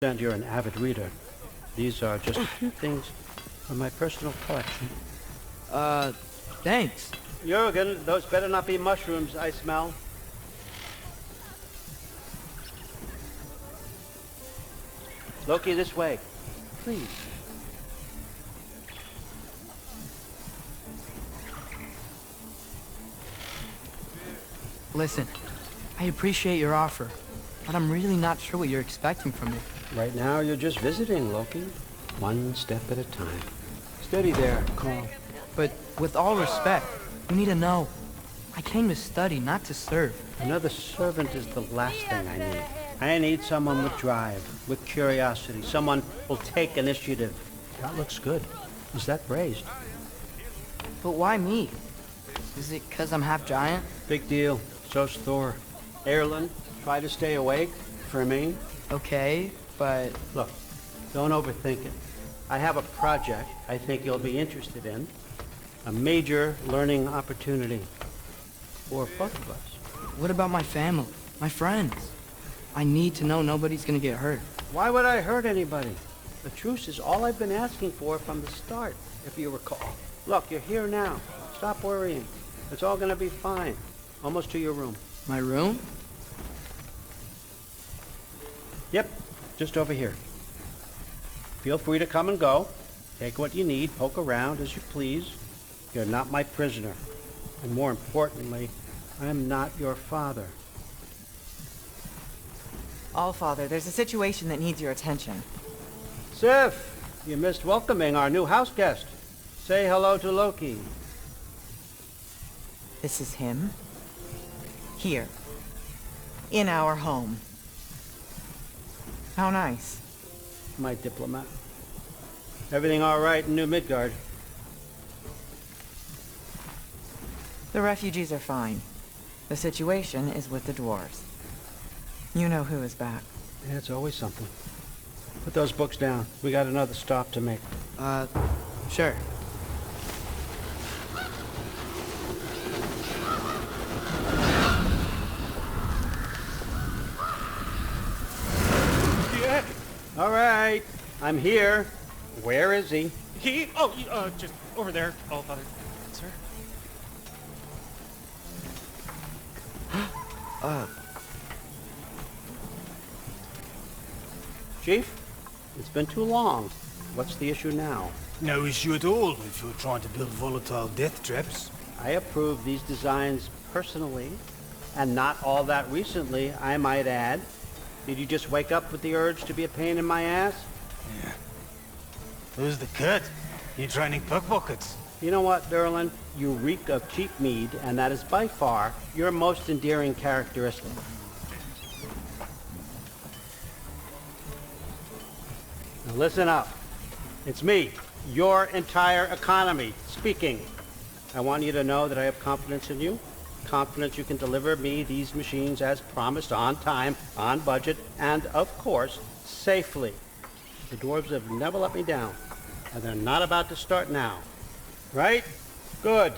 And you're an avid reader. These are just a few things from my personal collection. Thanks. Jurgen, those better not be mushrooms I smell. Loki, this way. Please. Listen, I appreciate your offer, but I'm really not sure what you're expecting from me. Right now, you're just visiting, Loki. One step at a time. Steady there, Carl. But with all respect, you need to know, I came to study, not to serve. Another servant is the last thing I need. I need someone with drive, with curiosity, someone who'll take initiative. That looks good. Is that raised? But why me? Is it 'cause I'm half giant? Big deal. So's Thor. Erlen, try to stay awake for me. Okay, but... Look, don't overthink it. I have a project I think you'll be interested in. A major learning opportunity for both of us. What about my family, my friends? I need to know nobody's gonna get hurt. Why would I hurt anybody? The truce is all I've been asking for from the start, if you recall. Look, you're here now. Stop worrying. It's all gonna be fine. Almost to your room. My room? Yep, just over here. Feel free to come and go. Take what you need, poke around as you please. You're not my prisoner. And more importantly, I am not your father. Allfather, there's a situation that needs your attention. Sif, you missed welcoming our new house guest. Say hello to Loki. This is him. Here. In our home. How nice. My diplomat. Everything all right in New Midgard? The refugees are fine. The situation is with the dwarves. You know who is back. Yeah, it's always something. Put those books down. We got another stop to make. Sure. Yeah. All right. I'm here. Where is he? Just over there, Allfather. Sir? Chief? It's been too long. What's the issue now? No issue at all if you're trying to build volatile death traps. I approve these designs personally, and not all that recently, I might add. Did you just wake up with the urge to be a pain in my ass? Yeah. Who's the cut? You're training pickpockets. You know what, Derlin? You reek of cheap mead, and that is by far your most endearing characteristic. Now listen up. It's me, your entire economy, speaking. I want you to know that I have confidence in you. Confidence you can deliver me these machines as promised, on time, on budget, and, of course, safely. The dwarves have never let me down, and they're not about to start now. Right? Good.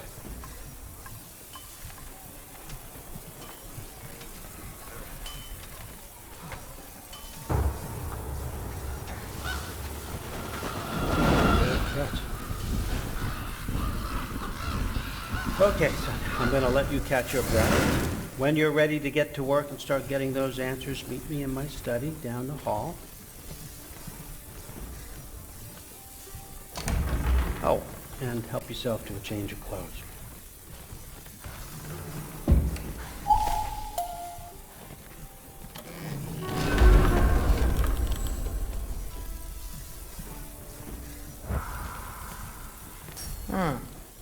Okay, son, I'm gonna let you catch your breath. When you're ready to get to work and start getting those answers, meet me in my study down the hall. Oh, and help yourself to a change of clothes.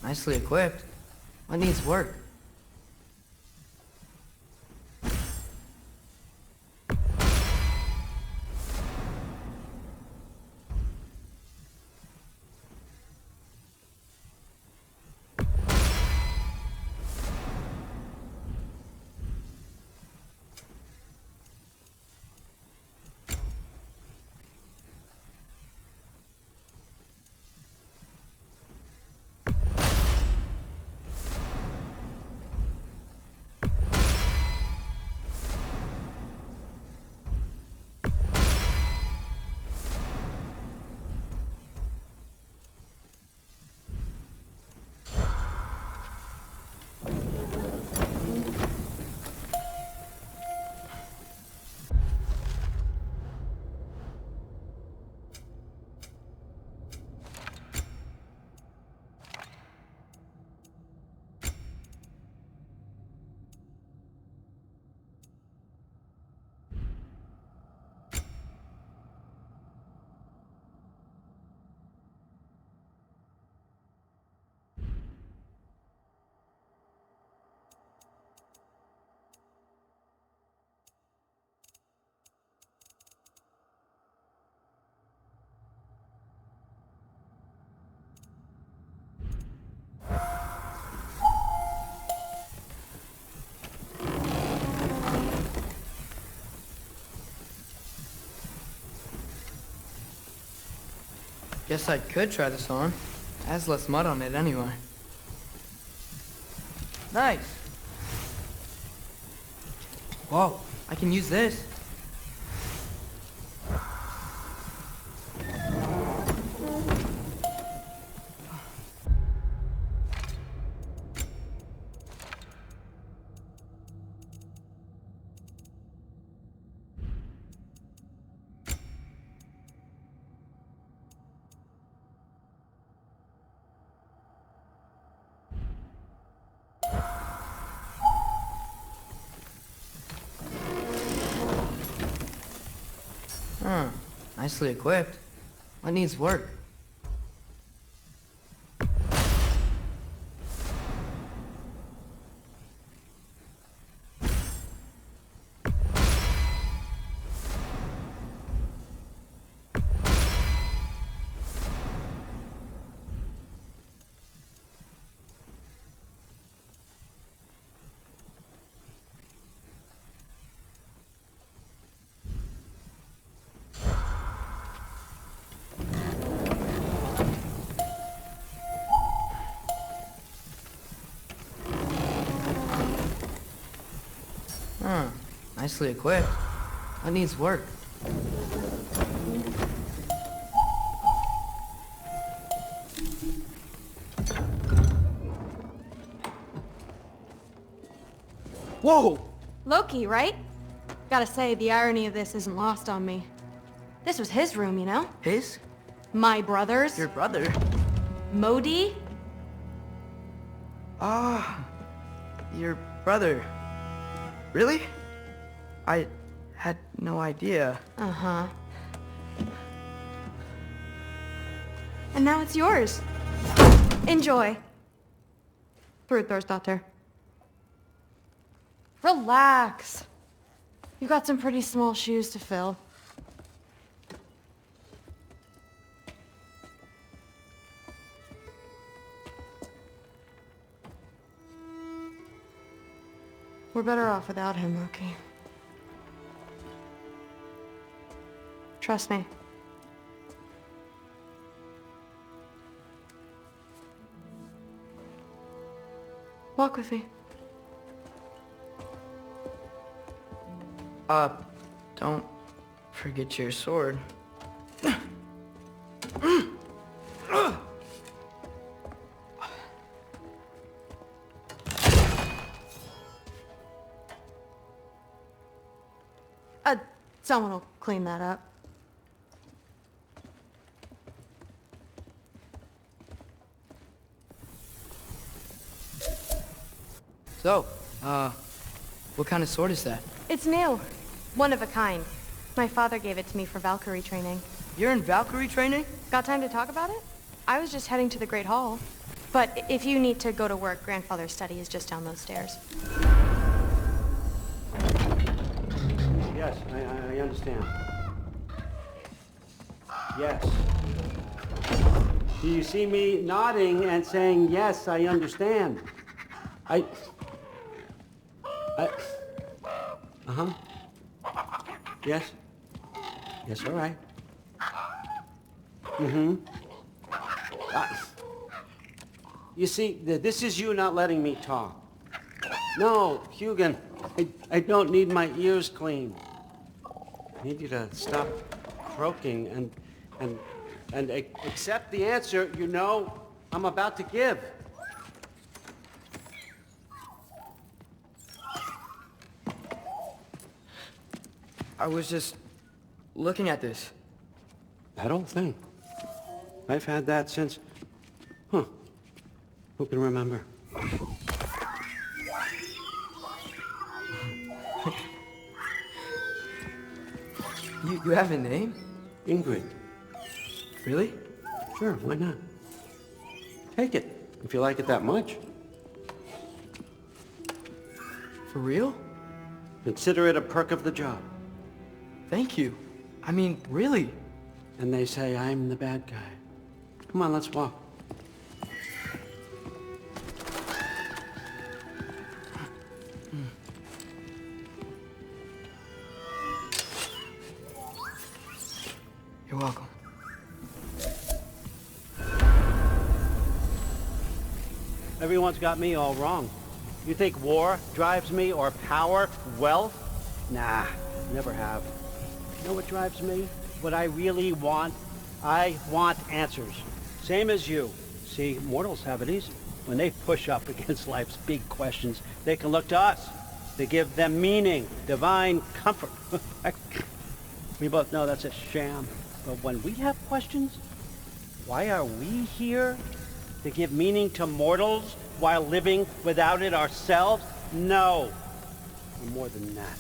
Nicely equipped. What needs work? Guess I could try this on. Has less mud on it anyway. Nice. Whoa, I can use this. Nicely equipped. What needs work? Nicely equipped. What needs work? Whoa! Loki, right? Gotta say, the irony of this isn't lost on me. This was his room, you know? His? My brother's. Your brother? Modi? Ah, your brother. Really? I had no idea. Uh-huh. And now it's yours. Enjoy. Brudthor's Relax. You've got some pretty small shoes to fill. We're better off without him, Loki. Trust me. Walk with me. Don't forget your sword. Someone will clean that up. So, what kind of sword is that? It's new. One of a kind. My father gave it to me for Valkyrie training. You're in Valkyrie training? Got time to talk about it? I was just heading to the Great Hall. But if you need to go to work, Grandfather's study is just down those stairs. Yes, I understand. Yes. Do you see me nodding and saying, yes, I understand? Uh-huh. Yes. Yes, all right. Mm-hmm. You see, this is you not letting me talk. No, Hugin, I don't need my ears cleaned. I need you to stop croaking and accept the answer you know I'm about to give. I was just looking at this. That old thing. I've had that since... Huh. Who can remember? You have a name? Ingrid. Really? Sure, why not? Take it, if you like it that much. For real? Consider it a perk of the job. Thank you. I mean, really. And they say I'm the bad guy. Come on, let's walk. You're welcome. Everyone's got me all wrong. You think war drives me, or power, wealth? Nah, never have. You know what drives me? What I really want? I want answers. Same as you. See, mortals have it easy. When they push up against life's big questions, they can look to us. To give them meaning, divine comfort. We both know that's a sham. But when we have questions, why are we here? To give meaning to mortals while living without it ourselves? No. And more than that,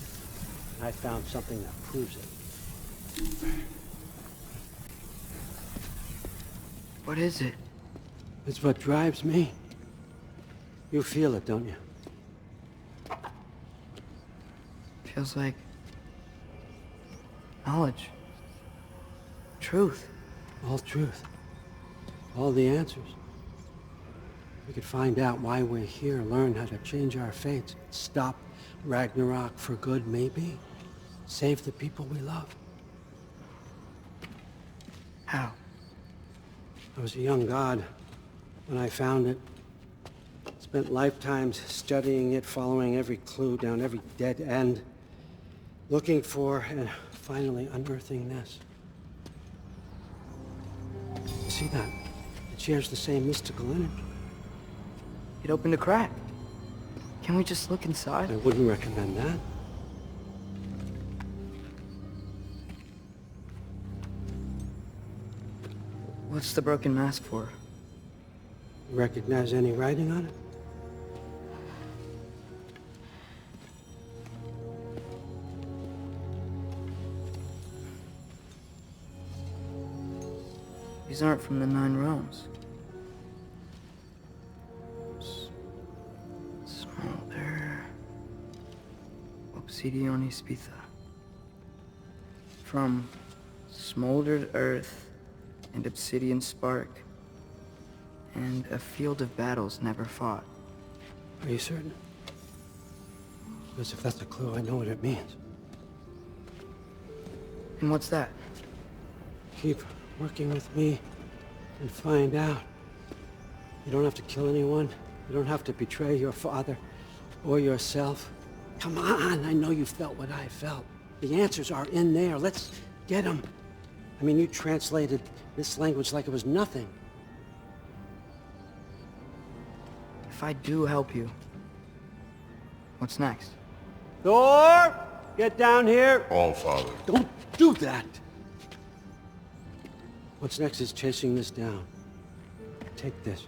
I found something that proves it. What is it? It's what drives me. You feel it, don't you? Feels like knowledge. Truth. All truth. All the answers. We could find out why we're here, learn how to change our fates, stop Ragnarok for good, maybe. Save the people we love. How? I was a young god when I found it. Spent lifetimes studying it, following every clue down every dead end, looking for and finally unearthing this. You see that? It shares the same mystical energy. It opened a crack. Can we just look inside? I wouldn't recommend that. What's the broken mask for? Recognize any writing on it? These aren't from the Nine Realms. Smolder. Obsidion Ispitha. From smoldered earth and obsidian spark, and a field of battles never fought. Are you certain? Because if that's a clue, I know what it means. And what's that? Keep working with me and find out. You don't have to kill anyone. You don't have to betray your father or yourself. Come on, I know you felt what I felt. The answers are in there. Let's get them. I mean, you translated this language like it was nothing. If I do help you, what's next? Thor! Get down here! All Father. Don't do that! What's next is chasing this down. Take this,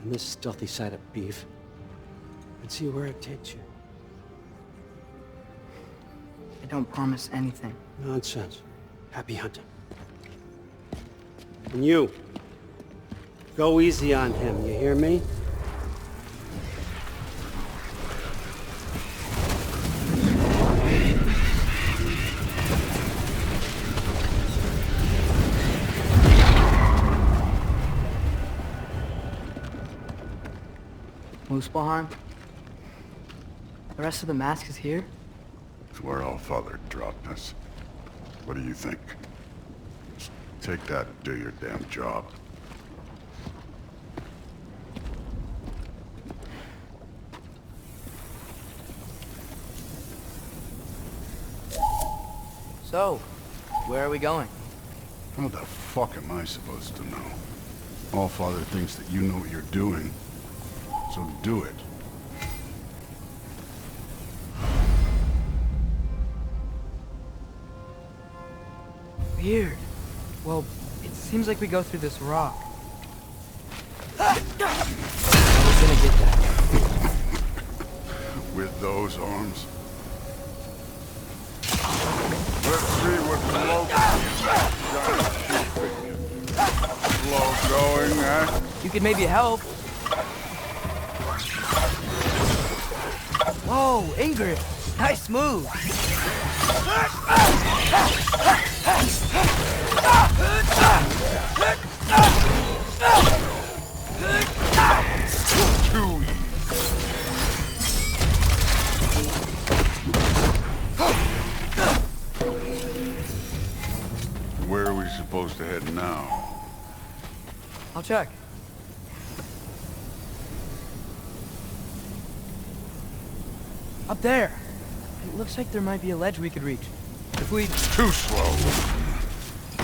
and this stealthy side of beef, and see where it takes you. I don't promise anything. Nonsense. Happy hunting. And you, go easy on him, you hear me? Muspelheim? The rest of the mask is here? It's where All Father dropped us. What do you think? Just take that and do your damn job. So, where are we going? How the fuck am I supposed to know? All Father thinks that you know what you're doing, so do it. Weird. Well, it seems like we go through this rock. I was gonna get that. With those arms. Let's see what slow going, eh? You could maybe help. Whoa, Ingrid! Nice move! Too easy. Where are we supposed to head now? I'll check. Up there. It looks like there might be a ledge we could reach. If we... Too slow.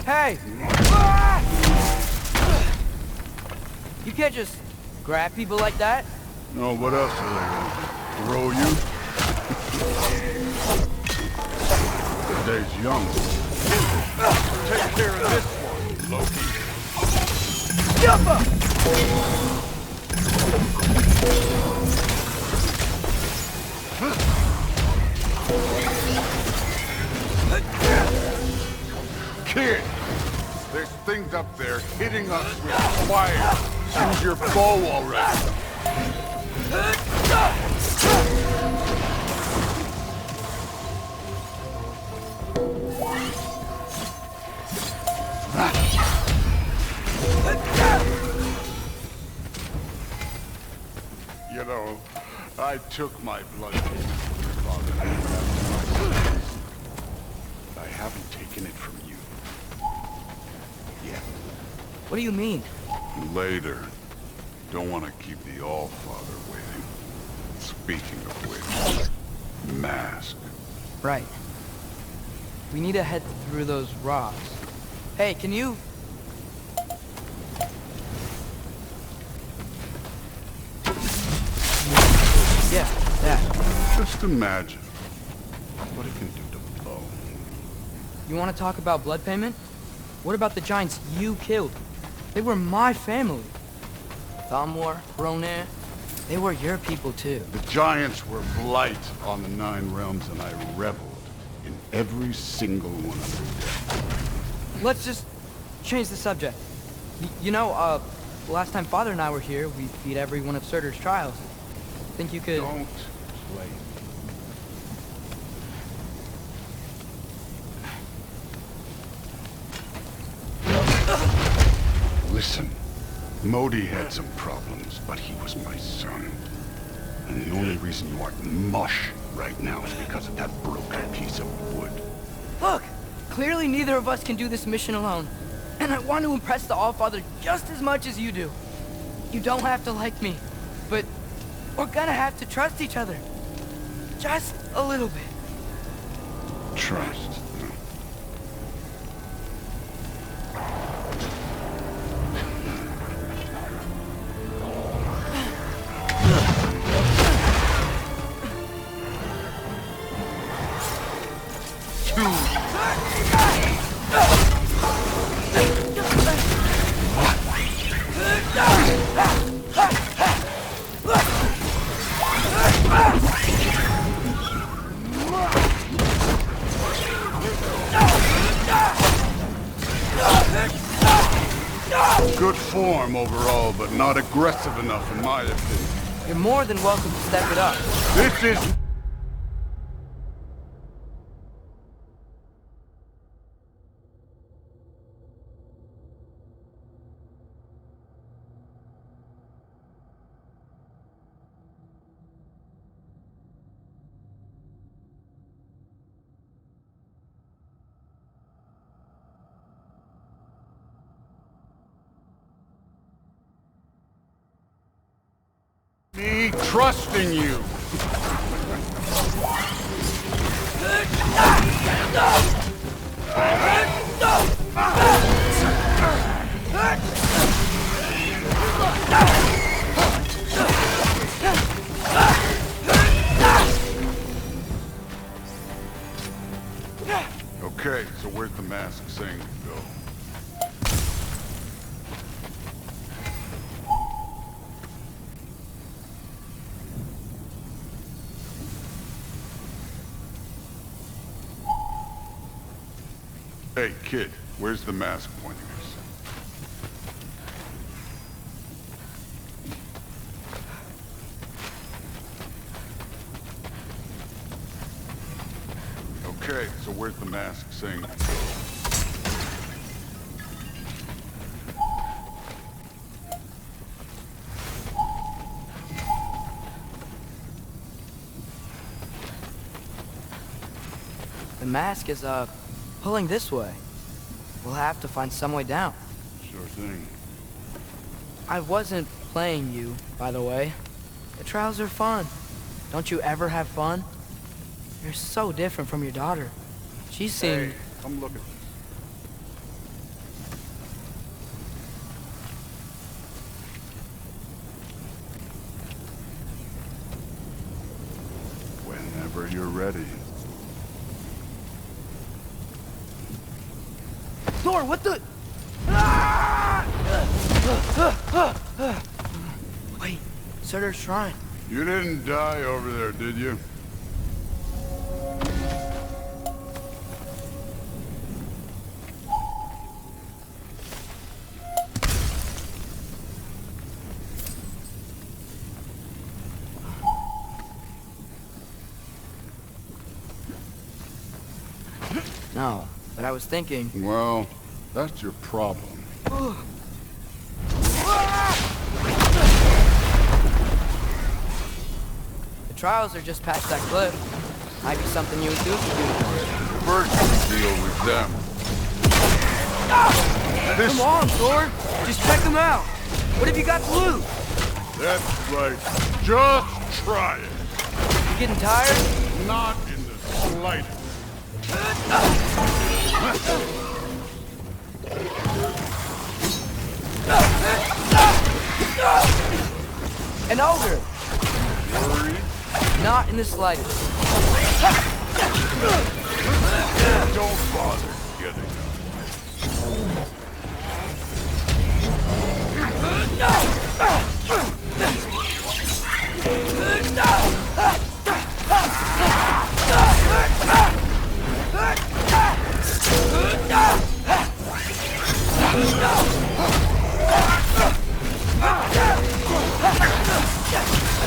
Hey! Ah! You can't just grab people like that. No, what else are they gonna throw you? The day's young. Take care of this one, Loki. Jump up! Kid, there's things up there hitting us with fire. Use your bow already. You know, I took my blood from your father, but I haven't taken it from you. Yet. What do you mean? Later. Don't want to keep the All-Father waiting. Speaking of which, mask. Right. We need to head through those rocks. Hey, can you... Yeah, that. Just imagine what it can do to blow. You want to talk about blood payment? What about the giants you killed? They were my family. Thamor, Roner, they were your people too. The giants were blight on the 9 realms, and I reveled in every single one of them. Let's just change the subject. You know, last time Father and I were here, we beat every one of Surtur's trials. Think you could... Don't play. Listen, Modi had some problems, but he was my son. And the only reason you aren't mush right now is because of that broken piece of wood. Look! Clearly neither of us can do this mission alone. And I want to impress the All-Father just as much as you do. You don't have to like me, but we're gonna have to trust each other. Just a little bit. Trust. Good form overall, but not aggressive enough in my opinion. You're more than welcome to step it up. This is... me trusting you. Okay, so where's the mask saying to go? Hey, kid, where's the mask pointing us? Okay, so where's the mask saying to go? The mask is, pulling this way. We'll have to find some way down. Sure thing. I wasn't playing you, by the way. The trials are fun. Don't you ever have fun? You're so different from your daughter. She seemed... Hey, come look at this. Whenever you're ready. Thor, what the... Wait, Surtur's shrine. You didn't die over there, did you? No, but I was thinking... Well, that's your problem. The trials are just past that cliff. Might be something you and Duke could do. First, you deal with them. Come on, Thor! Just check them out! What have you got to lose? That's right. Just try it. You getting tired? Not in the slightest. An ogre! Worried? Not in the slightest. Don't bother getting up.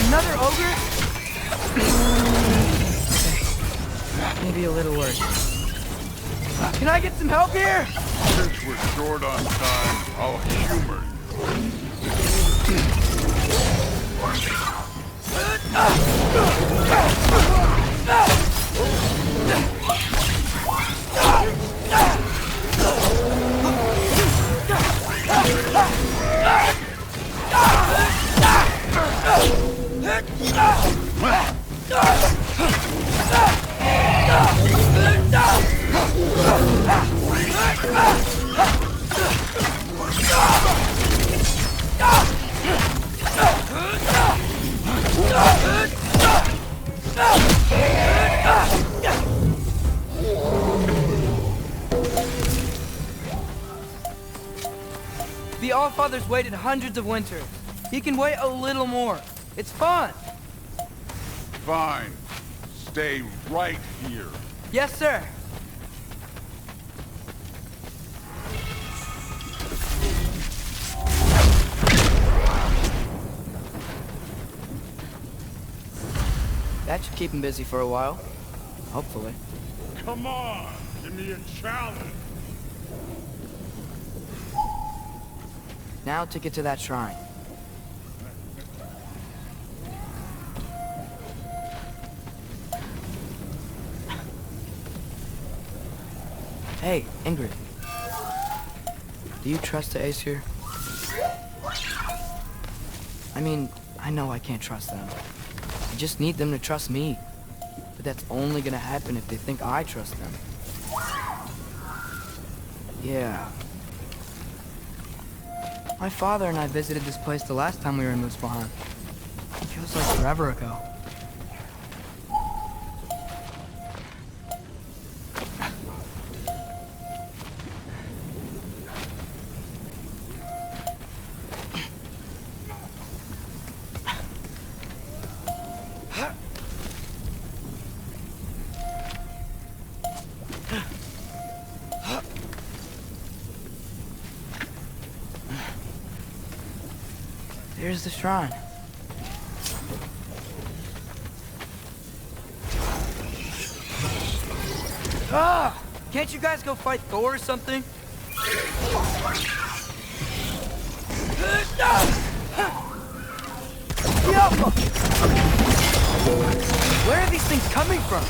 Another ogre? Maybe a little worse. Can I get some help here? Since we're short on time, I'll humor The Allfather's waited hundreds of winters. He can wait a little more. It's fun. Fine. Stay right here. Yes, sir. That should keep him busy for a while. Hopefully. Come on, give me a challenge. Now to get to that shrine. Hey, Ingrid. Do you trust the Aesir? I mean, I know I can't trust them. I just need them to trust me. But that's only gonna happen if they think I trust them. Yeah. My father and I visited this place the last time we were in Muspelheim. It feels like forever ago. There's the shrine. Ah! Can't you guys go fight Thor or something? Where are these things coming from?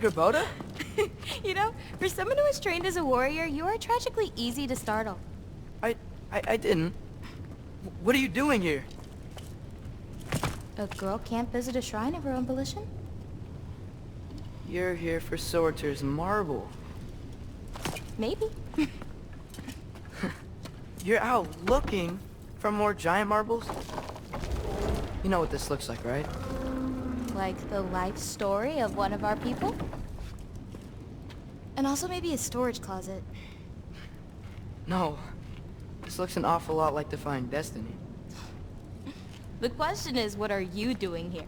Gerboda? You know, for someone who was trained as a warrior, you are tragically easy to startle. I didn't. What are you doing here? A girl can't visit a shrine of her own volition? You're here for Sorter's marble. Maybe. You're out looking for more giant marbles? You know what this looks like, right? Like the life story of one of our people? And also maybe a storage closet. No. This looks an awful lot like Defying Destiny. The question is, what are you doing here?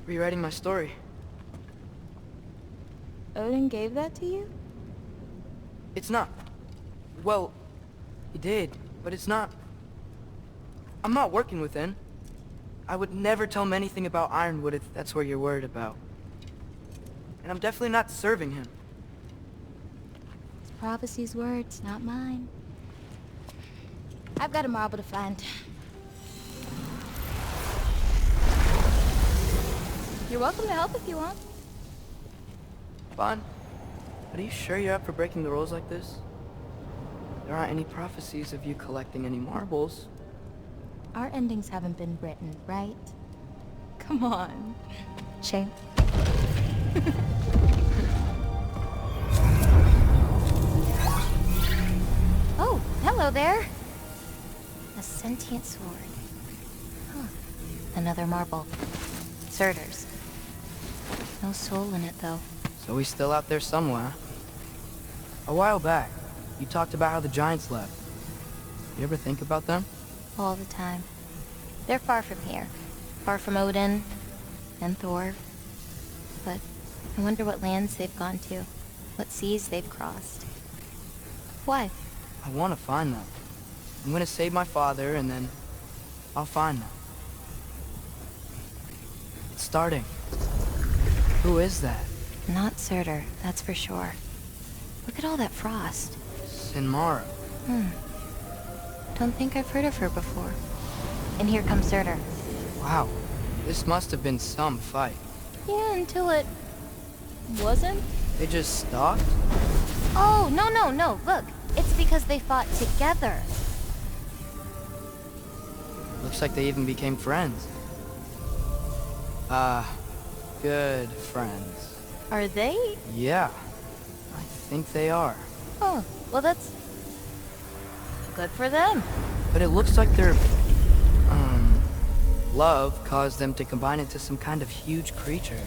Rewriting my story. Odin gave that to you? It's not... Well, he did, but it's not... I'm not working with him. I would never tell him anything about Ironwood if that's what you're worried about. And I'm definitely not serving him. It's prophecy's words, not mine. I've got a marble to find. You're welcome to help if you want. Bon, are you sure you're up for breaking the rules like this? There aren't any prophecies of you collecting any marbles. Our endings haven't been written, right? Come on. Shame. Oh, hello there. A sentient sword. Huh. Another marble. Surtur's. No soul in it, though. So he's still out there somewhere. A while back, you talked about how the giants left. You ever think about them? All the time. They're far from here. Far from Odin and Thor. But I wonder what lands they've gone to. What seas they've crossed. Why? I want to find them. I'm gonna save my father, and then I'll find them. It's starting. Who is that? Not Surtur, that's for sure. Look at all that frost. Sinmara. Don't think I've heard of her before. And here comes Surtur. Wow. This must have been some fight. Yeah, until it... wasn't? They just stopped? Oh, no. Look, it's because they fought together. Looks like they even became friends. Good friends. Are they? Yeah. I think they are. Oh, well that's... good for them. But it looks like their... love caused them to combine into some kind of huge creature.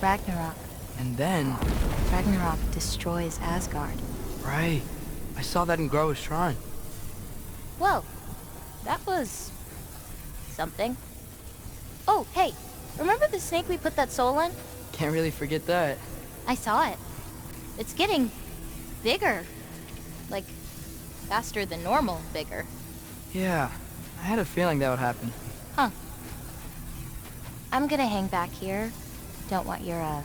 Ragnarok. And then... Ragnarok destroys Asgard. Right. I saw that in Groa's shrine. Well, that was... something. Oh, hey, remember the snake we put that soul in? Can't really forget that. I saw it. It's getting... bigger. Like, faster than normal bigger. Yeah, I had a feeling that would happen. Huh. I'm gonna hang back here. Don't want your,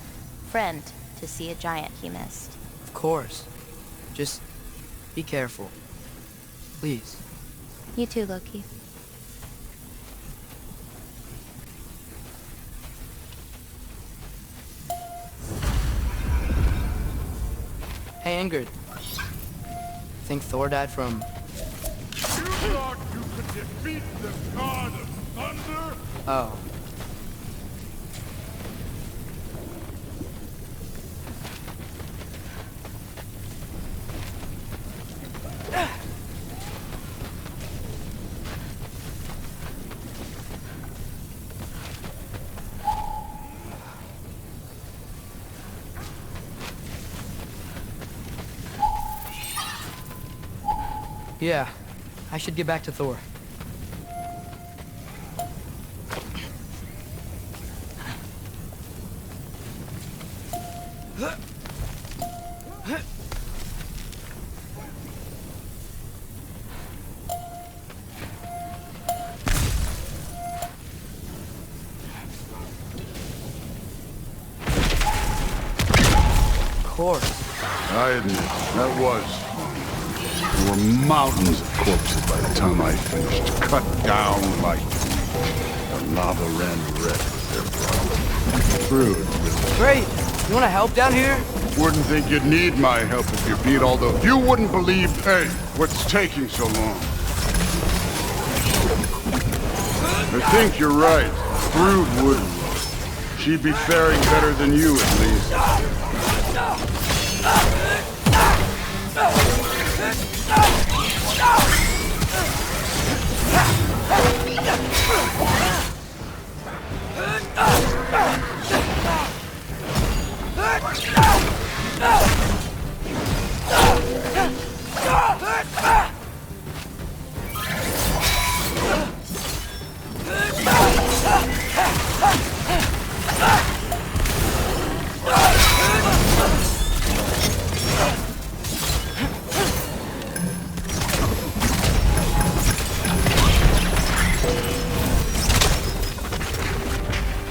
friend to see a giant he missed. Of course. Just be careful. Please. You too, Loki. Hey, Ingrid. Think Thor died from... You thought you could defeat the god of thunder? Oh. Yeah, I should get back to Thor. Of course. I admit, that was. There were mountains of corpses by the time I finished, cut down like the lava ran red with their blood. Rude. Great. You want to help down here? Wouldn't think you'd need my help if you beat all the... You wouldn't believe, hey, what's taking so long. I think you're right. Brood wouldn't. She'd be faring better than you, at least.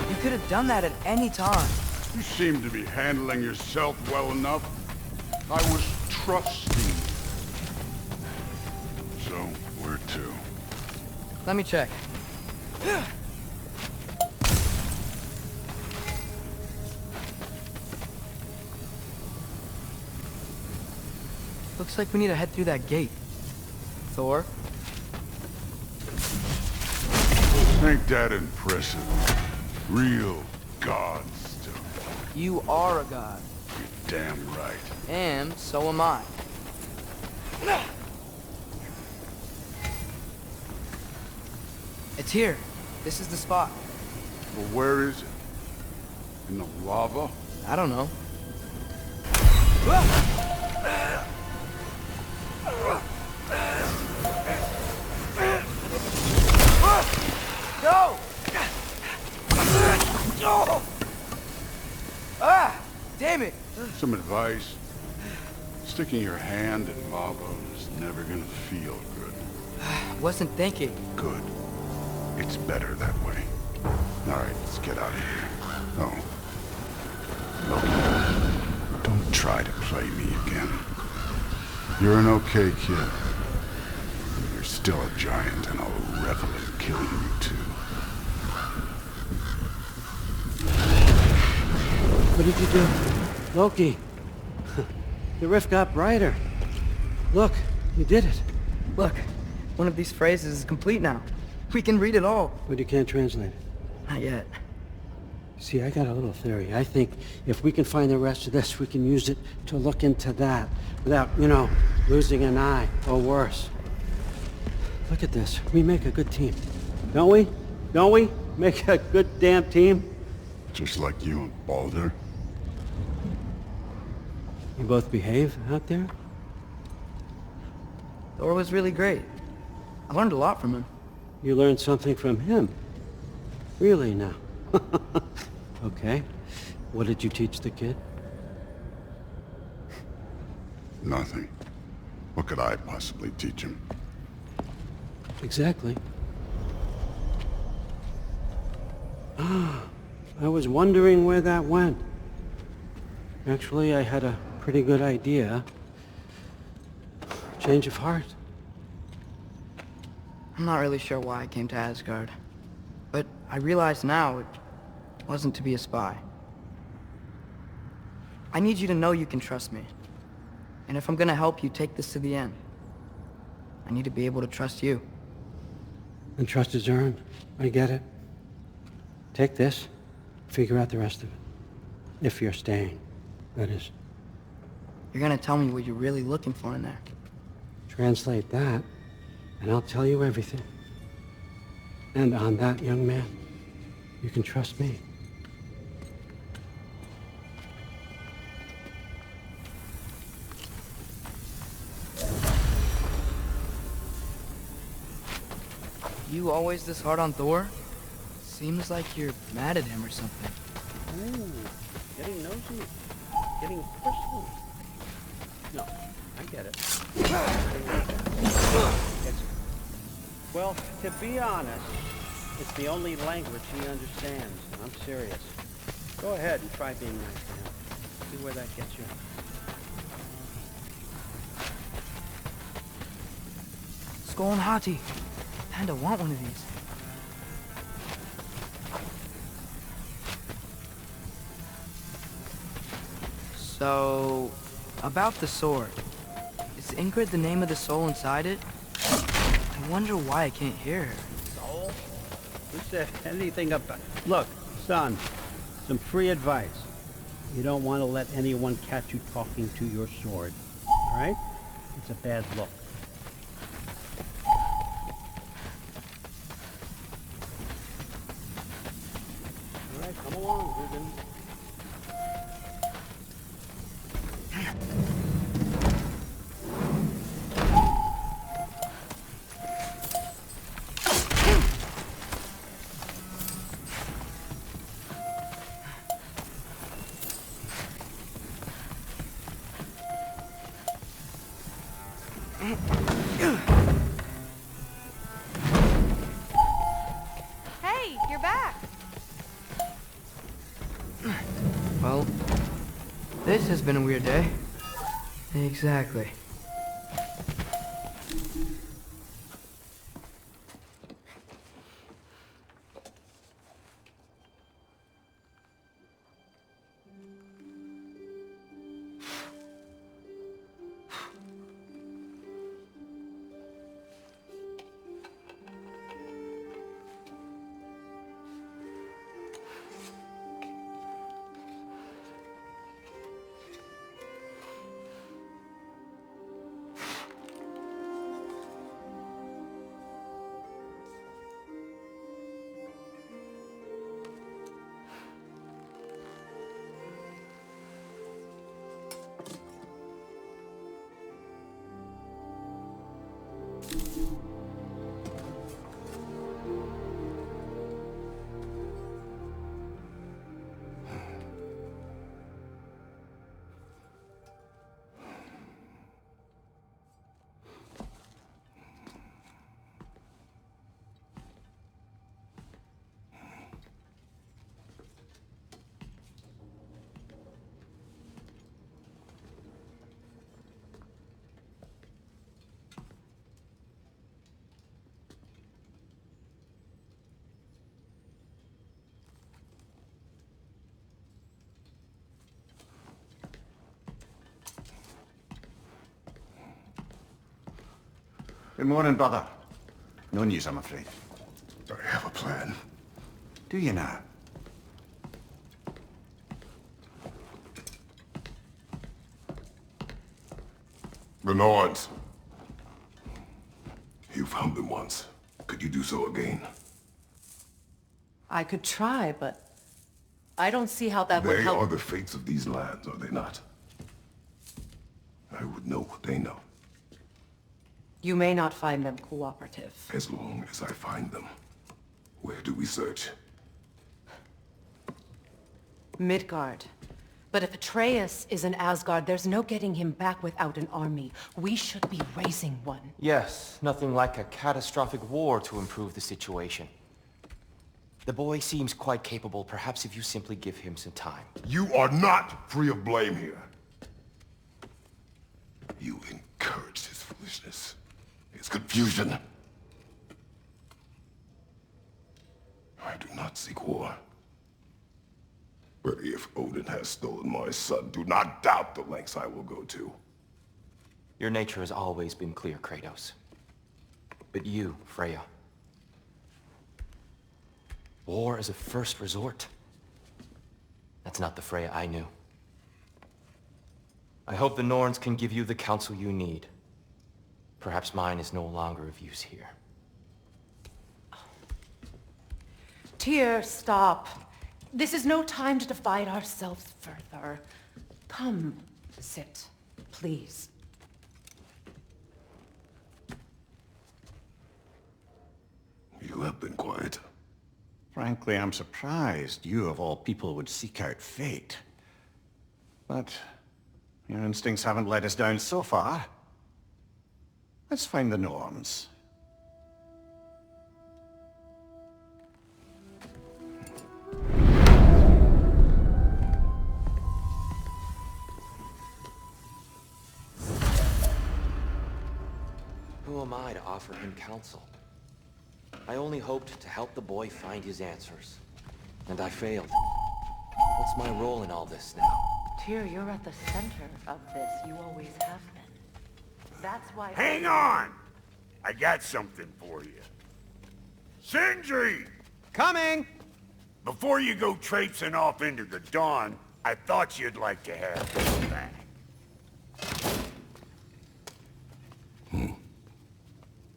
You could have done that at any time. You seem to be handling yourself well enough. I was trusting. So, where to? Let me check. Looks like we need to head through that gate. Thor? Ain't that impressive? Real god stuff. You are a god. You're damn right. And so am I. It's here. This is the spot. Well, where is it? In the lava? I don't know. Go! Ah! Damn it! Some advice. Sticking your hand in lava is never gonna feel good. Wasn't thinking. Good. It's better that way. Alright, let's get out of here. Oh. Look, don't try to play me again. You're an okay kid. You're still a giant, and I'll revel in killing you too. What did you do? Loki. The rift got brighter. Look, you did it. Look, one of these phrases is complete now. We can read it all. But you can't translate it. Not yet. See, I got a little theory. I think if we can find the rest of this, we can use it to look into that without, losing an eye or worse. Look at this. We make a good team. Don't we? Don't we? Make a good damn team? Just like you and Baldur. You both behave out there? Thor was really great. I learned a lot from him. You learned something from him? Really now? Okay. What did you teach the kid? Nothing. What could I possibly teach him? Exactly. I was wondering where that went. Actually, I had a pretty good idea. Change of heart. I'm not really sure why I came to Asgard. But I realize now it wasn't to be a spy. I need you to know you can trust me. And if I'm gonna help you take this to the end, I need to be able to trust you. And trust is earned. I get it. Take this. Figure out the rest of it. If you're staying, that is. You're gonna tell me what you're really looking for in there. Translate that, and I'll tell you everything. And on that, young man, you can trust me. You always this hard on Thor? Seems like you're mad at him or something. Ooh, getting nosy. Getting personal. No, I get it. Well, to be honest, it's the only language he understands. I'm serious. Go ahead and try being nice to him. See where that gets you. Skull and Hati. Kinda want one of these. So, about the sword. Is Ingrid the name of the soul inside it? I wonder why I can't hear her. Soul? Who said anything about... Look, son, some free advice. You don't want to let anyone catch you talking to your sword. All right? It's a bad look. All right, come along, Ruben. Hey, you're back. Well, this has been a weird day. Exactly. Good morning, brother. No news, I'm afraid. I have a plan. Do you now? The Norns. You found them once. Could you do so again? I could try, but I don't see how that would They help. are the fates of these lands, are they not? I would know what they know, You may not find them cooperative. as long as I find them. Where do we search? Midgard. But if Atreus is in Asgard, there's no getting him back without an army. We should be raising one. Yes, nothing like a catastrophic war to improve the situation. The boy seems quite capable. Perhaps if you simply give him some time. You are not free of blame here. You encouraged his foolishness, his confusion. I do not seek war. But if Odin has stolen my son, do not doubt the lengths I will go to. Your nature has always been clear, Kratos. But you, Freya. War is a first resort. That's not the Freya I knew. I hope the Norns can give you the counsel you need. Perhaps mine is no longer of use here. Tyr, stop. This is no time to divide ourselves further. Come, sit, please. You have been quiet. Frankly, I'm surprised you of all people would seek out fate. But your instincts haven't let us down so far. Let's find the Norns. Who am I to offer him counsel? I only hoped to help the boy find his answers. And I failed. What's my role in all this now? Tyr, you're at the center of this. You always have been. That's why... Hang on! I got something for you. Sindri! Coming! Before you go traipsing off into the dawn, I thought you'd like to have this back.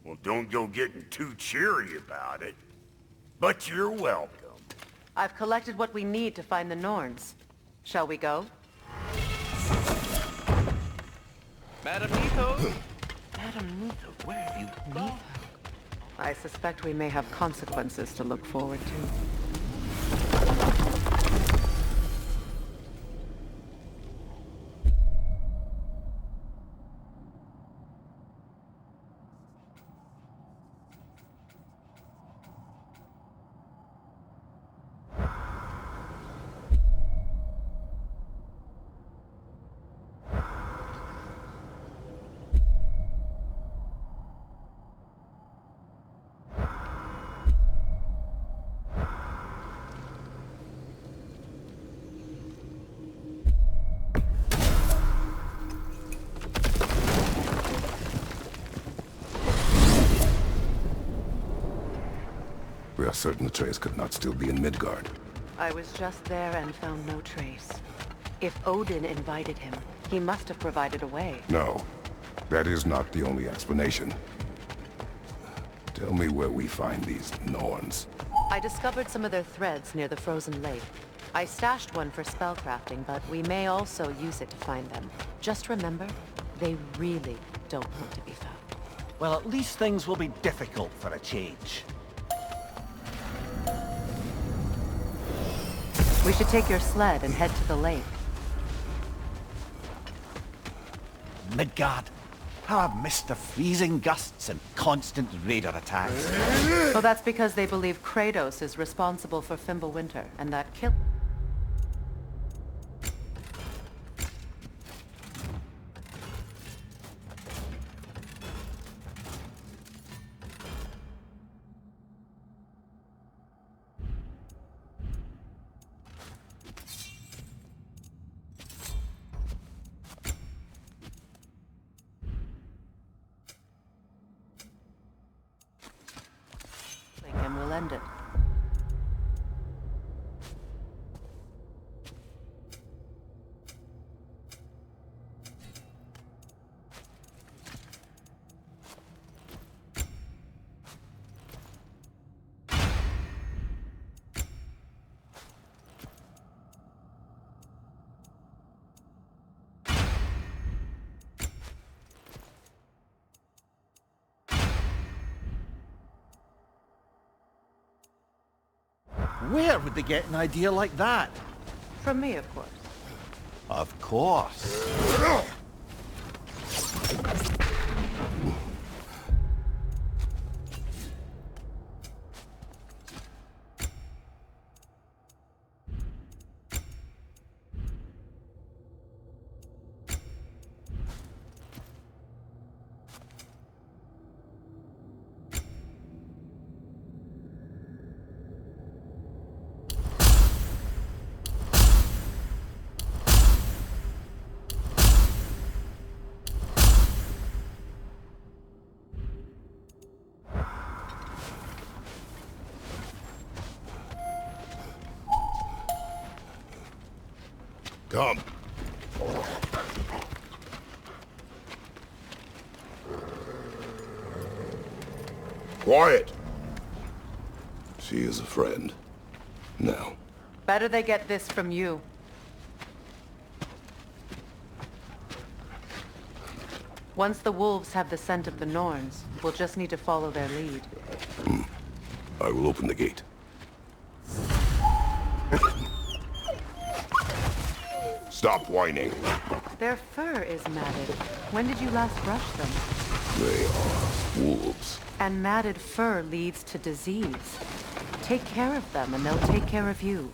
Well, don't go getting too cheery about it. But you're welcome. I've collected what we need to find the Norns. Shall we go? Madam Neato? Madam Neato, where have you gone? I suspect we may have consequences to look forward to. We are certain Atreus could not still be in Midgard. I was just there and found no trace. If Odin invited him, he must have provided a way. No, that is not the only explanation. Tell me where we find these Norns. I discovered some of their threads near the frozen lake. I stashed one for spellcrafting, but we may also use it to find them. Just remember, they really don't want to be found. Well, at least things will be difficult for a change. We should take your sled and head to the lake. Midgard. How I've missed the freezing gusts and constant raider attacks. Well, that's because they believe Kratos is responsible for Fimbulwinter, and that kill... and we'll end it. Where would they get an idea like that? From me, of course. Of course. Come. Quiet. She is a friend. Now. Better they get this from you. Once the wolves have the scent of the Norns, we'll just need to follow their lead. I will open the gate. Stop whining. Their fur is matted. When did you last brush them? They are wolves. And matted fur leads to disease. Take care of them and they'll take care of you.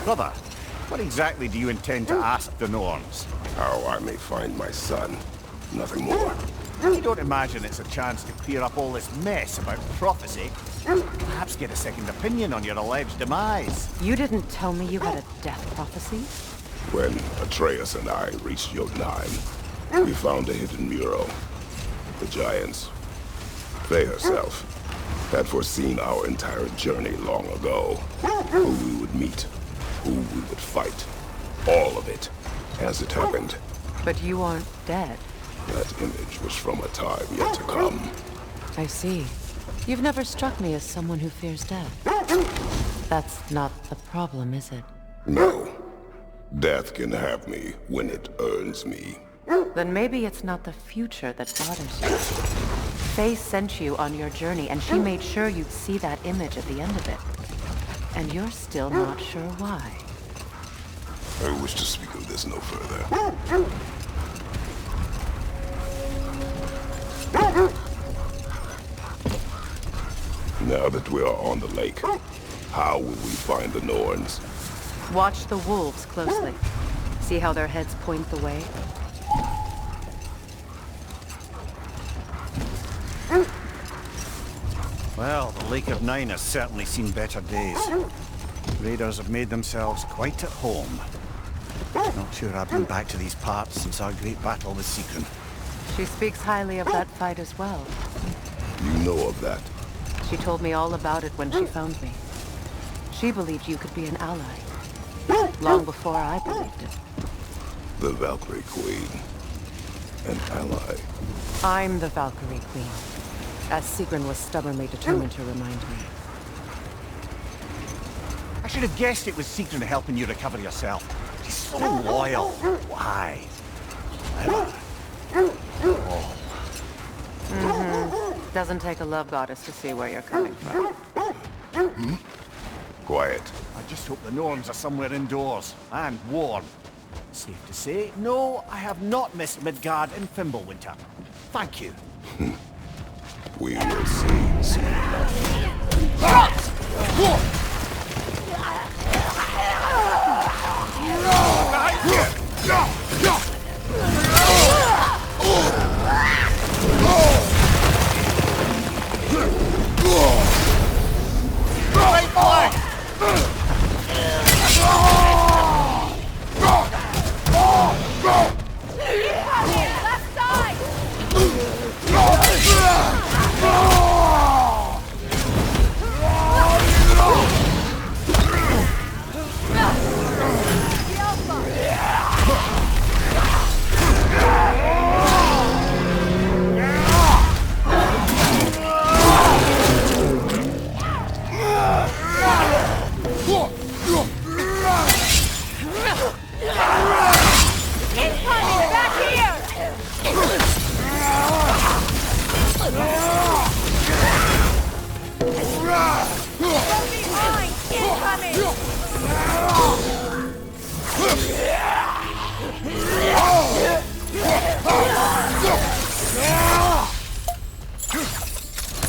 Brother, what exactly do you intend to ask the Norns? How I may find my son. Nothing more. You don't imagine it's a chance to clear up all this mess about prophecy? Perhaps get a second opinion on your alleged demise. You didn't tell me you had a death prophecy? When Atreus and I reached Jotunheim, we found a hidden mural. The giants, Faye herself, had foreseen our entire journey long ago. Who we would meet, who we would fight. All of it, as it happened. But you aren't dead. That image was from a time yet to come. I see. You've never struck me as someone who fears death. That's not the problem, is it? No. Death can have me when it earns me. Then maybe it's not the future that bothers you. Faye sent you on your journey, and she made sure you'd see that image at the end of it. And you're still not sure why. I wish to speak of this no further. Now that we are on the lake, how will we find the Norns? Watch the wolves closely. See how their heads point the way? Well, the Lake of Nine has certainly seen better days. Raiders have made themselves quite at home. Not sure I've been back to these parts since our great battle with Sigrun. She speaks highly of that fight as well. You know of that? She told me all about it when she found me. She believed you could be an ally. Long before I believed it. The Valkyrie Queen. An ally. I'm the Valkyrie Queen, as Sigrun was stubbornly determined to remind me. I should have guessed it was Sigrun helping you recover yourself. She's so loyal. Why? Doesn't take a love goddess to see where you're coming from. Quiet. I just hope the Norns are somewhere indoors, and warm. Safe to say, no, I have not missed Midgard in Fimbulwinter. Thank you. We will see soon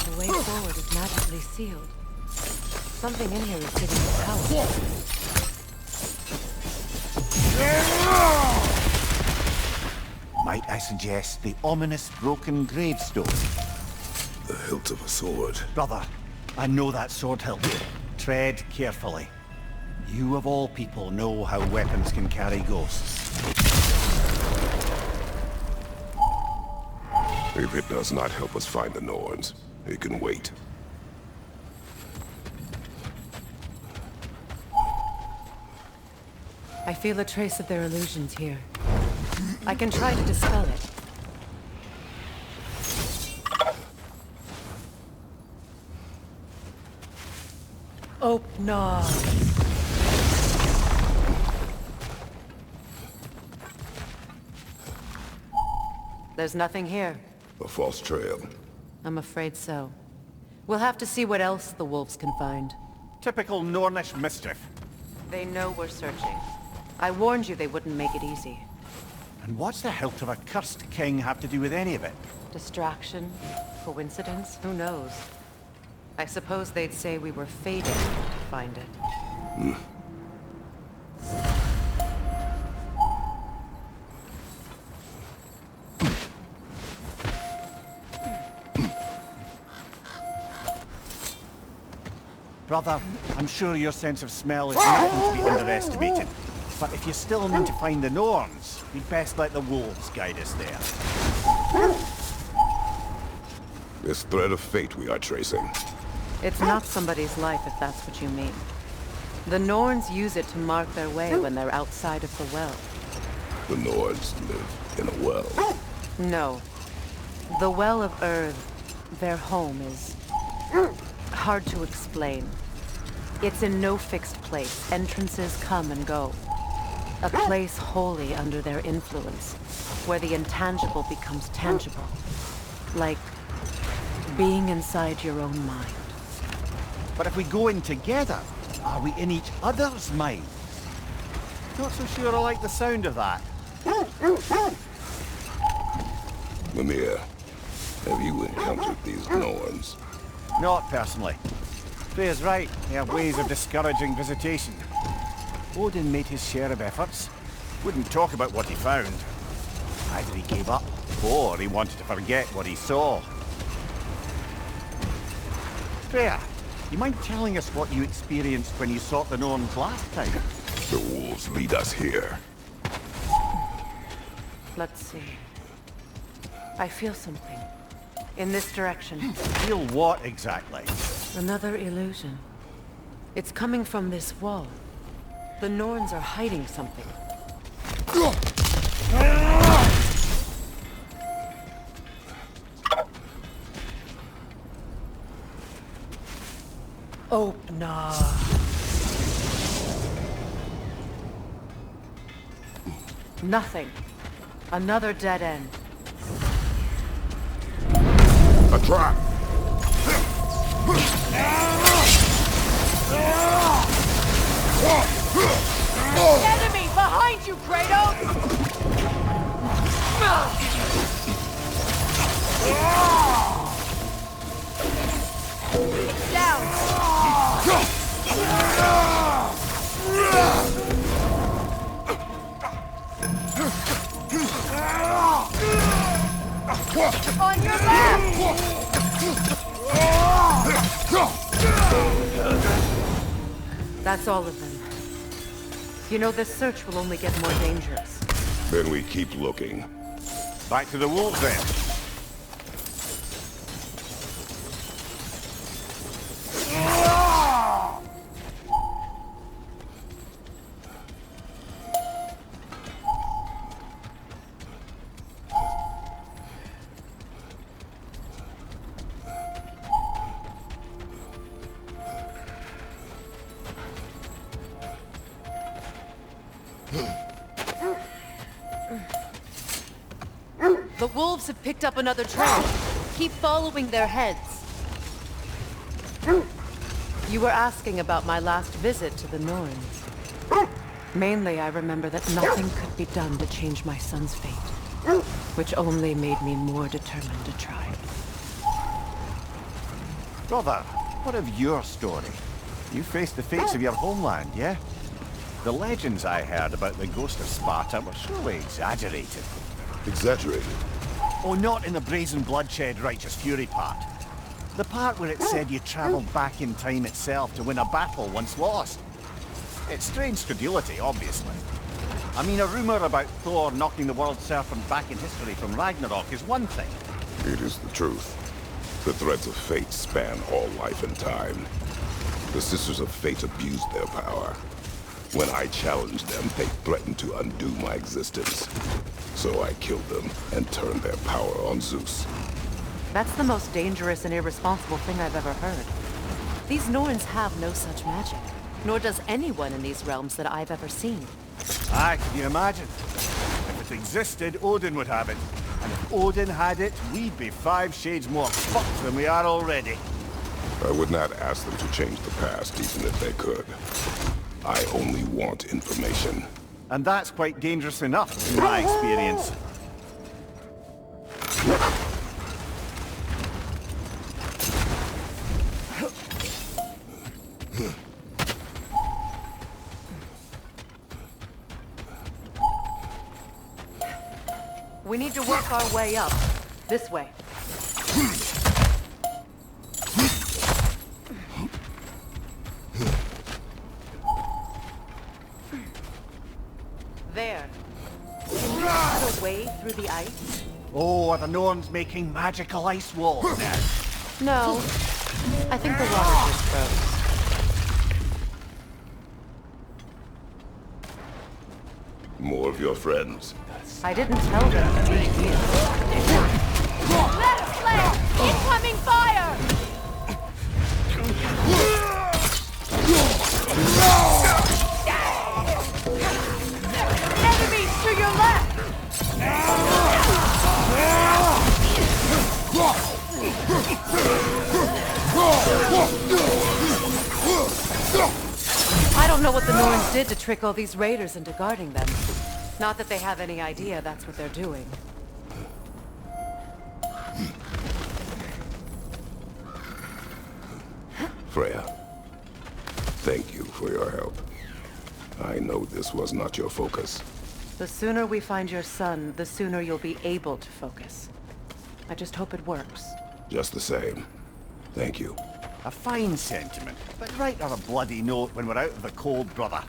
The way forward is magically sealed. Something in here is giving us power. Might I suggest the ominous broken gravestone? The hilt of a sword. Brother, I know that sword hilt. Tread carefully. You of all people know how weapons can carry ghosts. If it does not help us find the Norns, it can wait. I feel a trace of their illusions here. I can try to dispel it. Open. There's nothing here. A false trail. I'm afraid so. We'll have to see what else the wolves can find. Typical Nornish mischief. They know we're searching. I warned you they wouldn't make it easy. And what's the hilt of a cursed king have to do with any of it? Distraction? Coincidence? Who knows? I suppose they'd say we were fated to find it. Brother, I'm sure your sense of smell is nothing to be underestimated. But if you still need to find the Norns, we'd best let the wolves guide us there. This thread of fate we are tracing. It's not somebody's life, if that's what you mean. The Norns use it to mark their way when they're outside of the well. The Nords live in a well. No. The Well of Earth, their home, is hard to explain. It's in no fixed place. Entrances come and go. A place wholly under their influence, where the intangible becomes tangible. Like being inside your own mind. But if we go in together, are we in each other's mind? Not so sure I like the sound of that. Mimir, have you encountered these Norns? Not personally. Freya's right. They have ways of discouraging visitation. Odin made his share of efforts. Wouldn't talk about what he found. Either he gave up, or he wanted to forget what he saw. Freya, you mind telling us what you experienced when you sought the Norns last time? The wolves lead us here. Let's see. I feel something. In this direction. Feel what exactly? Another illusion. It's coming from this wall. The Norns are hiding something. Oh, no. Nothing. Another dead end. A trap! Enemy behind you, Kratos! On your left! That's all of them. You know, this search will only get more dangerous. Then we keep looking. Back to the wolves then. The wolves have picked up another trail. Keep following their heads. You were asking about my last visit to the Norns. Mainly, I remember that nothing could be done to change my son's fate, which only made me more determined to try. Brother, what of your story? You faced the fates of your homeland, yeah? The legends I heard about the ghost of Sparta were surely exaggerated. Exaggerated? Oh, not in the brazen bloodshed righteous fury part. The part where it said you travelled back in time itself to win a battle once lost. It's strange credulity, obviously. I mean, a rumour about Thor knocking the world serpent back in history from Ragnarok is one thing. It is the truth. The threads of fate span all life and time. The Sisters of Fate abused their power. When I challenged them, they threatened to undo my existence. So I killed them and turned their power on Zeus. That's the most dangerous and irresponsible thing I've ever heard. These Norns have no such magic, nor does anyone in these realms that I've ever seen. Aye, can you imagine? If it existed, Odin would have it. And if Odin had it, we'd be 5 shades more fucked than we are already. I would not ask them to change the past, even if they could. I only want information. And that's quite dangerous enough, in my experience. We need to work our way up. This way. through the ice? Oh, are the Norns making magical ice walls now? No. I think the water just froze. More of your friends. I didn't tell them to be here. Let us land! Incoming fire! Enemies to your left! I don't know what the Norns did to trick all these raiders into guarding them. Not that they have any idea that's what they're doing. Freya, thank you for your help. I know this was not your focus. The sooner we find your son, the sooner you'll be able to focus. I just hope it works. Just the same. Thank you. A fine sentiment, but write her a bloody note when we're out of the cold, brother.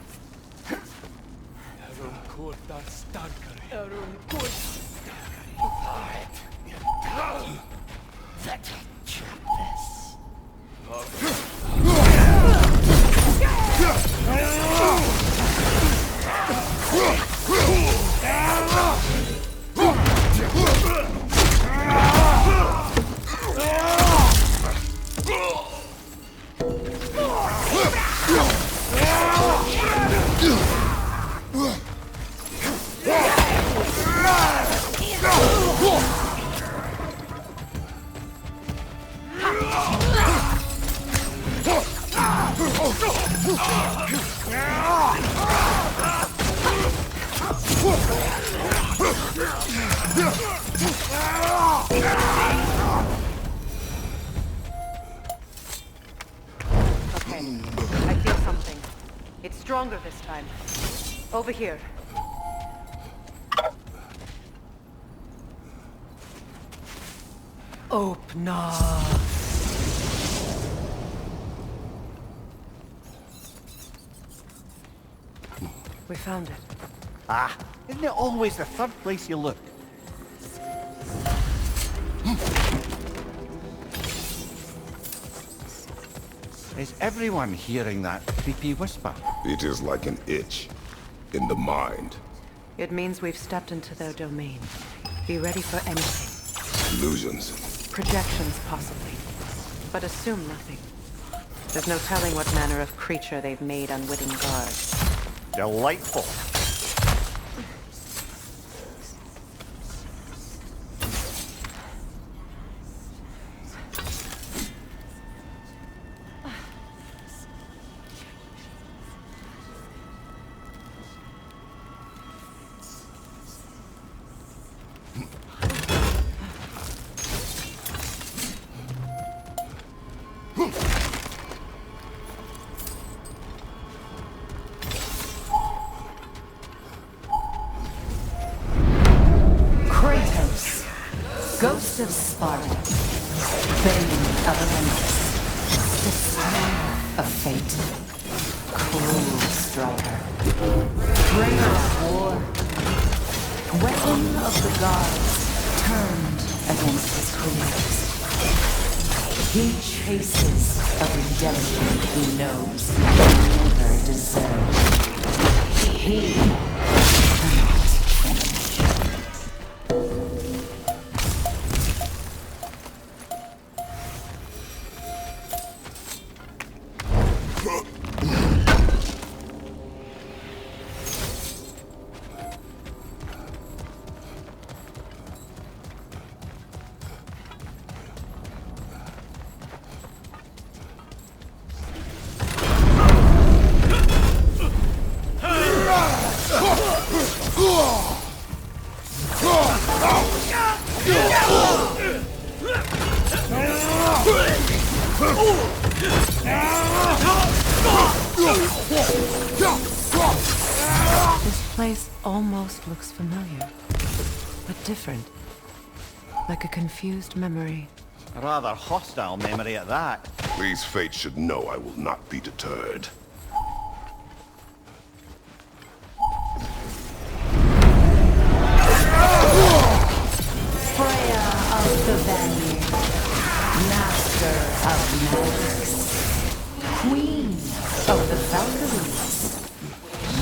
Okay, I feel something. It's stronger this time. Over here. Open up. We found it. Ah, isn't it always the third place you look? Is everyone hearing that creepy whisper? It is like an itch in the mind. It means we've stepped into their domain. Be ready for anything. Illusions. Projections, possibly. But assume nothing. There's no telling what manner of creature they've made unwitting guards. Delightful. Kratos, ghost of Sparta, bane of Olympus, despair of fate, cruel striker, bringer of war, weapon of the gods, turned against his creators. He chases a redemption he knows he never deserved. He cannot change. This place almost looks familiar, but different. Like a confused memory. A rather hostile memory at that. These fates should know I will not be deterred. the Vanir, master of magics, queen of the Valkyries,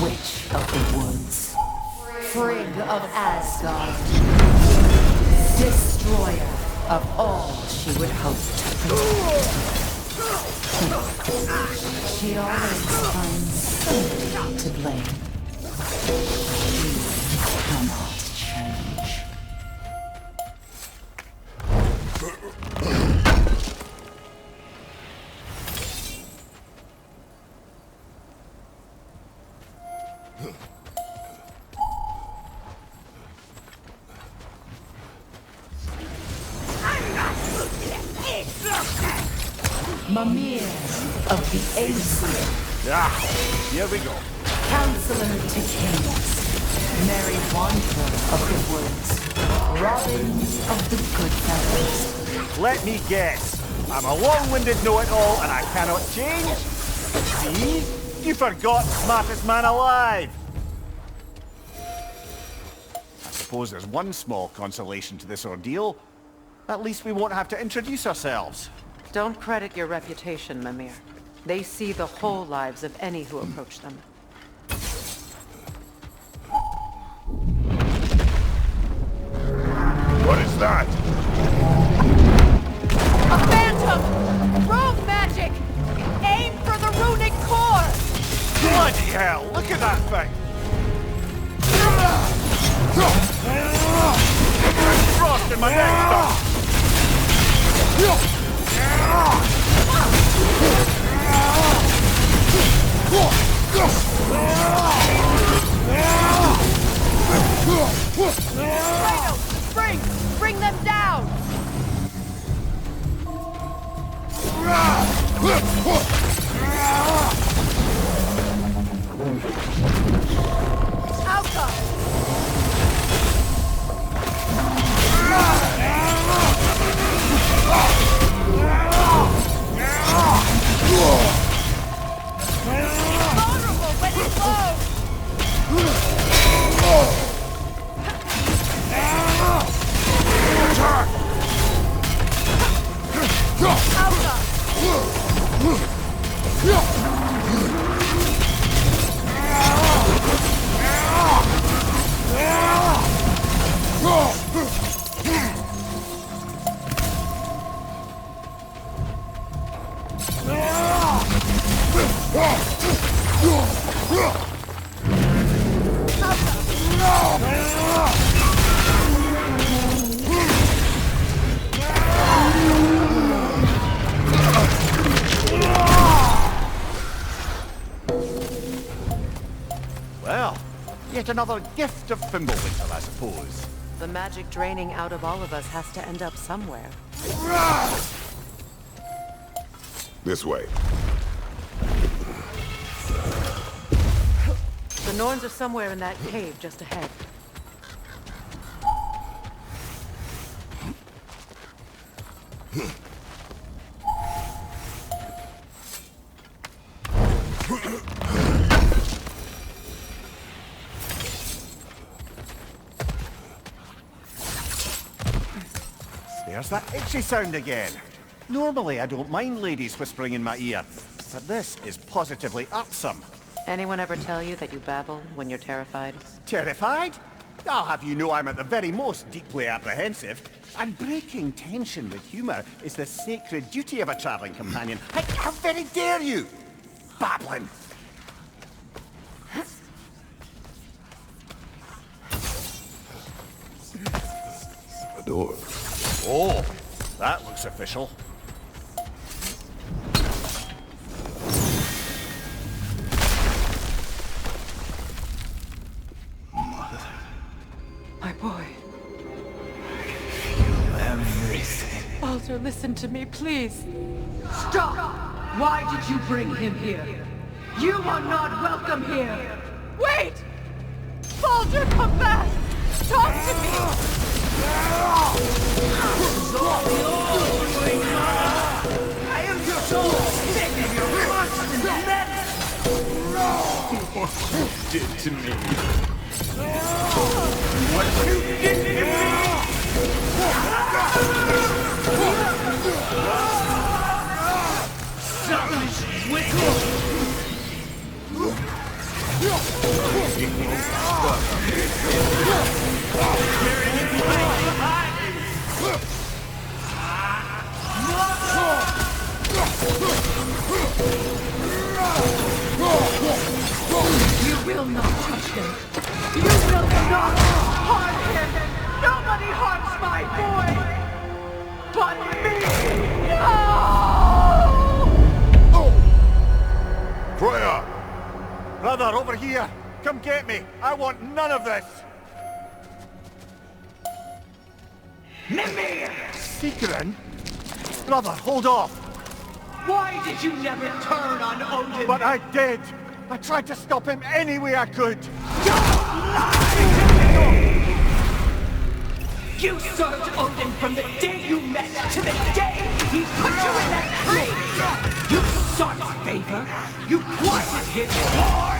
witch of the woods, Frigg of Asgard, destroyer of all she would hope to protect. She always finds somebody to blame. She cannot change. Mimir of the Aesir. Ah, here we go. Counselor to kings. Mary Walkthough of the woods. Robin of the good fellows. Let me guess. I'm a long-winded know-it-all and I cannot change? See? You forgot smartest man alive! I suppose there's one small consolation to this ordeal. At least we won't have to introduce ourselves. Don't credit your reputation, Mimir. They see the whole lives of any who approach them. What is that? A phantom! Rogue magic! Aim for the runic core! Bloody hell, look at that thing! Frost in my neck stuff! Kratos! Spring! Bring them down! Alka! Vulnerable when it blows! Well, yet another gift of Fimbulwinter, I suppose. The magic draining out of all of us has to end up somewhere. This way. The Norns are somewhere in that cave just ahead. There's that itchy sound again. Normally I don't mind ladies whispering in my ear, but this is positively irksome. Anyone ever tell you that you babble when you're terrified? Terrified? I'll have you know I'm at the very most deeply apprehensive. And breaking tension with humour is the sacred duty of a travelling companion. How very dare you! Babbling! A door. Oh, that looks official. My boy. Everything. Baldur, listen to me, please. Stop! Why did you bring him here? You are not welcome here! Wait! Baldur, come back! Talk to me! I am your soul! Sick of your constant madness! What you did to me. What you did to me! You will not touch him. You will not harm him. Nobody harms my boy but me. No! Freya! Brother, over here! Come get me! I want none of this! Mimir! Secret? Brother, hold off! Why did you never turn on Odin? But I did! I tried to stop him any way I could! You served Odin from the day you met to the day he put you in that tree! You sought his favor, you wanted his war,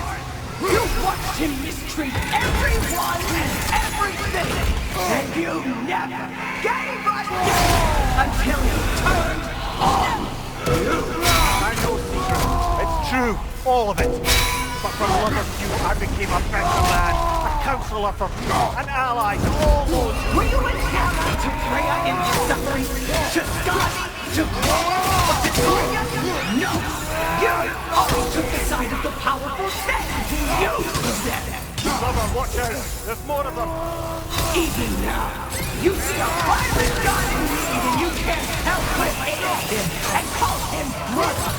you watched him mistreat everyone and everything, and you never gave a damn until he turned on you! I know, Secret. It's true, all of it. But for love of you, I became a better man, a counselor for peace, an ally to all those. Were you an ally to Freya in his suffering? To Skadi? To War? Or to Troya? No! You always took the side of the powerful men! You said it! Brother, watch out! There's more of them! Even now, you see a violent god in need and you can't help but hate him and call him brother!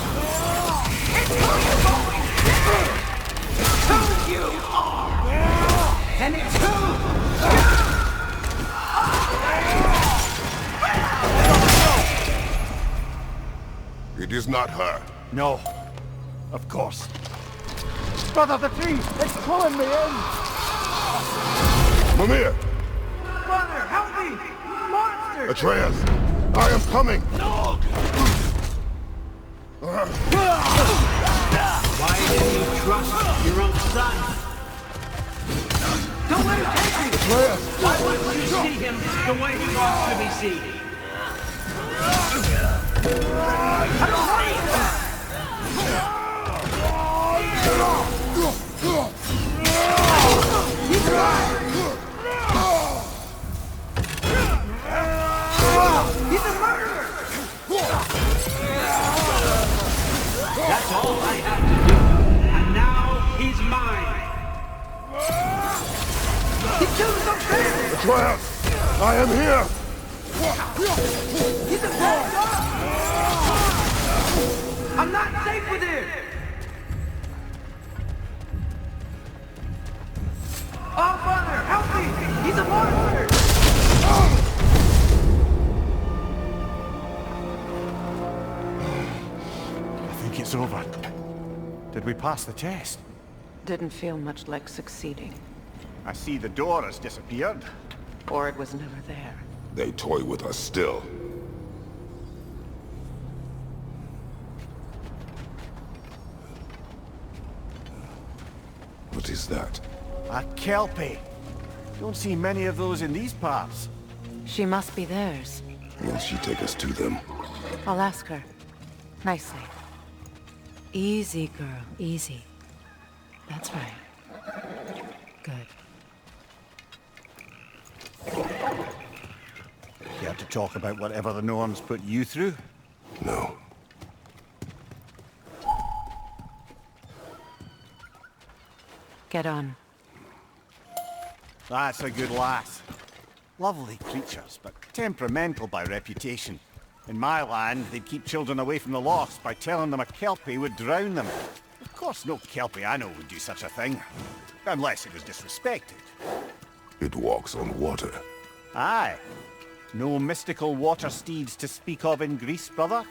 It's who you've always been! It's who you are! And it's who you are! It is not her. No. Of course. Brother, the tree! It's pulling me in! Mimir! Brother, help me! Monster! Atreus! I am coming! No! Why didn't you trust your own son? Don't let him take me! Atreus! Why wouldn't you see him the way he wants to be seen? I don't see him! He's alive! He's a murderer! That's all I have to do. And now he's mine. He killed some family! Atreus! I am here! He's a bad dog! I'm not safe with him! Oh, Father, help me! He's a monster! I think it's over. Did we pass the test? Didn't feel much like succeeding. I see the door has disappeared. Or it was never there. They toy with us still. What is that? A Kelpie. Don't see many of those in these parts. She must be theirs. Will she take us to them? I'll ask her. Nicely. Easy, girl. Easy. That's right. Good. Care to talk about whatever the Norns put you through? No. Get on. That's a good lass. Lovely creatures, but temperamental by reputation. In my land, they'd keep children away from the lost by telling them a Kelpie would drown them. Of course, no Kelpie I know would do such a thing. Unless it was disrespected. It walks on water. Aye. No mystical water steeds to speak of in Greece, brother?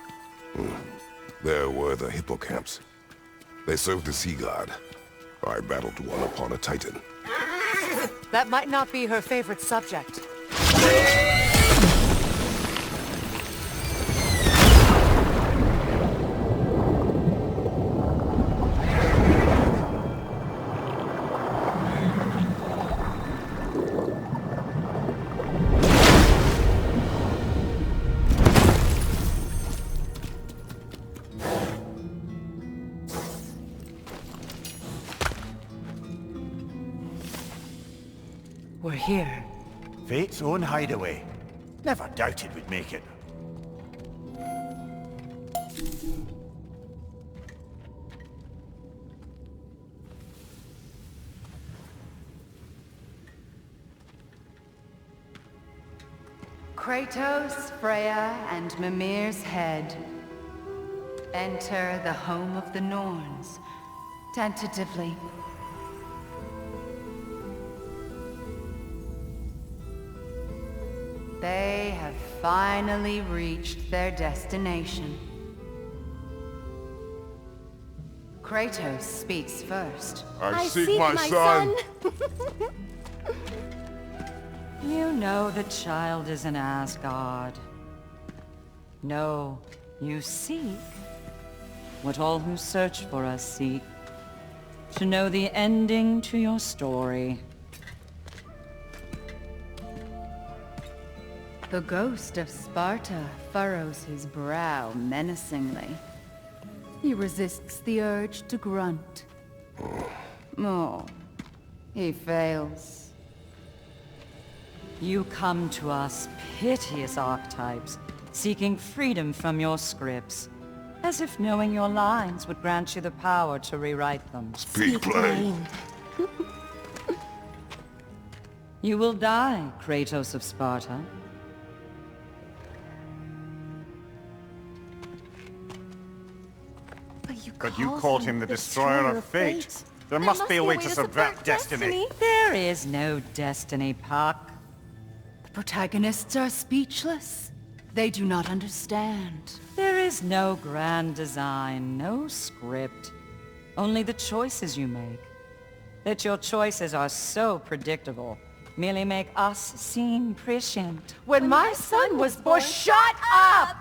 There were the hippocamps. They served the sea god. I battled one upon a titan. That might not be her favorite subject. We're here. Fate's own hideaway. Never doubted we'd make it. Kratos, Freya, and Mimir's head. Enter the home of the Norns, tentatively. They have finally reached their destination. Kratos speaks first. I seek my son. You know the child is in Asgard. No, you seek what all who search for us seek. To know the ending to your story. The ghost of Sparta furrows his brow menacingly. He resists the urge to grunt. Oh, he fails. You come to us, piteous archetypes, seeking freedom from your scripts, as if knowing your lines would grant you the power to rewrite them. Speak plain. You will die, Kratos of Sparta. But you called him the Destroyer of Fate. There must be a way to subvert destiny. There is no destiny, Puck. The protagonists are speechless. They do not understand. There is no grand design, no script. Only the choices you make. That your choices are so predictable merely make us seem prescient. When my son was born, shut up!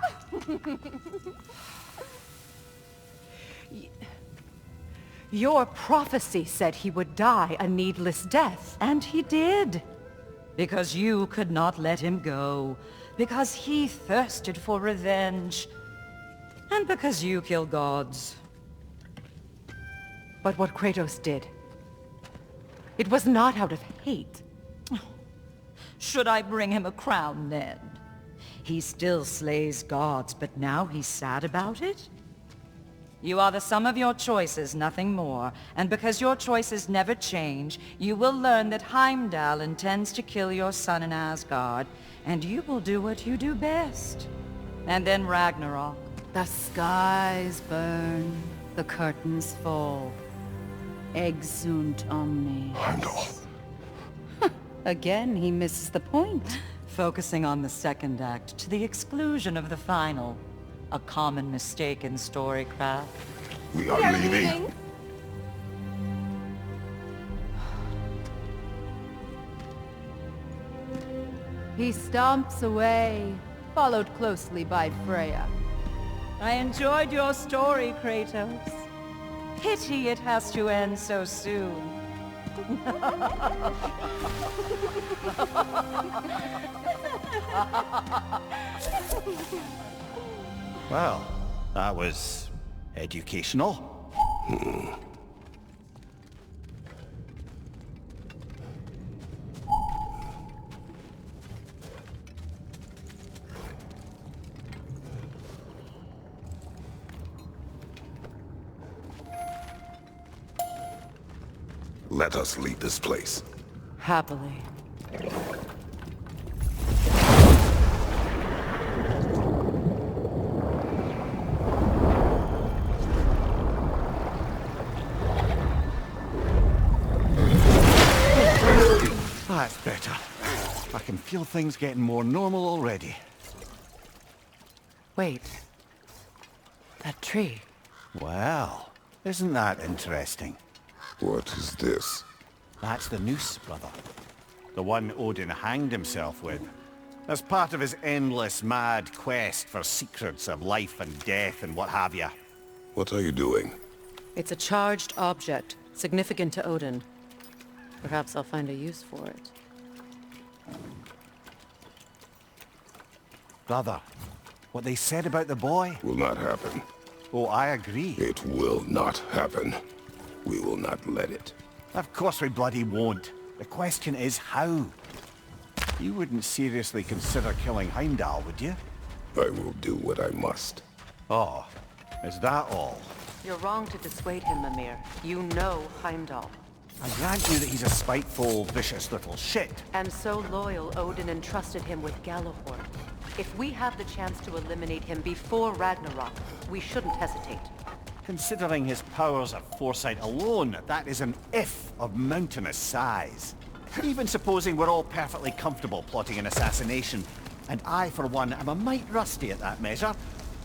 Your prophecy said he would die a needless death. And he did. Because you could not let him go. Because he thirsted for revenge. And because you kill gods. But what Kratos did, it was not out of hate. Should I bring him a crown then? He still slays gods, but now he's sad about it? You are the sum of your choices, nothing more. And because your choices never change, you will learn that Heimdall intends to kill your son in Asgard, and you will do what you do best. And then Ragnarok. The skies burn, the curtains fall. Exunt omnes. Heimdall. Again, he misses the point. Focusing on the second act to the exclusion of the final. A common mistake in storycraft. We are leaving. He stomps away, followed closely by Freya. I enjoyed your story, Kratos. Pity it has to end so soon. Well, that was educational. Let us leave this place. Happily. That's better. I can feel things getting more normal already. Wait. That tree. Well, isn't that interesting? What is this? That's the noose, brother. The one Odin hanged himself with. As part of his endless, mad quest for secrets of life and death and what have you. What are you doing? It's a charged object, significant to Odin. Perhaps I'll find a use for it. Brother, what they said about the boy? Will not happen. Oh, I agree. It will not happen. We will not let it. Of course we bloody won't. The question is how? You wouldn't seriously consider killing Heimdall, would you? I will do what I must. Oh, is that all? You're wrong to dissuade him, Mimir. You know Heimdall. I grant you that he's a spiteful, vicious little shit. And so loyal, Odin entrusted him with Gjallarhorn. If we have the chance to eliminate him before Ragnarok, we shouldn't hesitate. Considering his powers of foresight alone, that is an if of mountainous size. Even supposing we're all perfectly comfortable plotting an assassination, and I, for one, am a mite rusty at that measure,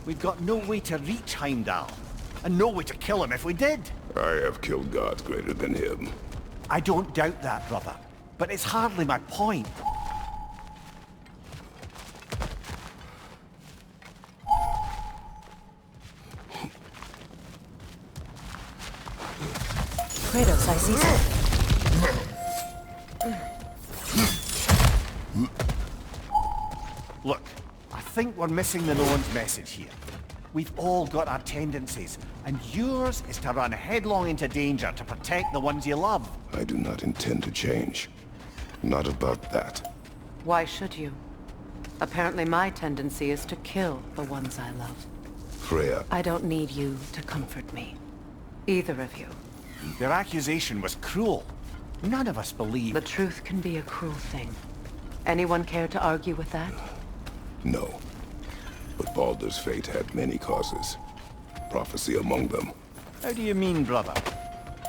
we've got no way to reach Heimdall, and no way to kill him if we did. I have killed gods greater than him. I don't doubt that, brother, but it's hardly my point. Kratos, I see something. Look, I think we're missing the Norns' message here. We've all got our tendencies, and yours is to run headlong into danger to protect the ones you love. I do not intend to change. Not about that. Why should you? Apparently my tendency is to kill the ones I love. Freya. I don't need you to comfort me. Either of you. Their accusation was cruel. None of us believe. The truth can be a cruel thing. Anyone care to argue with that? No. But Baldur's fate had many causes. Prophecy among them. How do you mean, brother?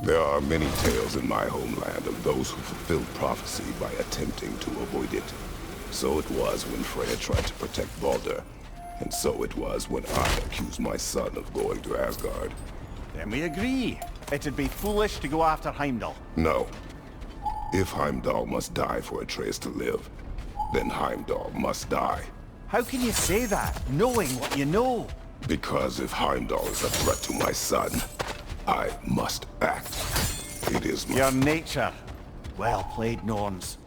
There are many tales in my homeland of those who fulfilled prophecy by attempting to avoid it. So it was when Freya tried to protect Baldur. And so it was when I accused my son of going to Asgard. Then we agree. It'd be foolish to go after Heimdall. No. If Heimdall must die for Atreus to live, then Heimdall must die. How can you say that, knowing what you know? Because if Heimdall is a threat to my son, I must act. It is my... Your nature. Well played, Norns.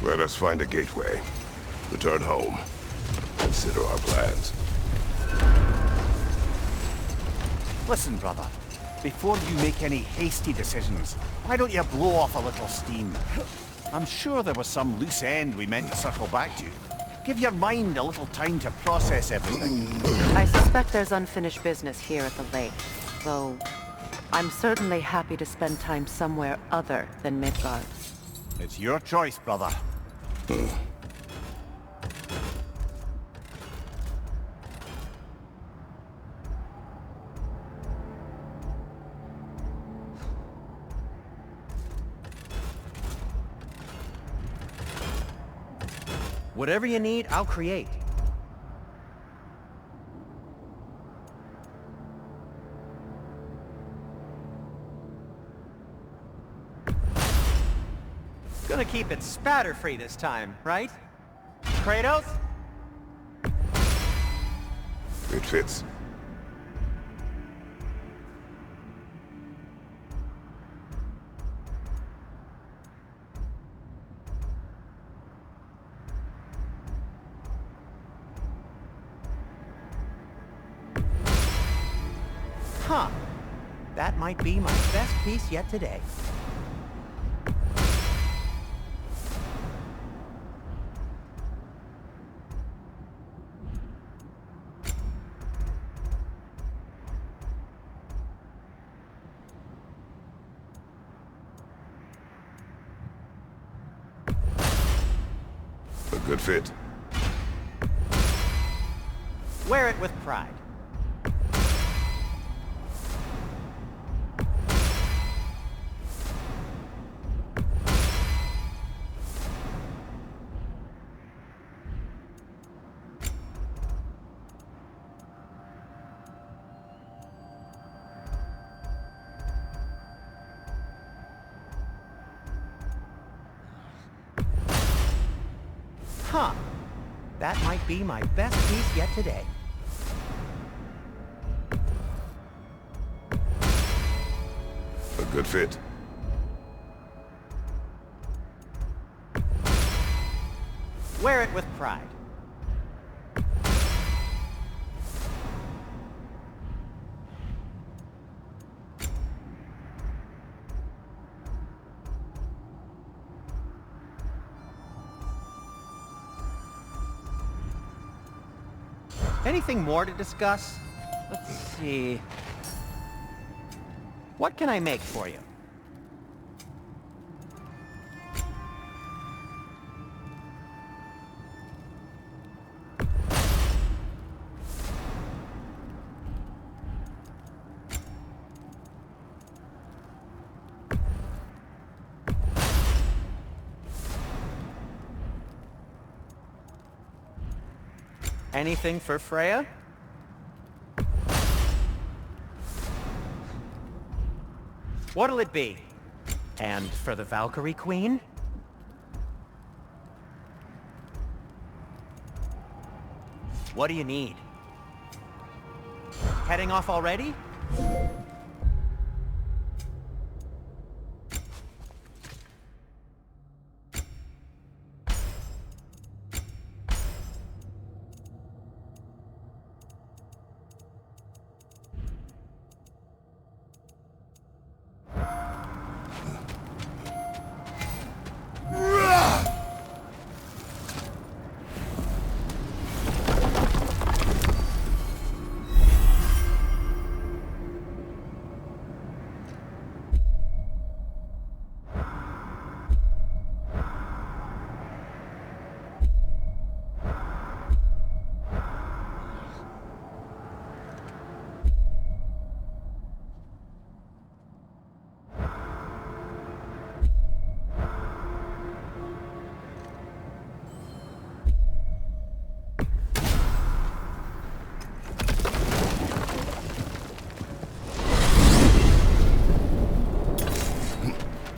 Let us find a gateway. Return home. Consider our plans. Listen, brother. Before you make any hasty decisions, why don't you blow off a little steam? I'm sure there was some loose end we meant to circle back to. Give your mind a little time to process everything. I suspect there's unfinished business here at the lake, though I'm certainly happy to spend time somewhere other than Midgard. It's your choice, brother. Whatever you need, I'll create. Gonna keep it spatter-free this time, right? Kratos? It fits. Huh. That might be my best piece yet today. A good fit. Wear it with pride. Huh. That might be my best piece yet today. A good fit. Wear it with pride. Anything more to discuss? Let's see. What can I make for you? Anything for Freya? What'll it be? And for the Valkyrie Queen? What do you need? Heading off already?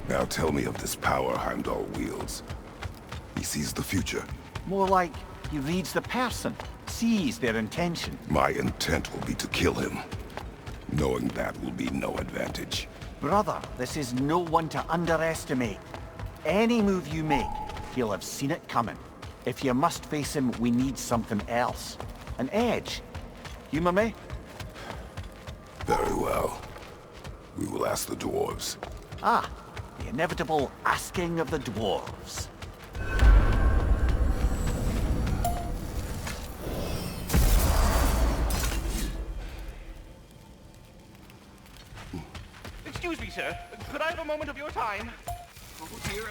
Now tell me of this power Heimdall wields. He sees the future. More like he reads the person, sees their intention. My intent will be to kill him. Knowing that will be no advantage. Brother, this is no one to underestimate. Any move you make, he'll have seen it coming. If you must face him, we need something else. An edge. Humor me? Very well. We will ask the dwarves. Ah, the inevitable asking of the dwarves. Excuse me, sir. Could I have a moment of your time? Oh dear,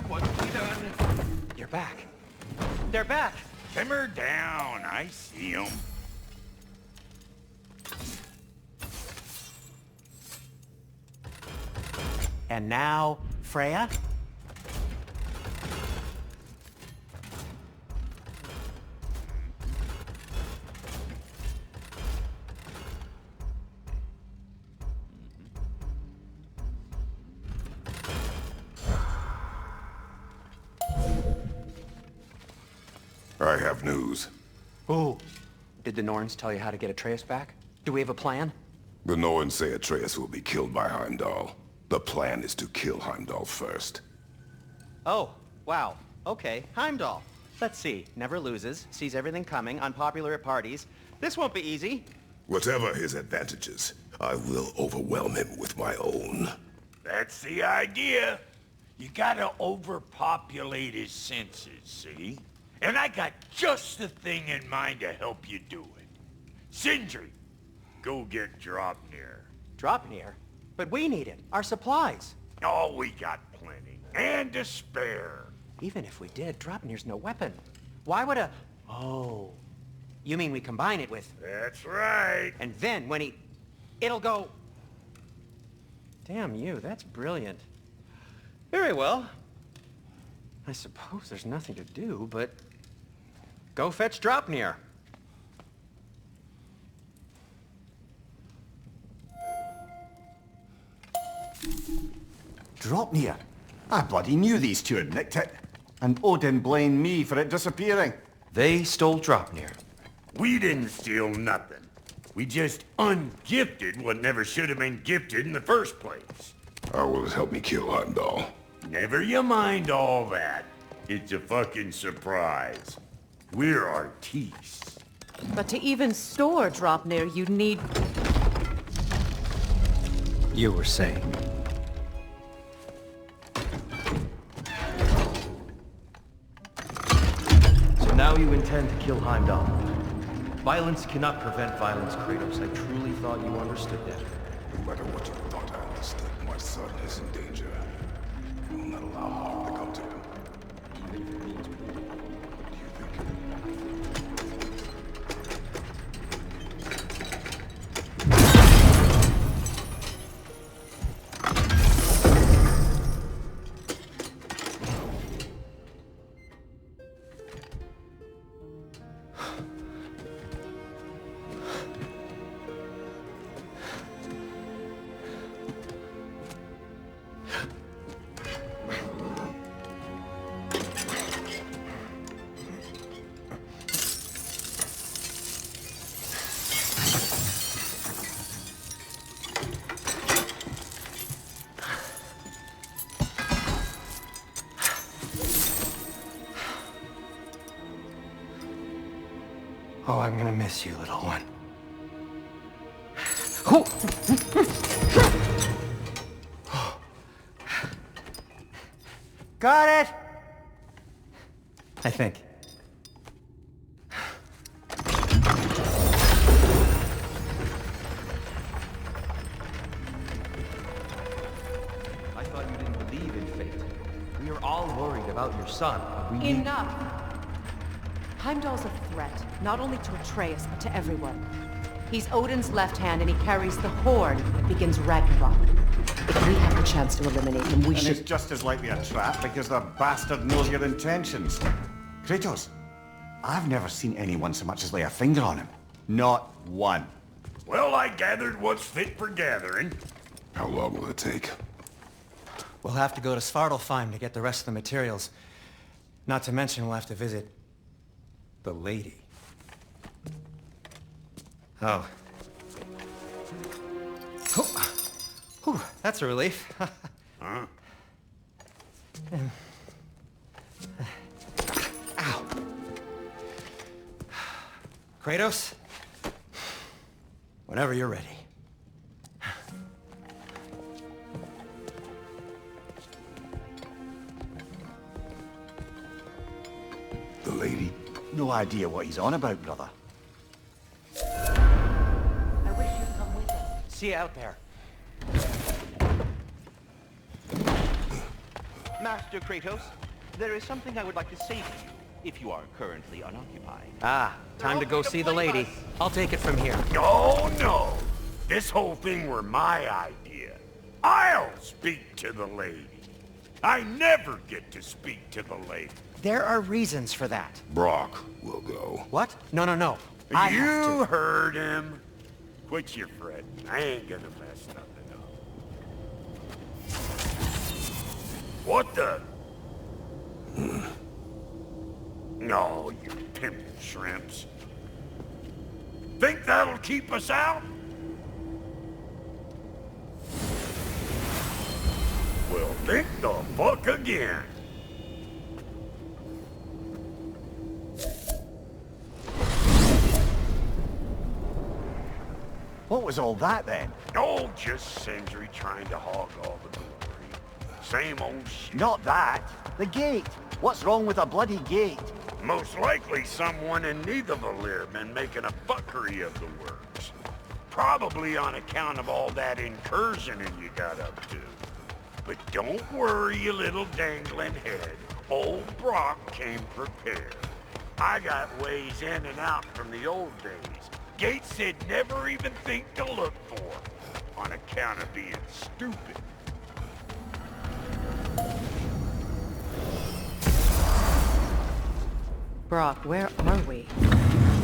what's he done? You're back. They're back. Simmer down, I see him. And now, Freya? I have news. Ooh. Did the Norns tell you how to get Atreus back? Do we have a plan? The Norns say Atreus will be killed by Heimdall. The plan is to kill Heimdall first. Oh, wow. Okay, Heimdall. Let's see. Never loses, sees everything coming, unpopular at parties. This won't be easy. Whatever his advantages, I will overwhelm him with my own. That's the idea. You gotta overpopulate his senses, see? And I got just the thing in mind to help you do it. Sindri, go get Draupnir. Draupnir? But we need it. Our supplies. Oh, we got plenty. And to spare. Even if we did, Draupnir's no weapon. Why would a... Oh. You mean we combine it with... That's right. And then when he... It'll go... Damn you, that's brilliant. Very well. I suppose there's nothing to do, but... Go fetch Draupnir. Draupnir? I bloody knew these two had nicked it. And Odin blamed me for it disappearing. They stole Draupnir. We didn't steal nothing. We just ungifted what never should have been gifted in the first place. How will it help me kill Heimdall? Never you mind all that. It's a fucking surprise. We're artistes. But to even store Draupnir, you'd need... You were saying. So now you intend to kill Heimdall. Violence cannot prevent violence, Kratos. I truly thought you understood that. No matter what you thought I understood, my son is in danger. I will not allow harm to come to him. Oh, I'm gonna miss you, little one. Got it! I think. I thought you didn't believe in fate. We are all worried about your son. We need... Enough! Heimdall's a threat, not only to Atreus, but to everyone. He's Odin's left hand, and he carries the horn that begins Ragnarok. If we have the chance to eliminate him, we should... And it's just as likely a trap because the bastard knows your intentions. Kratos, I've never seen anyone so much as lay a finger on him. Not one. Well, I gathered what's fit for gathering. How long will it take? We'll have to go to Svartalfheim to get the rest of the materials. Not to mention we'll have to visit... the lady. Oh. Whew, that's a relief. Huh? Ow. Kratos? Whenever you're ready. The lady? No idea what he's on about, brother. I wish you'd come with us. See you out there. Master Kratos, there is something I would like to say to you, if you are currently unoccupied. Ah, time to go see the lady. I'll take it from here. Oh, no. This whole thing were my idea. I'll speak to the lady. I never get to speak to the lady. There are reasons for that. Brock will go. What? No, no, no. I have You to. heard him. Quit your fretting. I ain't gonna mess nothing up. What the? No, you pimp shrimps. Think that'll keep us out? Well, think the fuck again. What was all that then? Oh, just Sindri trying to hog all the glory. Same old shit. Not that. The gate. What's wrong with a bloody gate? Most likely someone in Nidavellir been making a fuckery of the works. Probably on account of all that incursioning you got up to. But don't worry, you little dangling head. Old Brock came prepared. I got ways in and out from the old days. Gates said never even think to look for, on account of being stupid. Brock, where are we?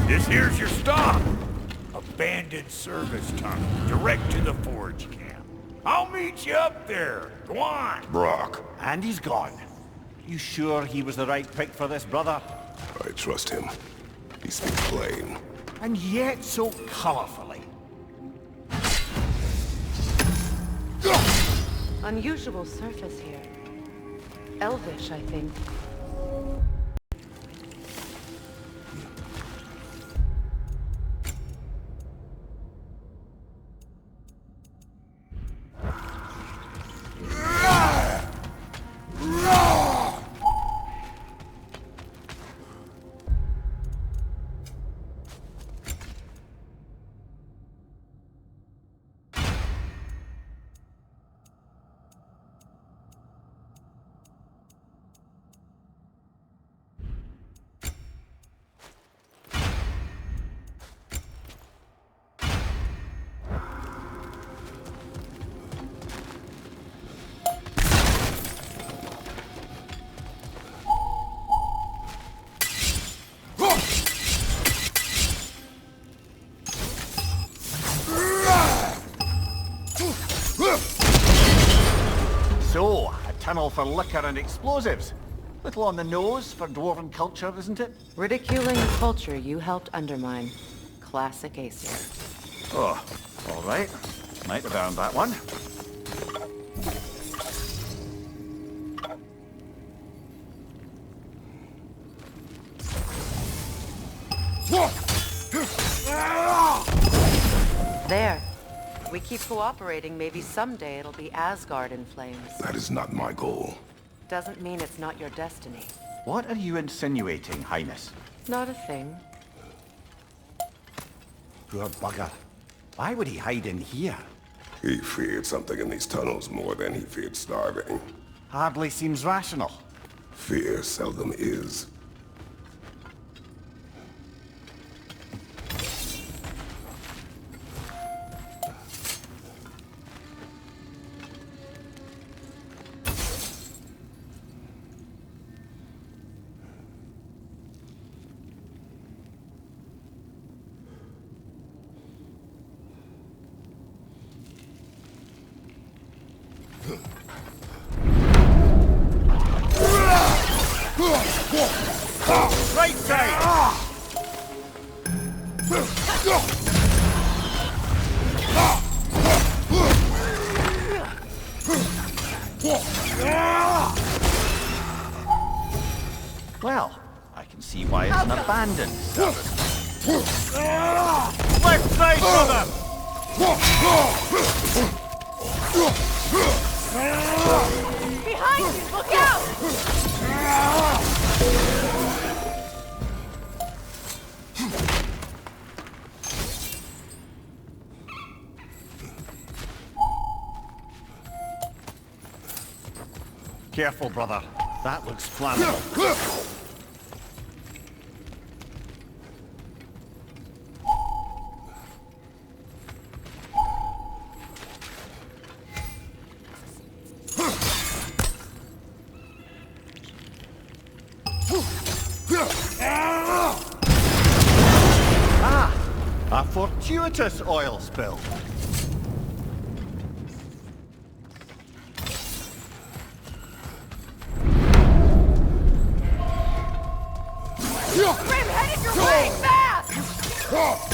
This here's your stop. Abandoned service tunnel, direct to the forge camp. I'll meet you up there. Go on. Brock. And he's gone. You sure he was the right pick for this, brother? I trust him. He speaks plain. And yet so colorfully. Unusual surface here. Elvish, I think. So, a tunnel for liquor and explosives. Little on the nose for dwarven culture, isn't it? Ridiculing a culture you helped undermine. Classic Aesir. Oh, all right. Might have earned that one. There. We keep cooperating, maybe someday it'll be Asgard in flames. That is not my goal. Doesn't mean it's not your destiny. What are you insinuating, Highness? Not a thing. Poor bugger. Why would he hide in here? He feared something in these tunnels more than he feared starving. Hardly seems rational. Fear seldom is. Right side! Well, I can see why it's an abandoned service. Left side, brother! Behind you! Look out! Careful, brother. That looks flammable. A fortuitous oil spill. Grim, headed your way! Fast!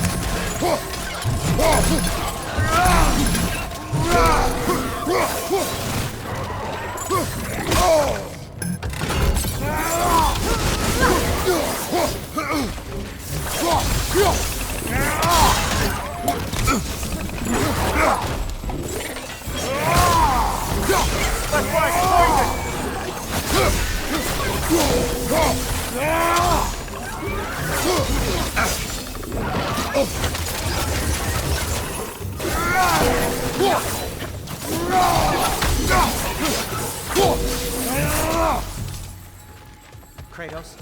Kratos?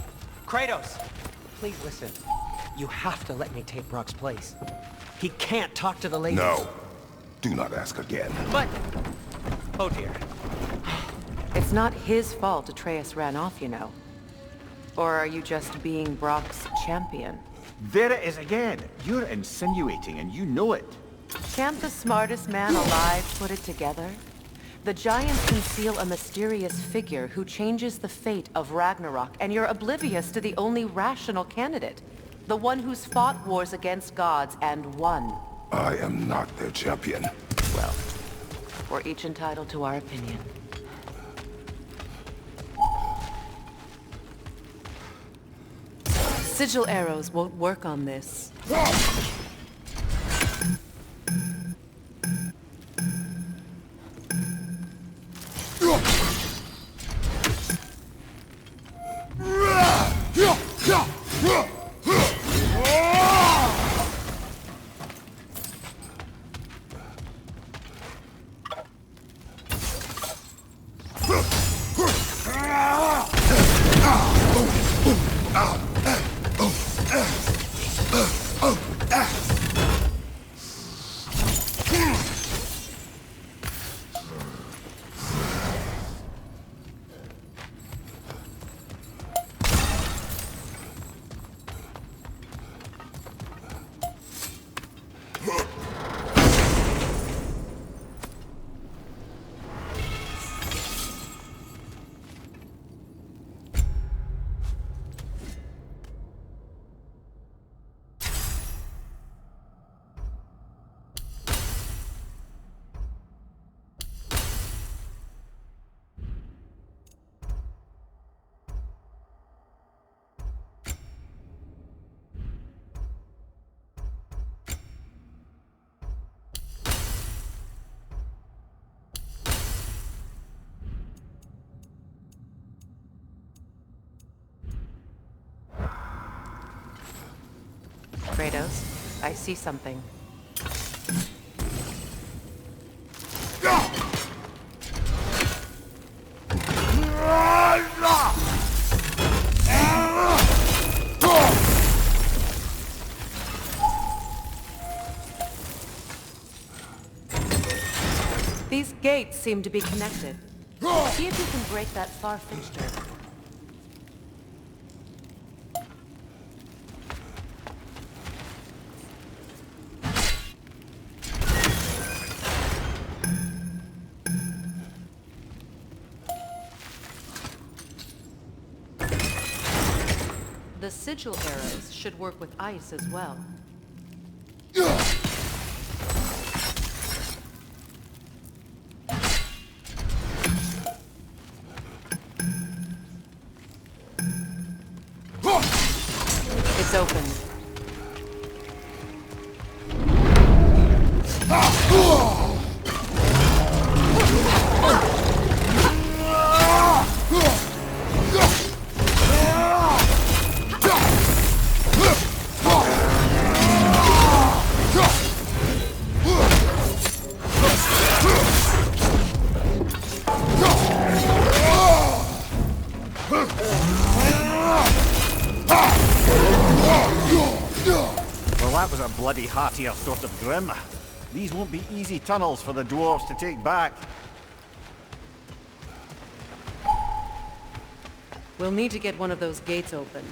Kratos! Please listen. You have to let me take Brock's place. He can't talk to the lady. No. Do not ask again. But... Oh dear. It's not his fault Atreus ran off, you know. Or are you just being Brock's champion? There it is again. You're insinuating and you know it. Can't the smartest man alive put it together? The giants conceal a mysterious figure who changes the fate of Ragnarok, and you're oblivious to the only rational candidate. The one who's fought wars against gods and won. I am not their champion. Well, we're each entitled to our opinion. sigil arrows won't work on this. Kratos, I see something. These gates seem to be connected. See if you can break that far fixture. The sigil arrows should work with ice as well. It's open. That was a bloody heartier sort of grim. These won't be easy tunnels for the dwarves to take back. We'll need to get one of those gates open.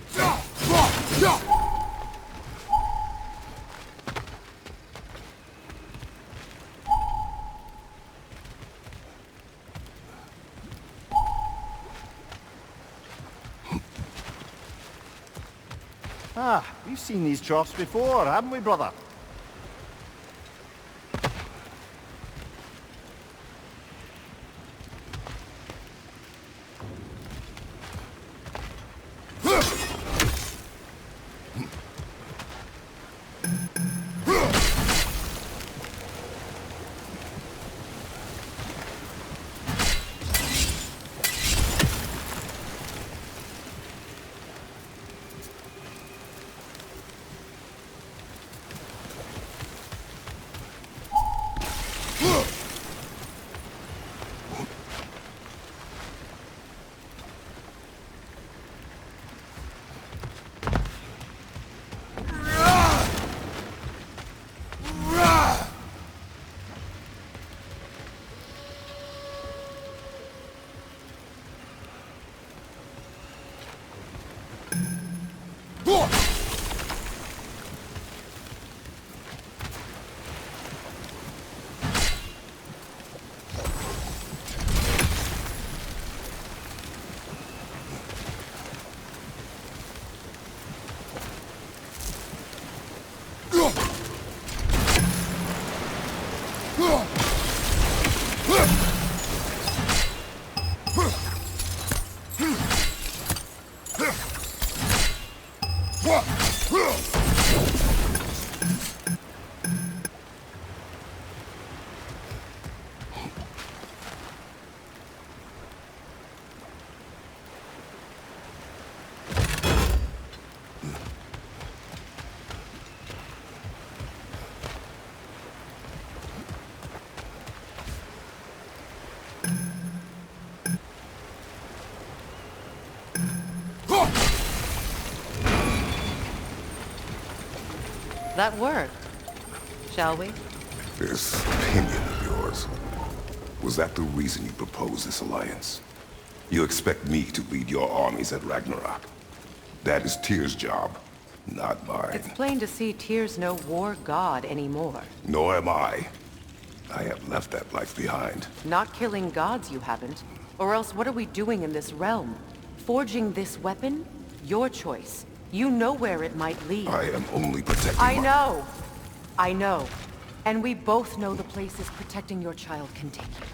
Ah, we've seen these troughs before, haven't we, brother? That worked. Shall we? This opinion of yours, was that the reason you proposed this alliance? You expect me to lead your armies at Ragnarok? That is Tyr's job, not mine. It's plain to see Tyr's no war god anymore. Nor am I. I have left that life behind. Not killing gods, you haven't. Or else what are we doing in this realm? Forging this weapon? Your choice. You know where it might lead. I am only protecting I know! I know. And we both know the places protecting your child can take you.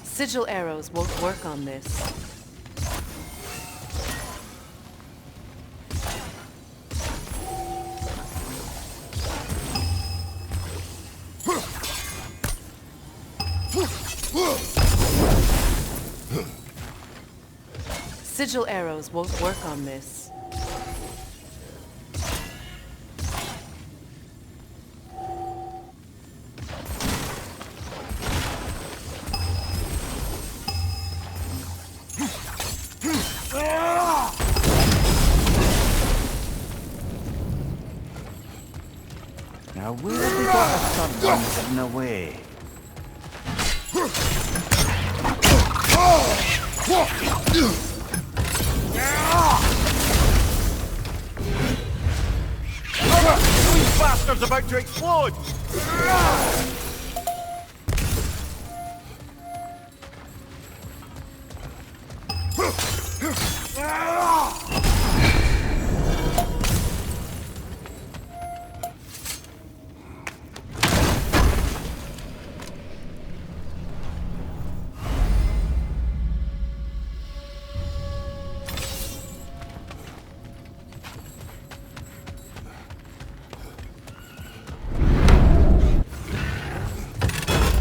Sigil arrows won't work on this. Sigil arrows won't work on this. Now where have we got a third one hidden away? These bastards about to explode!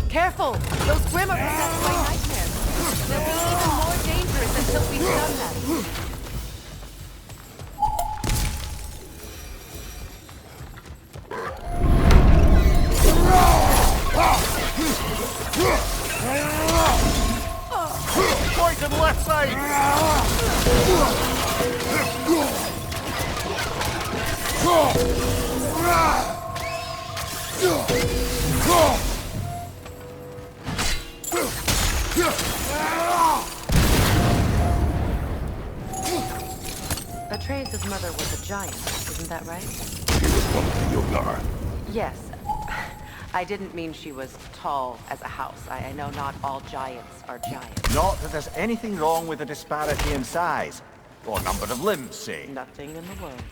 Careful! Those Grim are possessed by nightmares. They'll be even more dangerous until we've done that. Point to the left side! Atreus' mother was a giant, isn't that right? She was one of the Jotnar. Yes. I didn't mean she was tall as a house. I know not all giants are giants. Not that there's anything wrong with the disparity in size. Or number of limbs, say. Nothing in the world.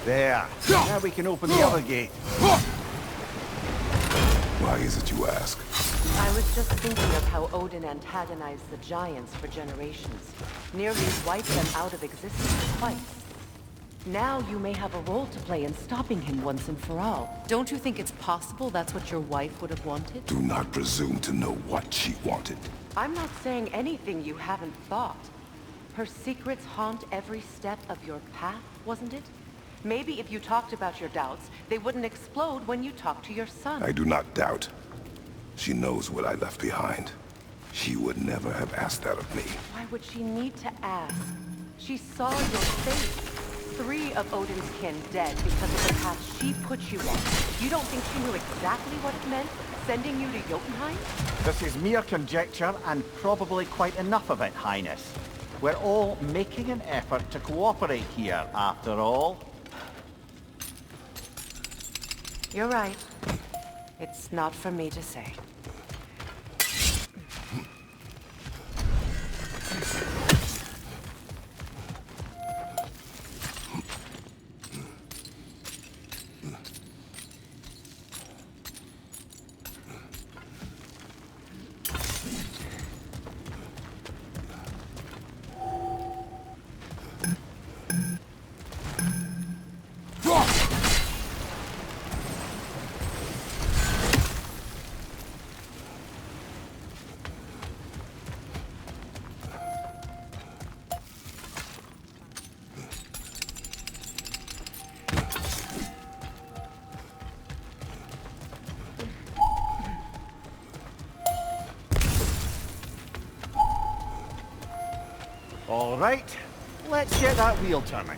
There. Now we can open the other gate. Why is it you ask? I was just thinking of how Odin antagonized the giants for generations. Nearly wiped them out of existence twice. Now you may have a role to play in stopping him once and for all. Don't you think it's possible that's what your wife would have wanted? Do not presume to know what she wanted. I'm not saying anything you haven't thought. Her secrets haunt every step of your path, wasn't it? Maybe if you talked about your doubts, they wouldn't explode when you talk to your son. I do not doubt. She knows what I left behind. She would never have asked that of me. Why would she need to ask? She saw your face. 3 of Odin's kin dead because of the path she put you on. You don't think she knew exactly what it meant, sending you to Jotunheim? This is mere conjecture, and probably quite enough of it, Highness. We're all making an effort to cooperate here, after all. You're right. It's not for me to say. All right, let's get that wheel turning.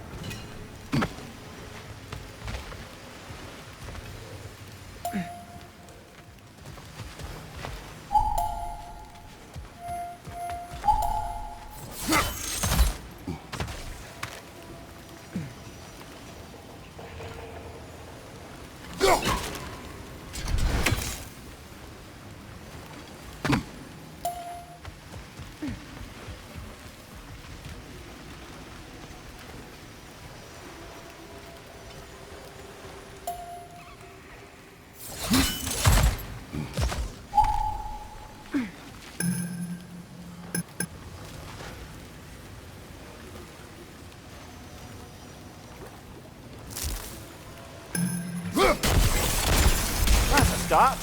That's a start.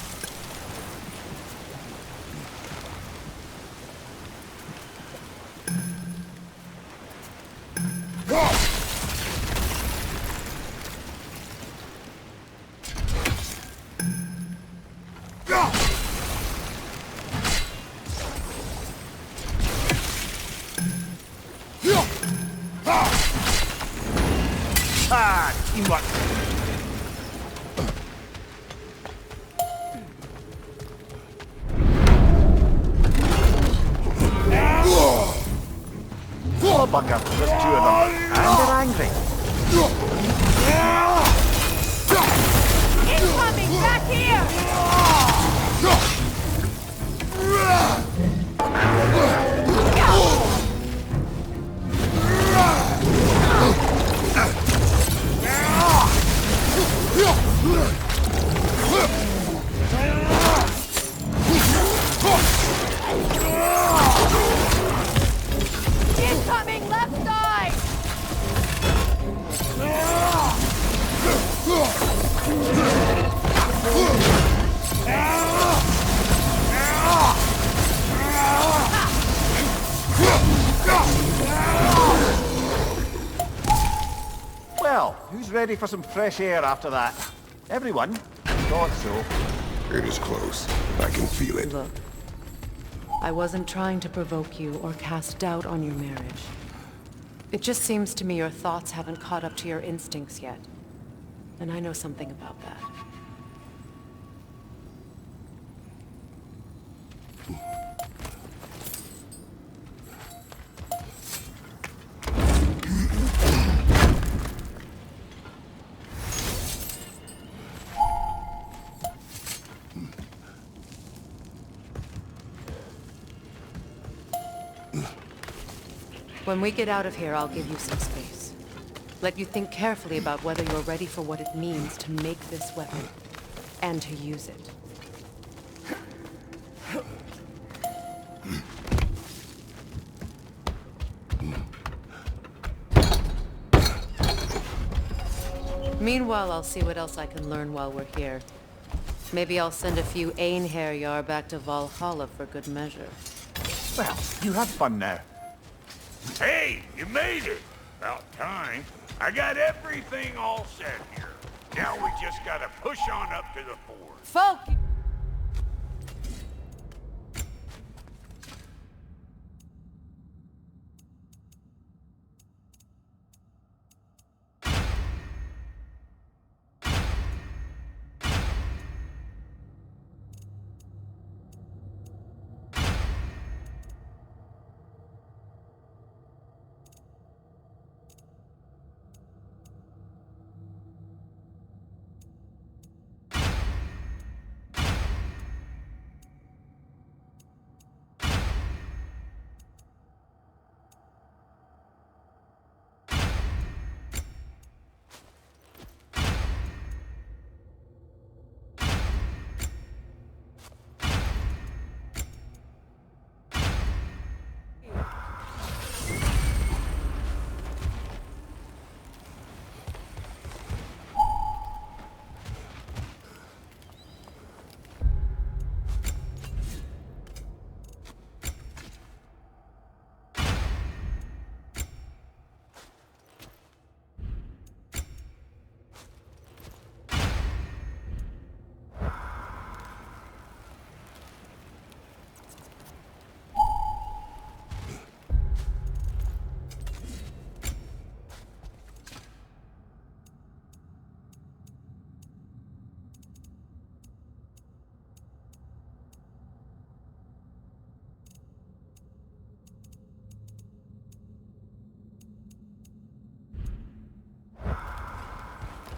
Ah, teamwork. Oh, bugger. There's 2 of them. And they're angry. Incoming! Back here! Incoming left side! Well, who's ready for some fresh air after that? Everyone? Thought so. It is close. I can feel it. Look, I wasn't trying to provoke you or cast doubt on your marriage. It just seems to me your thoughts haven't caught up to your instincts yet. And I know something about that. When we get out of here, I'll give you some space. Let you think carefully about whether you're ready for what it means to make this weapon, and to use it. Meanwhile, I'll see what else I can learn while we're here. Maybe I'll send a few Einherjar back to Valhalla for good measure. Well, you have fun now. Hey, you made it! About time. I got everything all set here. Now we just gotta push on up to the ford. Focus!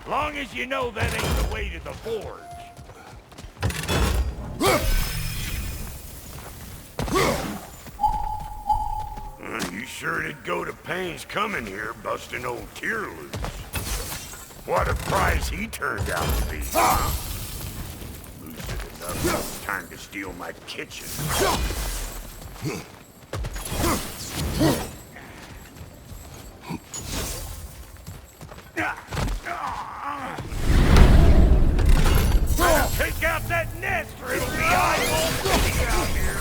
Long as you know that ain't the way to the forge. You sure did go to pains coming here, busting old Tyr loose. What a prize he turned out to be, huh? Lucid enough, time to steal my kitchen. Take out that nest or it'll be eyeball out here.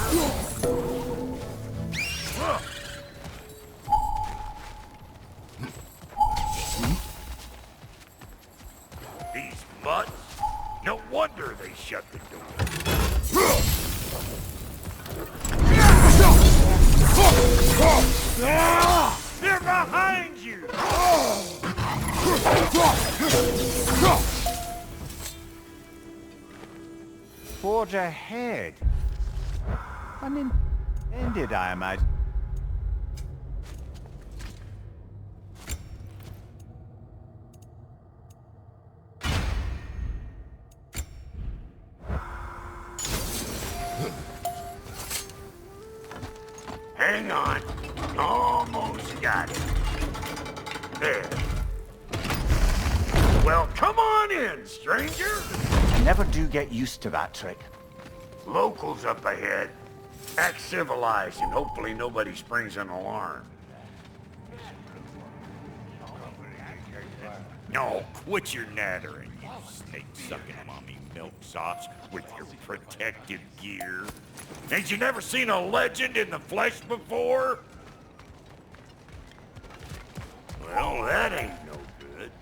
These mutts? No wonder they shut the door. They're behind you! Forge ahead. Unintended, I imagine. Hang on. Almost got it. There. Well, come on in, stranger. Never do get used to that trick. Locals up ahead. Act civilized and hopefully nobody springs an alarm. No, quit your nattering, you snake-sucking mommy milksops with your protective gear. Ain't you never seen a legend in the flesh before? Well, that ain't no good.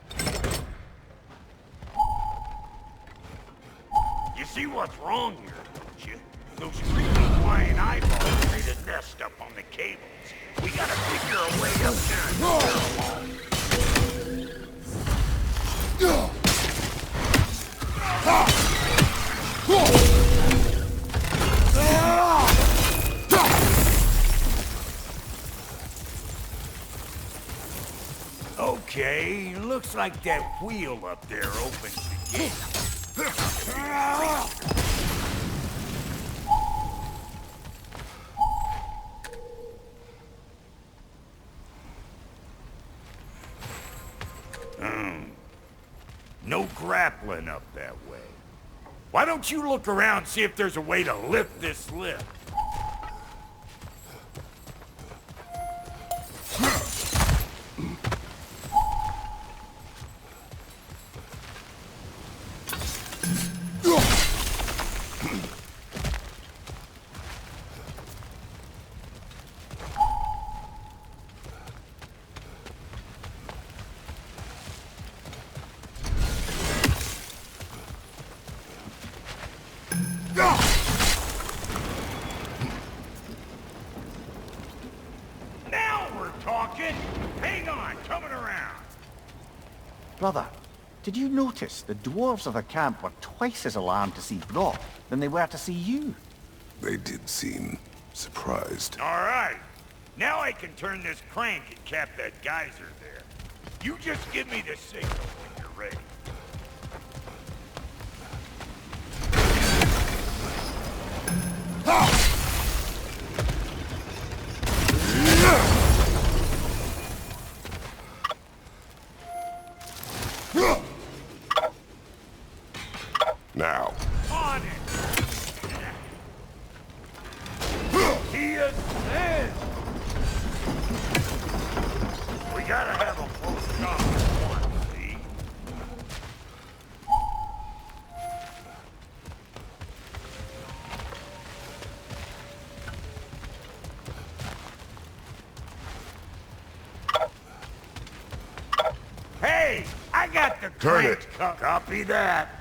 You see what's wrong here, don't you? Those creepy flying eyeballs made a nest up on the cables. We gotta figure a way up there and Okay, looks like that wheel up there opens the gate. No grappling up that way. Why don't you look around and see if there's a way to lift this lift? man! Hang on, coming around. Brother, did you notice the dwarves of the camp were twice as alarmed to see Brock than they were to see you? They did seem surprised. All right. Now I can turn this crank and cap that geyser there. You just give me the signal when you're ready. Now. On it! He says! We gotta have a close shot at once, see? Hey! I got the Turn crank. it. Copy that.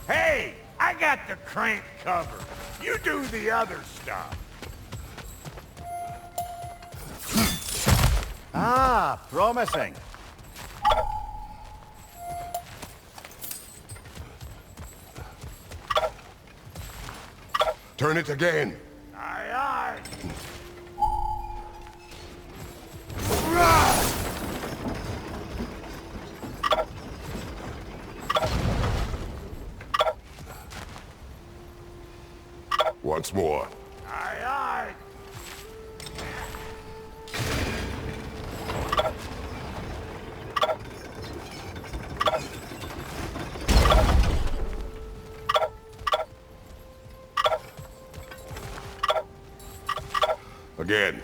Hey! I got the crank covered. You do the other stuff. Ah, promising. Turn it again. Aye, aye. Once more. Aye, aye. Again.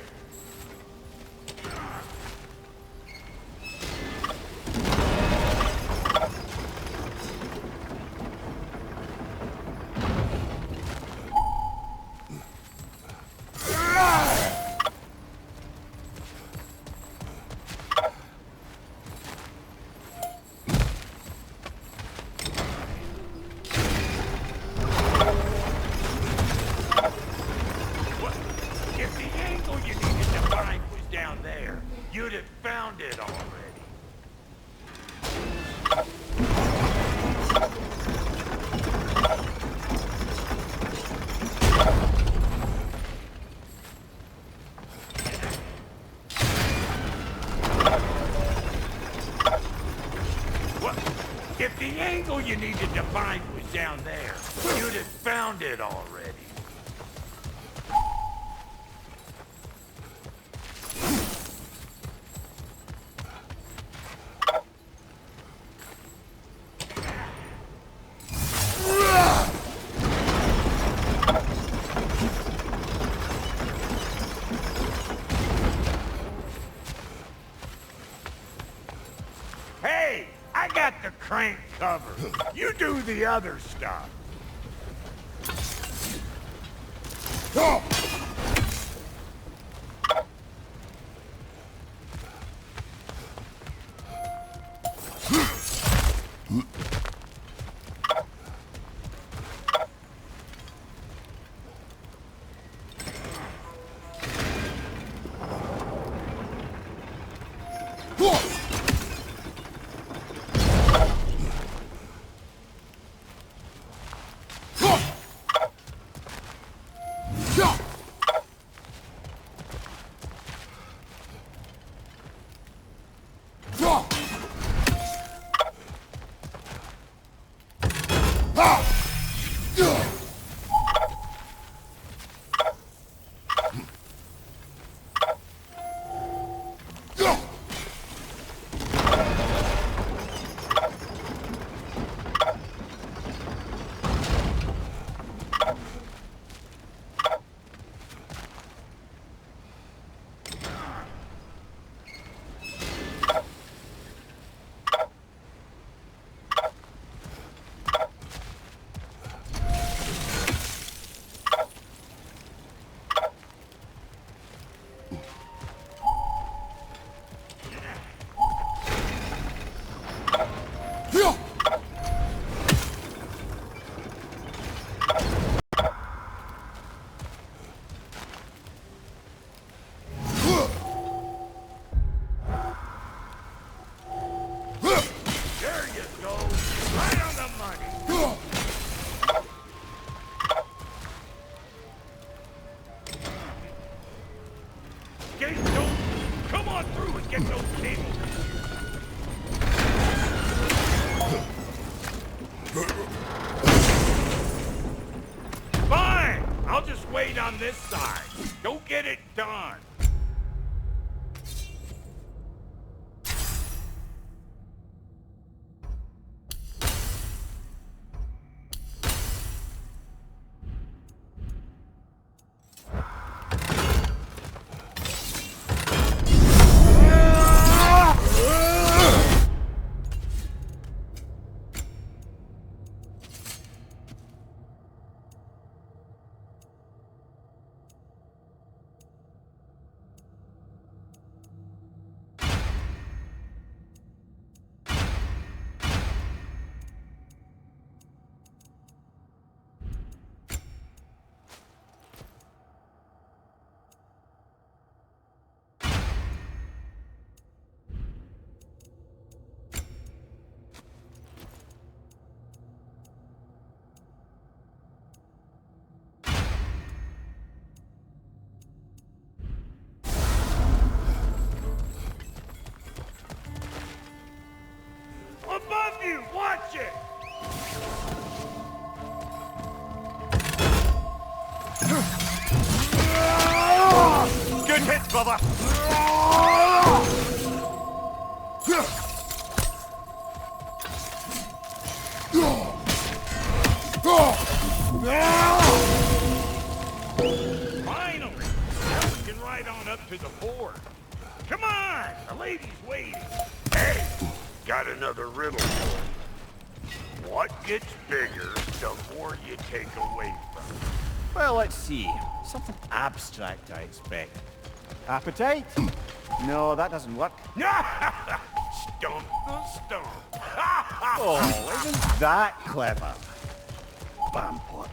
If the angle you needed to find was down there, you'd have found it already. What? If the angle you needed to find was down there, you'd have found it already. Hey, I got the crank covered. You do the other stuff. Jump! gates open. Come on through and get those cables. Fine! I'll just wait on this side. Go get it done. Above you! Watch it! Good hit, brother! Finally! Now we can ride on up to the fort. Come on! The lady's waiting. Hey! Got another riddle for you. What gets bigger the more you take away from it? Well, let's see. Something abstract, I expect. Appetite? No, that doesn't work. Stump the stump. Oh, isn't that clever? Bampot.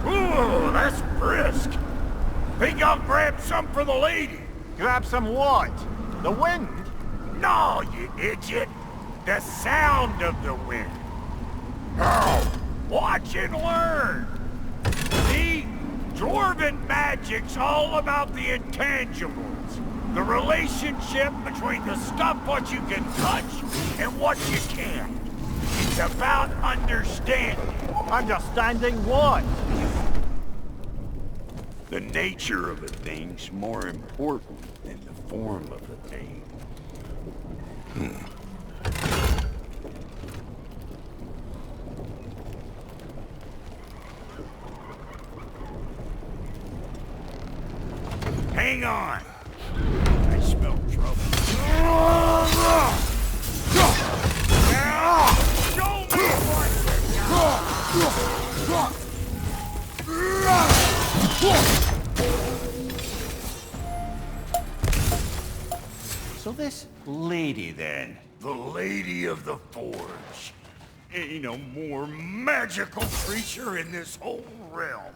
Ooh, that's brisk. Think I'll grab some for the lady. Grab some what? The wind? No, you idiot. The sound of the wind. Oh, watch and learn. See? Dwarven magic's all about the intangibles. The relationship between the stuff what you can touch and what you can't. It's about understanding. Understanding what? The nature of a thing's more important than the form of a thing. Hang on. I smell trouble. Show me So this lady, then? The Lady of the Forge. Ain't a more magical creature in this whole realm.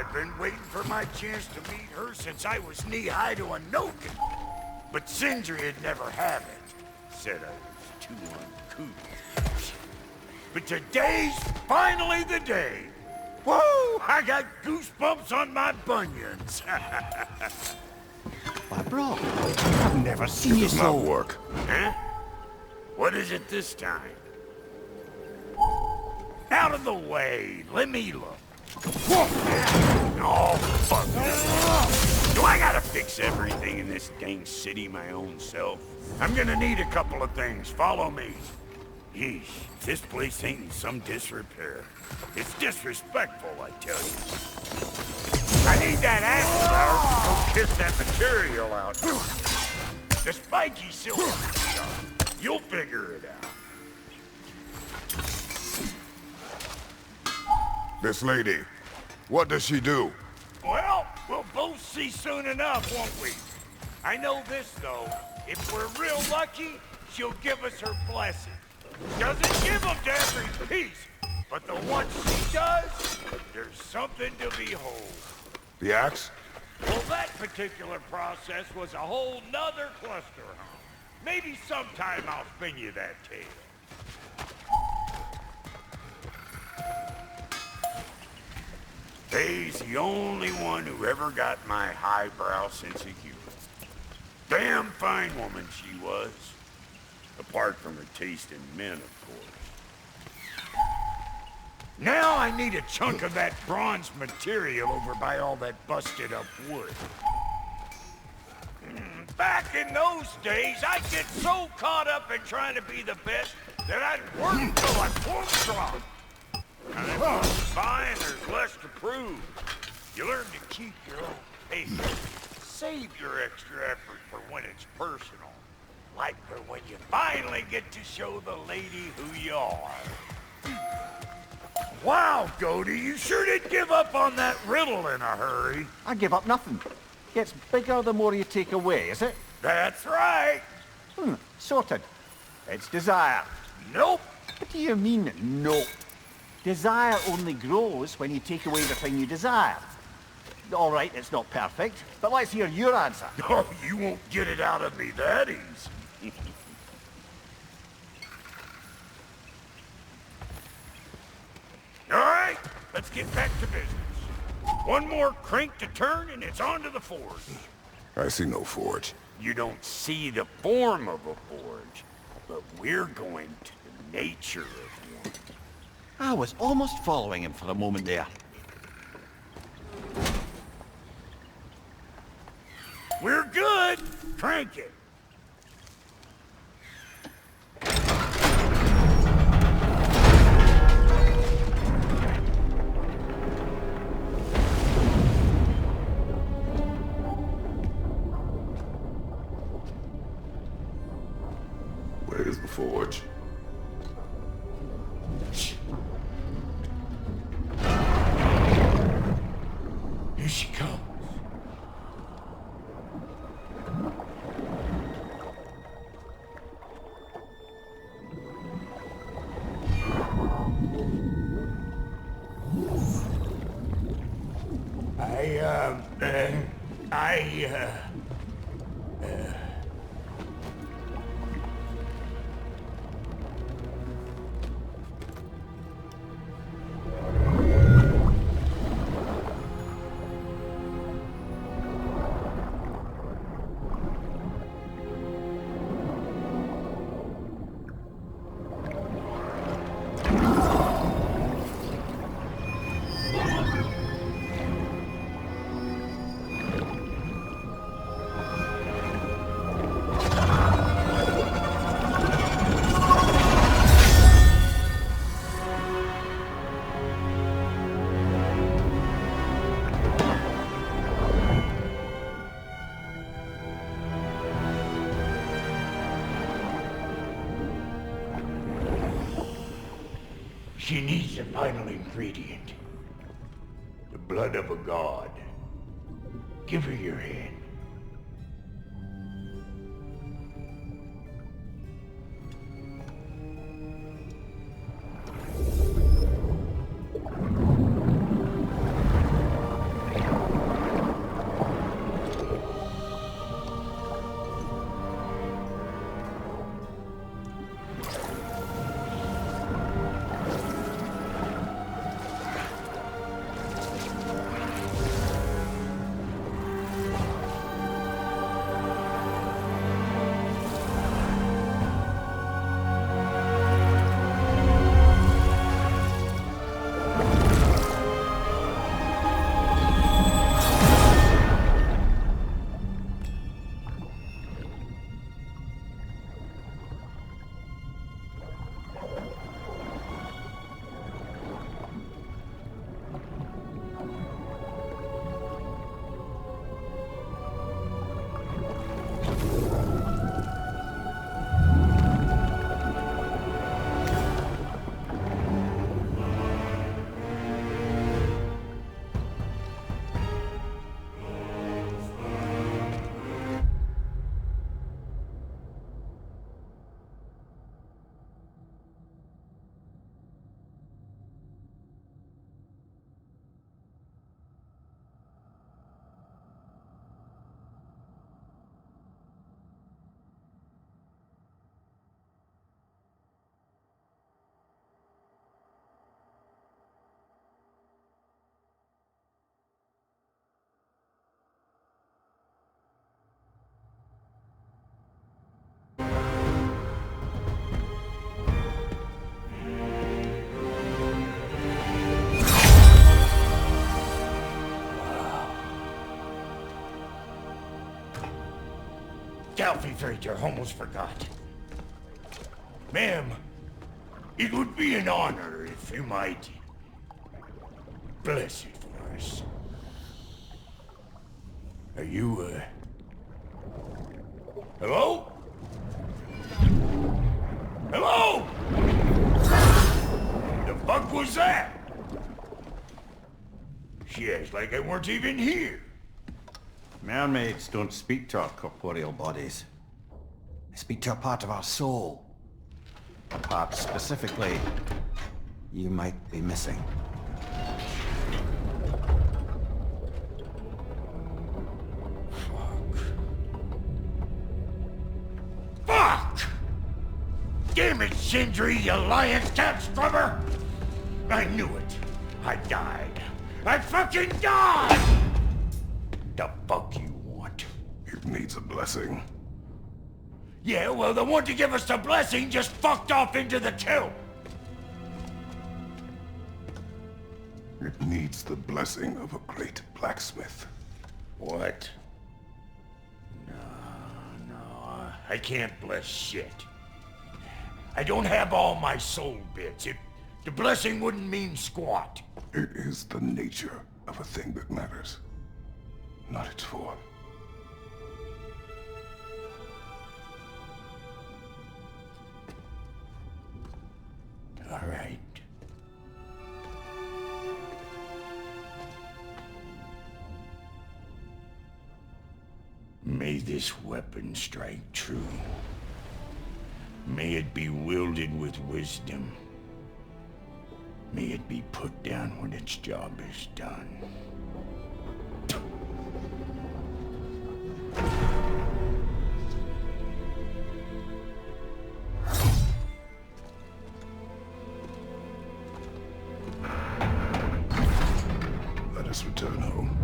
I've been waiting for my chance to meet her since I was knee-high to a note. But Sindri'd never have it. Said I was too uncouth. But today's finally the day. Woo! I got goosebumps on my bunions. Why, bro, I've never seen you It does not so... work. Huh? What is it this time? Out of the way. Let me look. Oh, fuck this. Do I gotta fix everything in this dang city my own self? I'm gonna need a couple of things. Follow me. Yeesh, this place ain't in some disrepair. It's disrespectful, I tell you. I need that acid to go kiss that material out. The spiky silver stuff. You'll figure it out. This lady, what does she do? Well, we'll both see soon enough, won't we? I know this, though. If we're real lucky, she'll give us her blessing. Doesn't give them to every piece, but the ones she does, there's something to behold. The axe? Well, that particular process was a whole nother cluster, huh? Maybe sometime I'll spin you that tale. They's the only one who ever got my highbrow sense of humor. Damn fine woman she was. Apart from her taste in men, of course. Now I need a chunk of that bronze material over by all that busted up wood. Back in those days, I'd get so caught up in trying to be the best that I'd work till I plumb dropped. Time goes by and there's less to prove. You learn to keep your own pace. Save your extra effort for when it's personal. Like for when you finally get to show the lady who you are. Wow, Goaty, you sure did give up on that riddle in a hurry. I give up nothing. Gets bigger the more you take away, is it? That's right. Sorted. It's desire. Nope. What do you mean, nope? Desire only grows when you take away the thing you desire. All right, it's not perfect, but let's hear your answer. Oh, you won't get it out of me that easy. All right, let's get back to business. One more crank to turn and it's on to the forge. I see no forge. You don't see the form of a forge, but we're going to the nature of one. I was almost following him for a moment there. We're good. Crank it. Where's the forge? Here she comes. She needs a final ingredient. The blood of a god. Give her your hand. selfie feature, almost forgot. Ma'am, it would be an honor if you might bless it for us. Are you, hello? Hello? The fuck was that? She acts like I weren't even here. Mermaids don't speak to our corporeal bodies. They speak to a part of our soul. A part specifically you might be missing. Fuck! Damn it, Sindri, you lion cat scrubber! I knew it. I died. I fucking died! The fuck you want? It needs a blessing. Yeah, well, the one to give us the blessing just fucked off into the tomb. It needs the blessing of a great blacksmith. What? No, I can't bless shit. I don't have all my soul bits. The blessing wouldn't mean squat. It is the nature of a thing that matters, not its form. All right. May this weapon strike true. May it be wielded with wisdom. May it be put down when its job is done. Let us return home.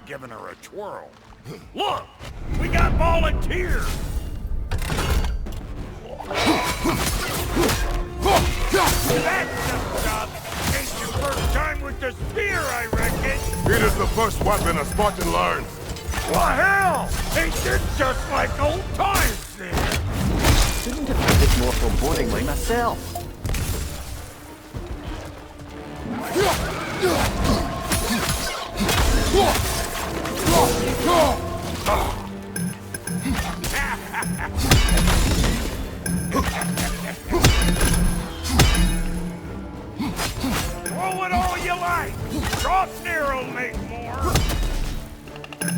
Giving her a twirl. Look! We got volunteers! That's the stuff! Ain't your first time with the spear, I reckon! It is the first weapon a Spartan learns. What hell? Ain't this just like old times then? Couldn't have put it more forebodingly myself. Throw it all you like! Draupnir will make more!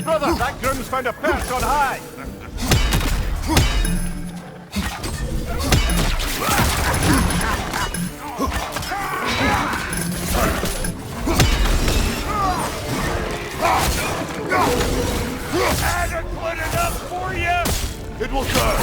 Brother, that groom's found a perch on high! Adequate enough for you? It will serve.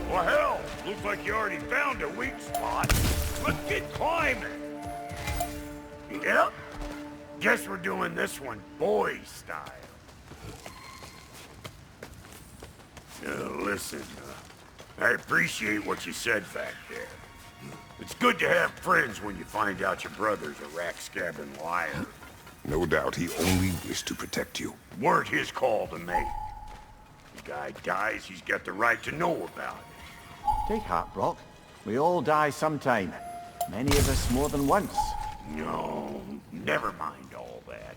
Well, hell, looks like you already found a weak spot. Let's get climbing. Yep. Guess we're doing this one boy style. Listen, I appreciate what you said back there. It's good to have friends when you find out your brother's a rack-scabbing liar. No doubt he only wished to protect you. Weren't his call to make. The guy dies, he's got the right to know about it. Take heart, Brock. We all die sometime. Many of us more than once. No, never mind all that.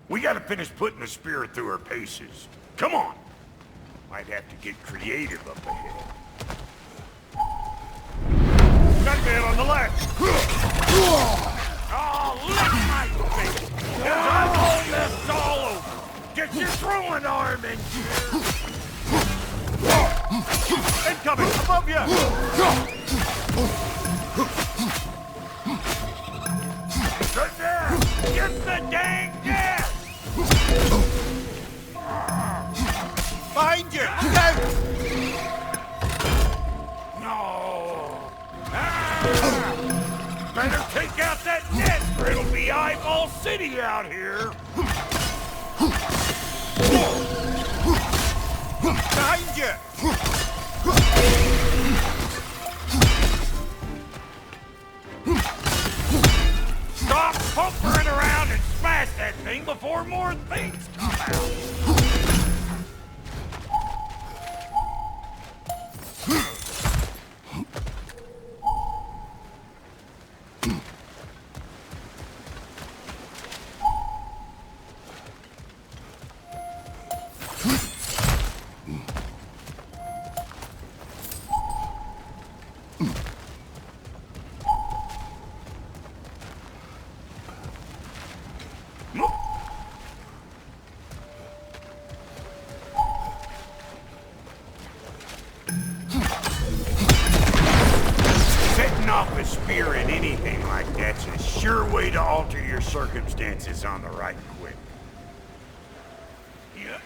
We gotta finish putting the spirit through her paces. Come on! Might have to get creative up ahead. Gunman on the left! Oh, lick my face! Cause I'm holding this all over! Get your throwing arm in here! Incoming! Above you! Good there! Get the dang gas! Behind you! Down! No! Ah! Better take out that net or it'll be eyeball city out here! Behind you! Stop pumpering around and smash that thing before more things come out! Setting off a spear in anything like that's a sure way to alter your circumstances on the right quick. Yeah.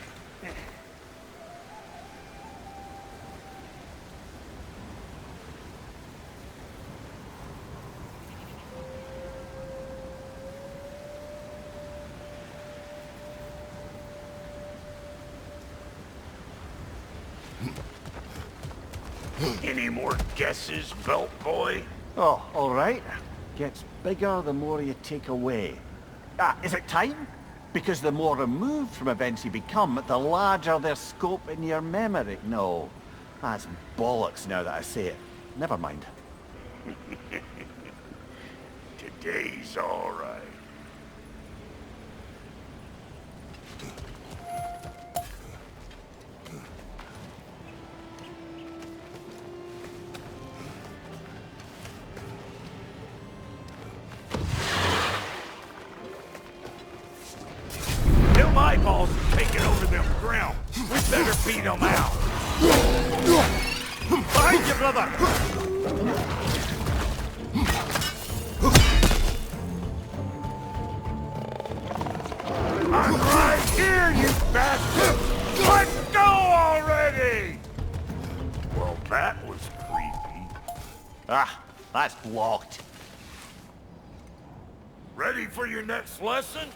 Any more guesses, belt boy? Oh, all right. Gets bigger the more you take away. Ah, is it time? Because the more removed from events you become, the larger their scope in your memory. No, that's bollocks now that I say it. Never mind. Today's all right. Them eyeballs are taking over them ground. We better beat them out. Behind you, brother! I'm right here, you bastard! Let's go already! Well, that was creepy. Ah, that's blocked. Ready for your next lesson?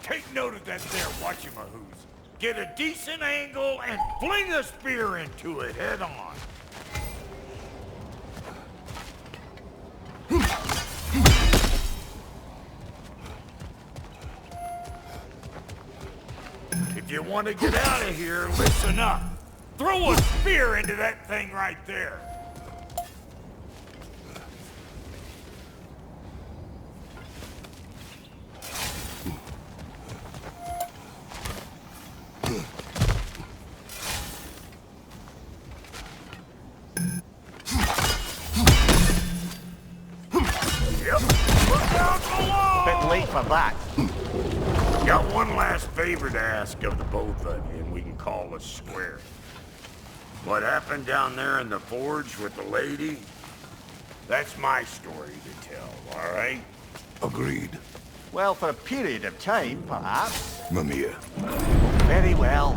Take note of that there whatchamahoos. Get a decent angle and fling a spear into it head on. If you want to get out of here, listen up. Throw a spear into that thing right there. Bit late for that. Got one last favor to ask of the both of you, and we can call us square. What happened down there in the forge with the lady? That's my story to tell, all right? Agreed. Well, for a period of time, perhaps. Mamiya. Very well.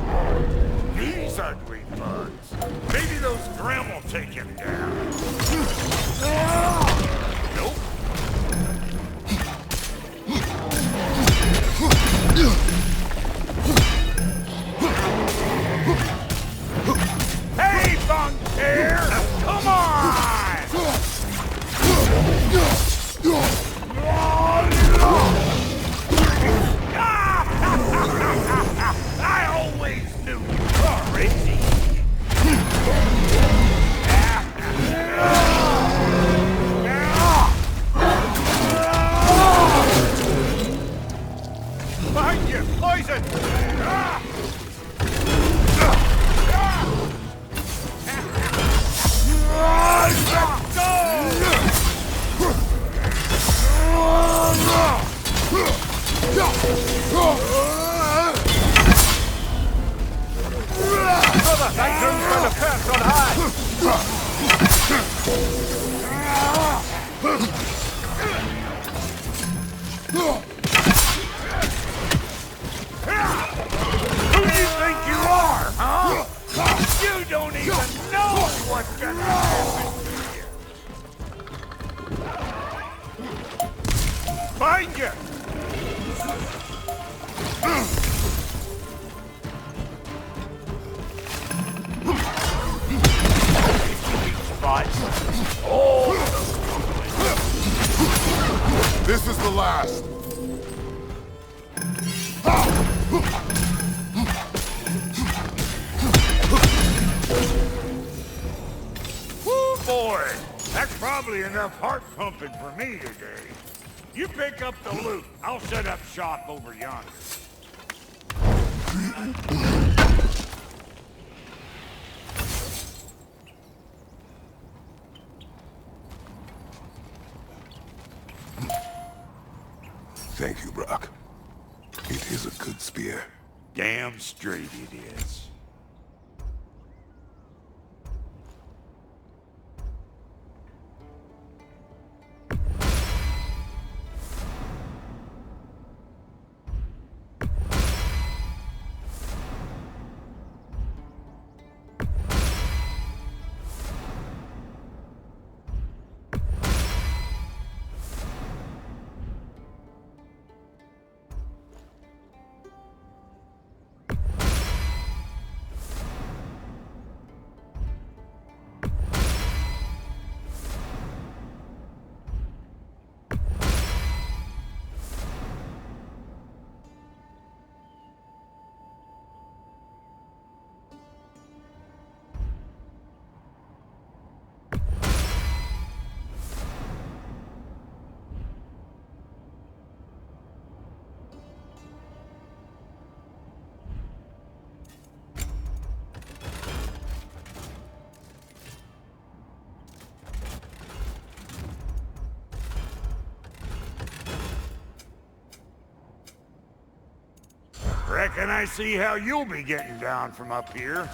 These ugly bugs. Maybe those Grim will take him down. Nope. Hey, Bunker! Come on! I always knew you were crazy. Behind you! Poison! Let's Brother, thank you for the perch on high! Who do you think you are, huh? You don't even know what's gonna happen to you. Find you! This is the last. Woo, boy! That's probably enough heart pumping for me today. You pick up the loot. I'll set up shop over yonder. Thank you, Brock. It is a good spear. Damn straight it is. Reckon I see how you'll be getting down from up here.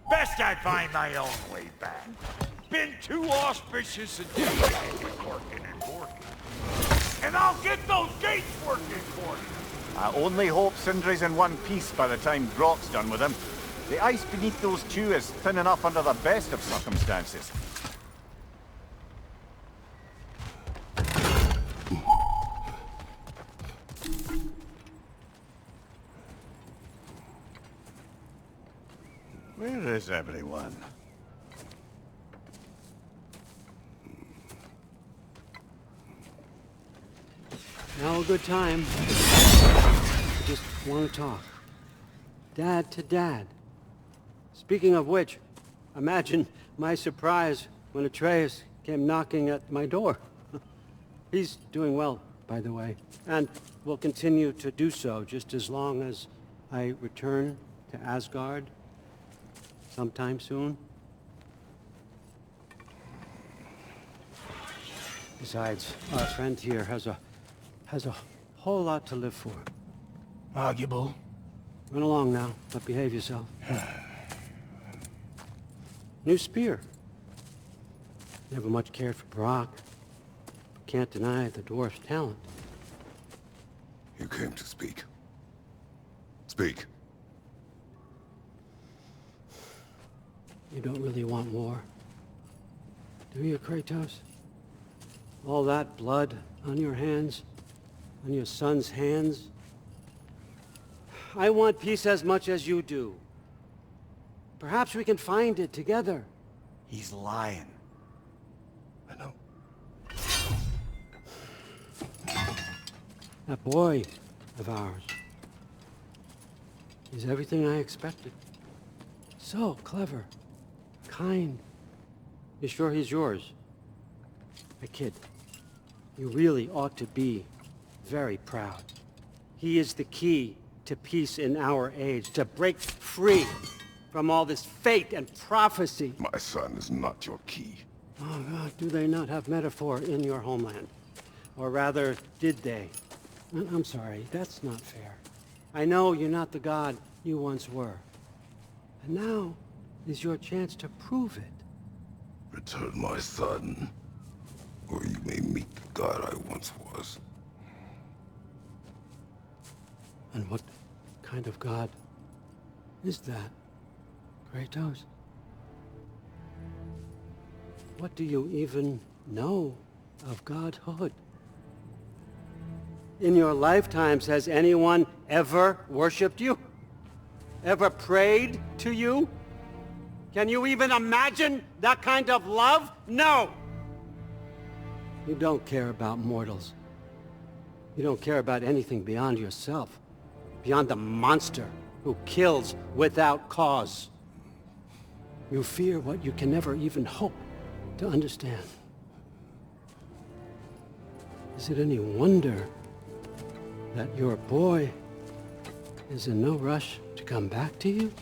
Best I find my own way back. Been too auspicious a day working and working. And I'll get those gates working for you. I only hope Sindri's in one piece by the time Brock's done with him. The ice beneath those two is thin enough under the best of circumstances. Where is everyone? Now a good time. I just want to talk. Dad to Dad. Speaking of which, imagine my surprise when Atreus came knocking at my door. He's doing well, by the way, and will continue to do so just as long as I return to Asgard sometime soon. Besides, our friend here has a whole lot to live for. Arguable. Run along now, but behave yourself. New spear. Never much cared for Brock. Can't deny the dwarf's talent. You came to speak. Speak. You don't really want war, do you, Kratos? All that blood on your hands, on your son's hands? I want peace as much as you do. Perhaps we can find it together. He's lying. I know. That boy of ours. He's everything I expected. So clever. Kind. You sure he's yours? I kid. You really ought to be very proud. He is the key to peace in our age, to break free from all this fate and prophecy. My son is not your key. Oh God, do they not have metaphor in your homeland? Or rather, did they? I'm sorry, that's not fair. I know you're not the god you once were. And now is your chance to prove it. Return my son, or you may meet the god I once was. And what kind of god is that, Kratos? What do you even know of godhood? In your lifetimes, has anyone ever worshipped you? Ever prayed to you? Can you even imagine that kind of love? No! You don't care about mortals. You don't care about anything beyond yourself. Beyond the monster who kills without cause. You fear what you can never even hope to understand. Is it any wonder that your boy is in no rush to come back to you?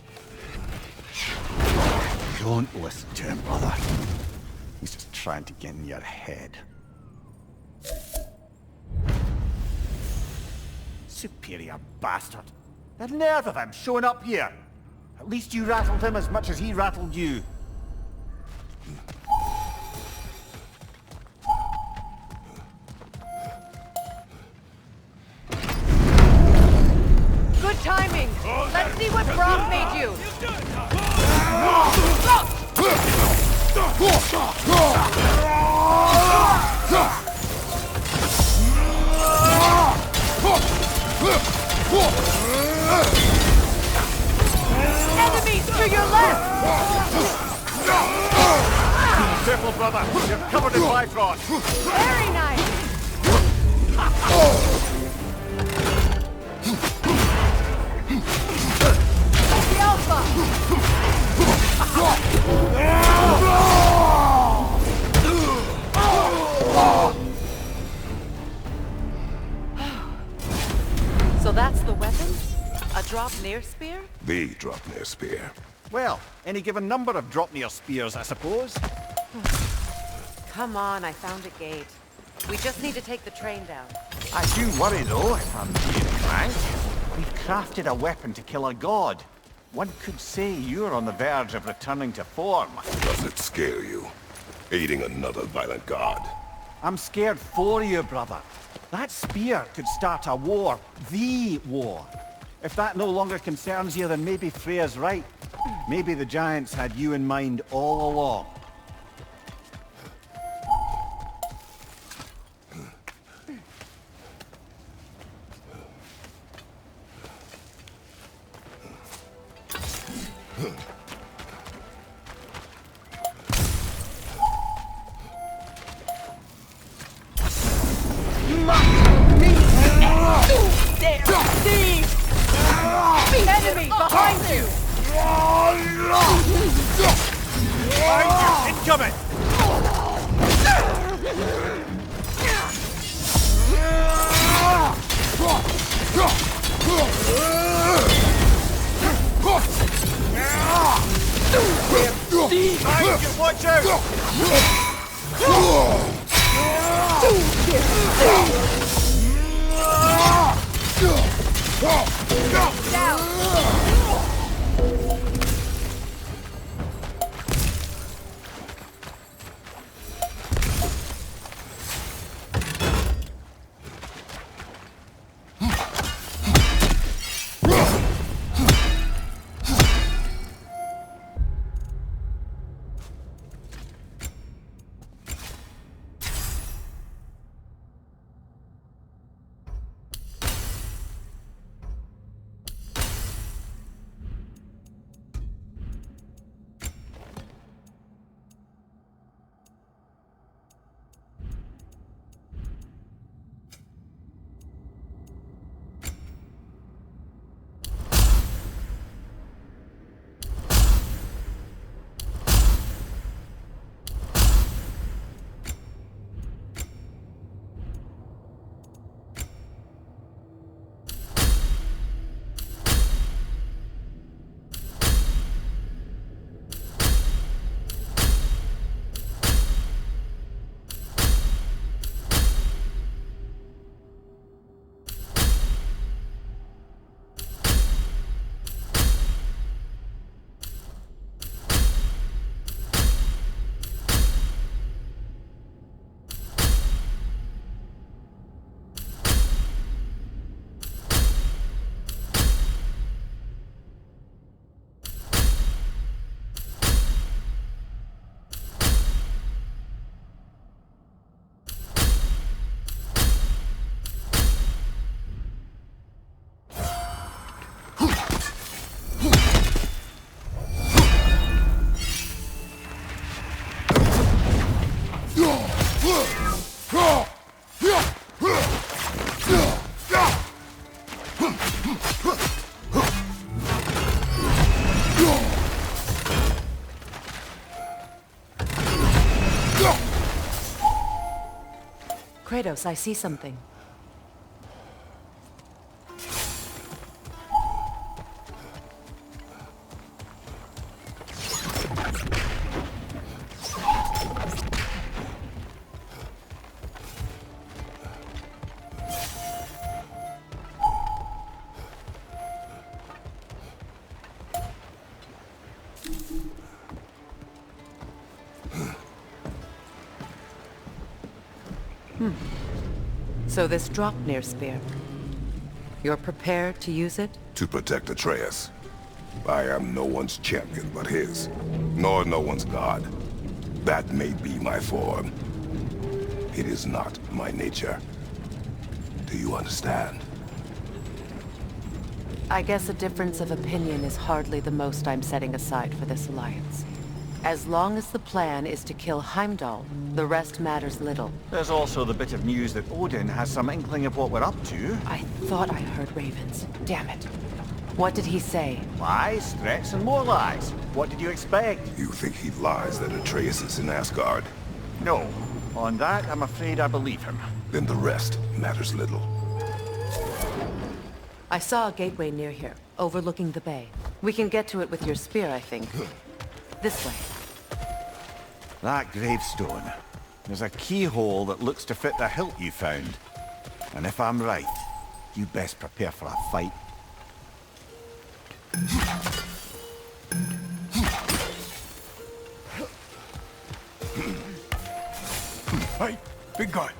Don't listen to him, brother. He's just trying to get in your head. Superior bastard. The nerve of him showing up here. At least you rattled him as much as he rattled you. Good timing. Let's see what Braum made you. Enemies to your left! Careful, brother. You're covered in Bifrost. Very nice! The Alpha! So that's the weapon? A drop-near spear? The drop-near spear. Well, any given number of drop-near spears, I suppose. Come on, I found a gate. We just need to take the train down. I do worry, though, if I'm being frank. We've crafted a weapon to kill a god. One could say you're on the verge of returning to form. Does it scare you? Aiding another violent god? I'm scared for you, brother. That spear could start a war. The war. If that no longer concerns you, then maybe Freya's right. Maybe the Giants had you in mind all along. Enemy behind you! Incoming! Watch out! Kratos, I see something. So this Draupnir spear, you're prepared to use it? To protect Atreus. I am no one's champion but his, nor no one's god. That may be my form. It is not my nature. Do you understand? I guess a difference of opinion is hardly the most I'm setting aside for this alliance. As long as the plan is to kill Heimdall, the rest matters little. There's also the bit of news that Odin has some inkling of what we're up to. I thought I heard ravens. Damn it. What did he say? Lies, threats, and more lies. What did you expect? You think he lies that Atreus is in Asgard? No. On that, I'm afraid I believe him. Then the rest matters little. I saw a gateway near here, overlooking the bay. We can get to it with your spear, I think. This way. That gravestone. There's a keyhole that looks to fit the hilt you found. And if I'm right, you best prepare for a fight. Hey, big guy.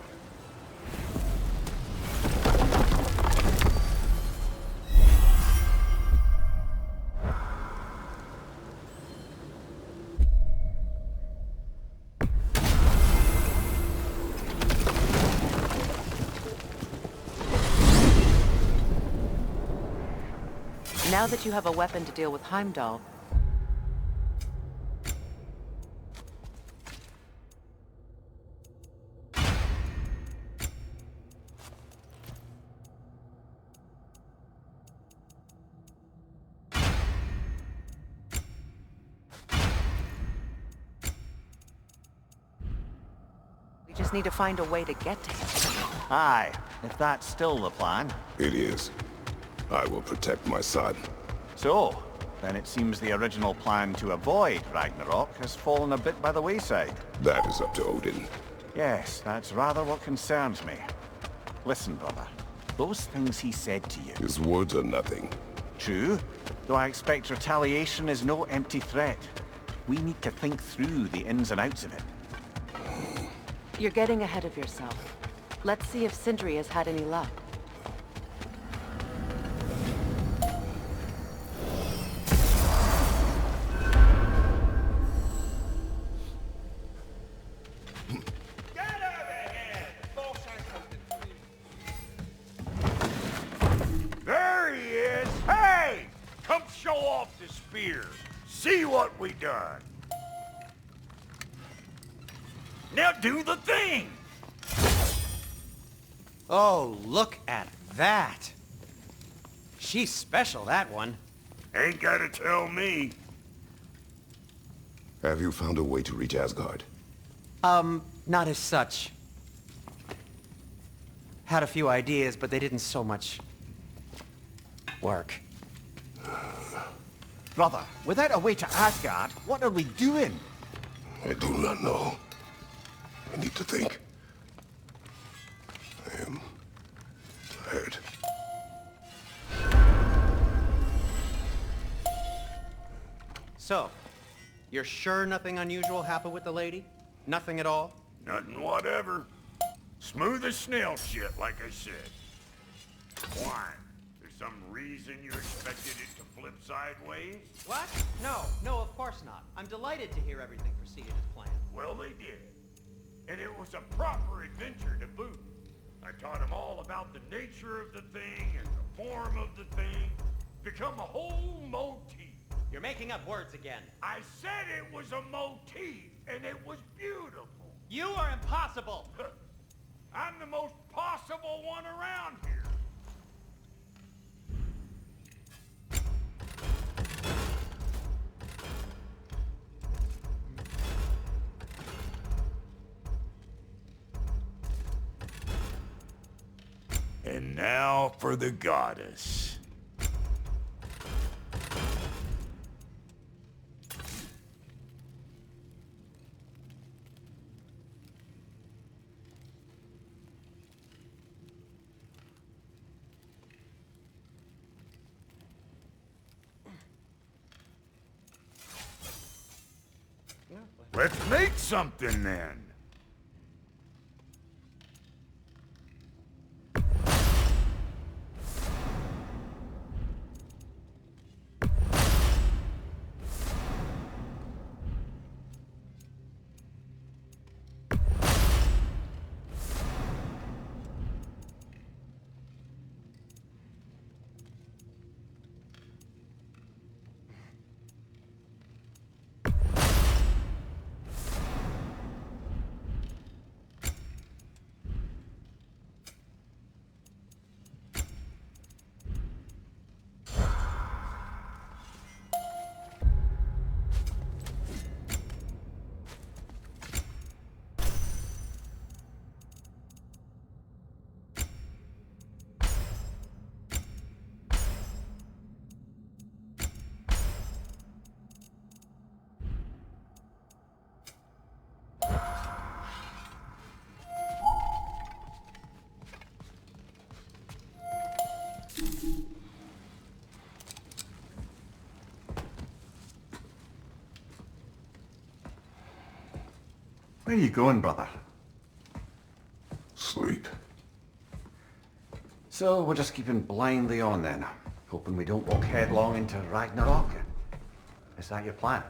Now that you have a weapon to deal with Heimdall, we just need to find a way to get to him. Aye, if that's still the plan. It is. I will protect my son. So, then it seems the original plan to avoid Ragnarok has fallen a bit by the wayside. That is up to Odin. Yes, that's rather what concerns me. Listen, brother. Those things he said to you... His words are nothing. True, though I expect retaliation is no empty threat. We need to think through the ins and outs of it. You're getting ahead of yourself. Let's see if Sindri has had any luck. There he is! Hey! Come show off the spear. See what we done. Now do the thing! Oh, look at that. She's special, that one. Ain't gotta tell me. Have you found a way to reach Asgard? Not as such. Had a few ideas, but they didn't so much work. Brother, without a way to Asgard, what are we doing? I do not know. I need to think. I am tired. So, you're sure nothing unusual happened with the lady? Nothing at all? Nothing whatever. Smooth as snail shit, like I said. Why? There's some reason you expected it to flip sideways? What? No, of course not. I'm delighted to hear everything proceeded as planned. Well, they did. And it was a proper adventure to boot. I taught them all about the nature of the thing and the form of the thing. Become a whole motif. You're making up words again. I said it was a motif, and it was beautiful. You are impossible. I'm the most possible one around here. And now for the goddess. Let's make something then. Where are you going, brother? Sleep. So we're just keeping blindly on then, hoping we don't walk headlong into Ragnarok. Is that your plan?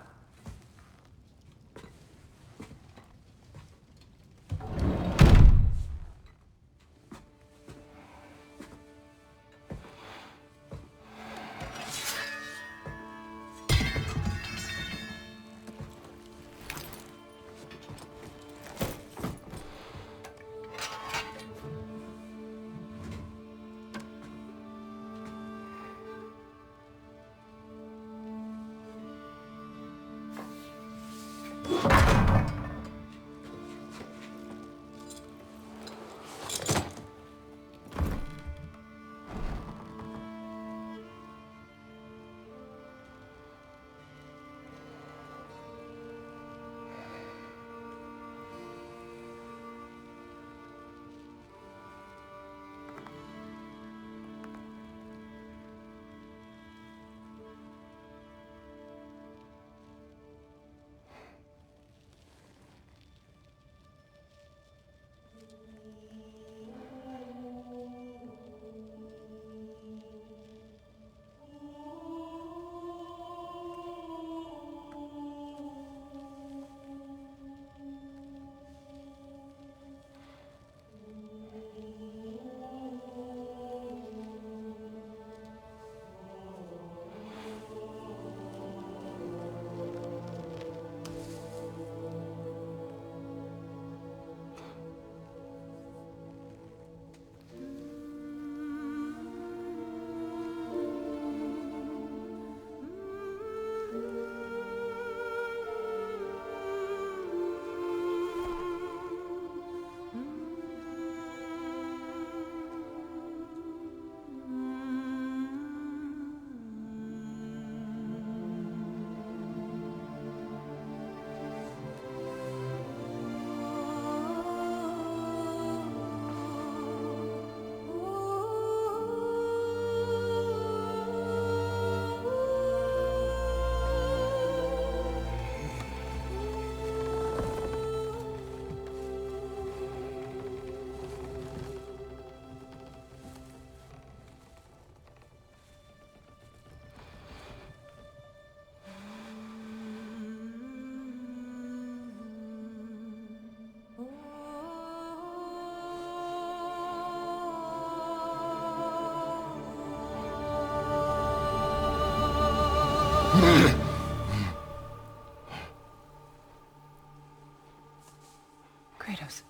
Kratos.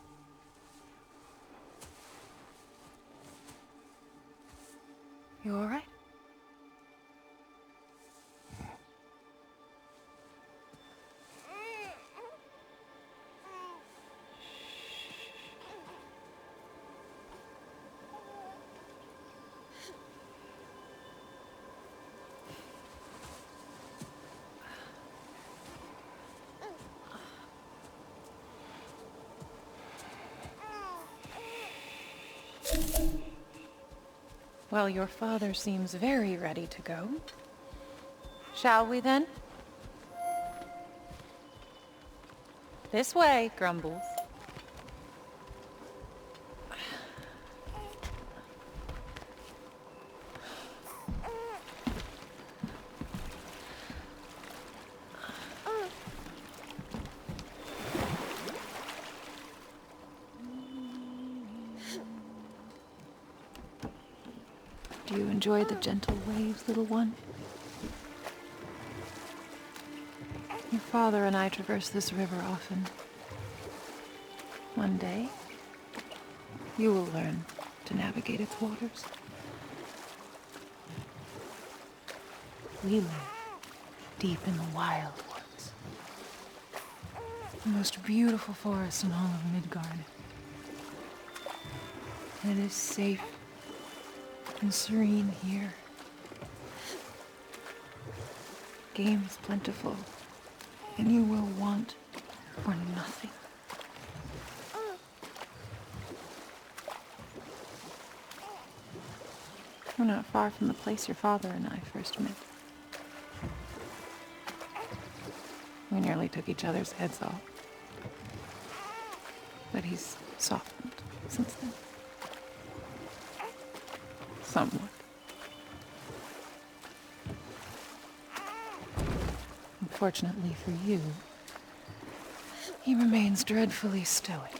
You all right? Well, your father seems very ready to go. Shall we then? This way, Grumbles. Do you enjoy the gentle waves, little one? Your father and I traverse this river often. One day, you will learn to navigate its waters. We live deep in the wild woods. The most beautiful forest in all of Midgard. And it is safe and serene here. Game is plentiful, and you will want for nothing. We're not far from the place your father and I first met. We nearly took each other's heads off. But he's softened since then. Somewhat. Unfortunately for you, he remains dreadfully stoic.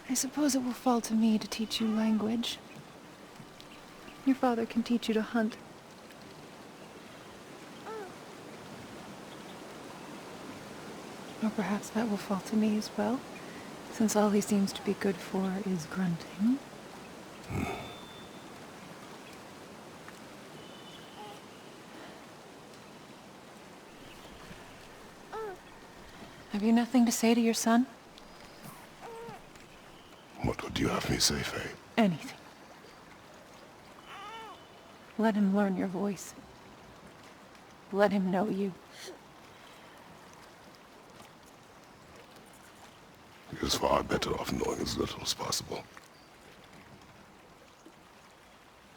I suppose it will fall to me to teach you language. Your father can teach you to hunt. Or perhaps that will fall to me as well, since all he seems to be good for is grunting. Have you nothing to say to your son? What would you have me say, Faye? Anything. Let him learn your voice. Let him know you. He is far better off knowing as little as possible.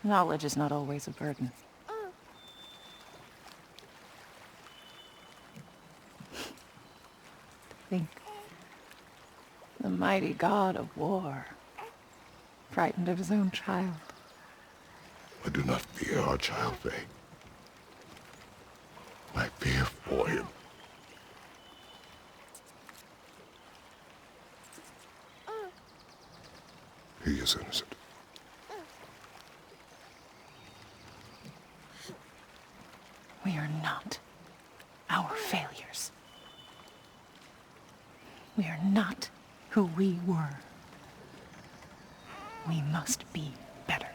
Knowledge is not always a burden. Think. The mighty god of war, frightened of his own child. I do not fear our child, Faye. I fear for him. He is innocent. We are not our failures. We are not who we were. We must be better.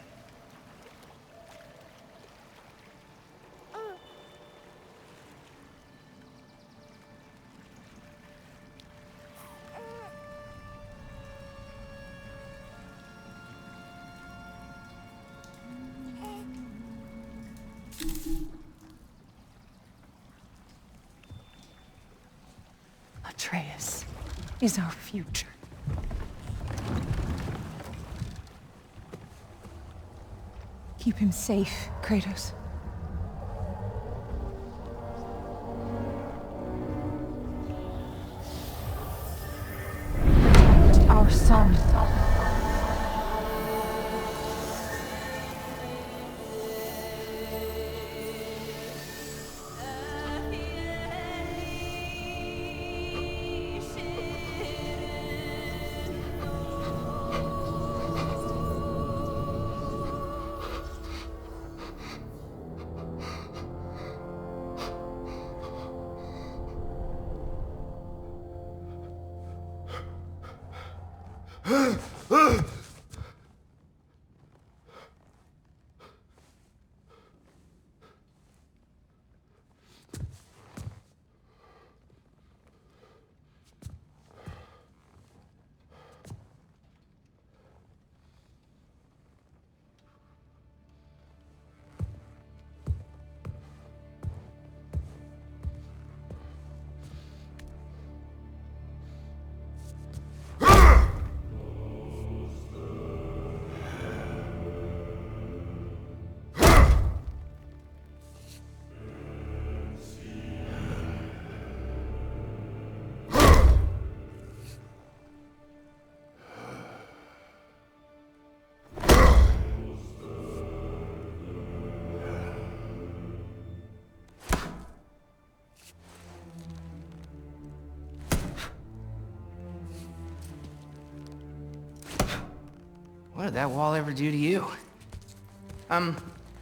Atreus is our future. Keep him safe, Kratos. Protect our son. What did that wall ever do to you?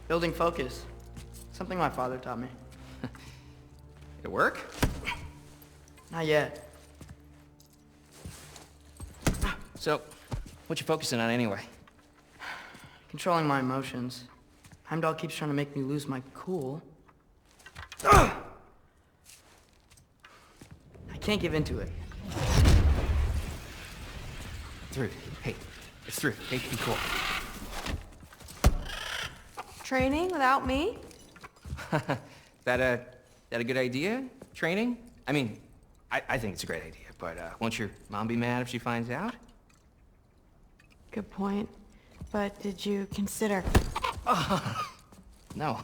Building focus. Something my father taught me. It work? Not yet. So, what you focusing on anyway? Controlling my emotions. Heimdall keeps trying to make me lose my cool. I can't give into it. Through. Hey, it's through. Hey, be cool. Training without me? That a good idea? Training? I mean, I think it's a great idea, but won't your mom be mad if she finds out? Good point. But did you consider... No,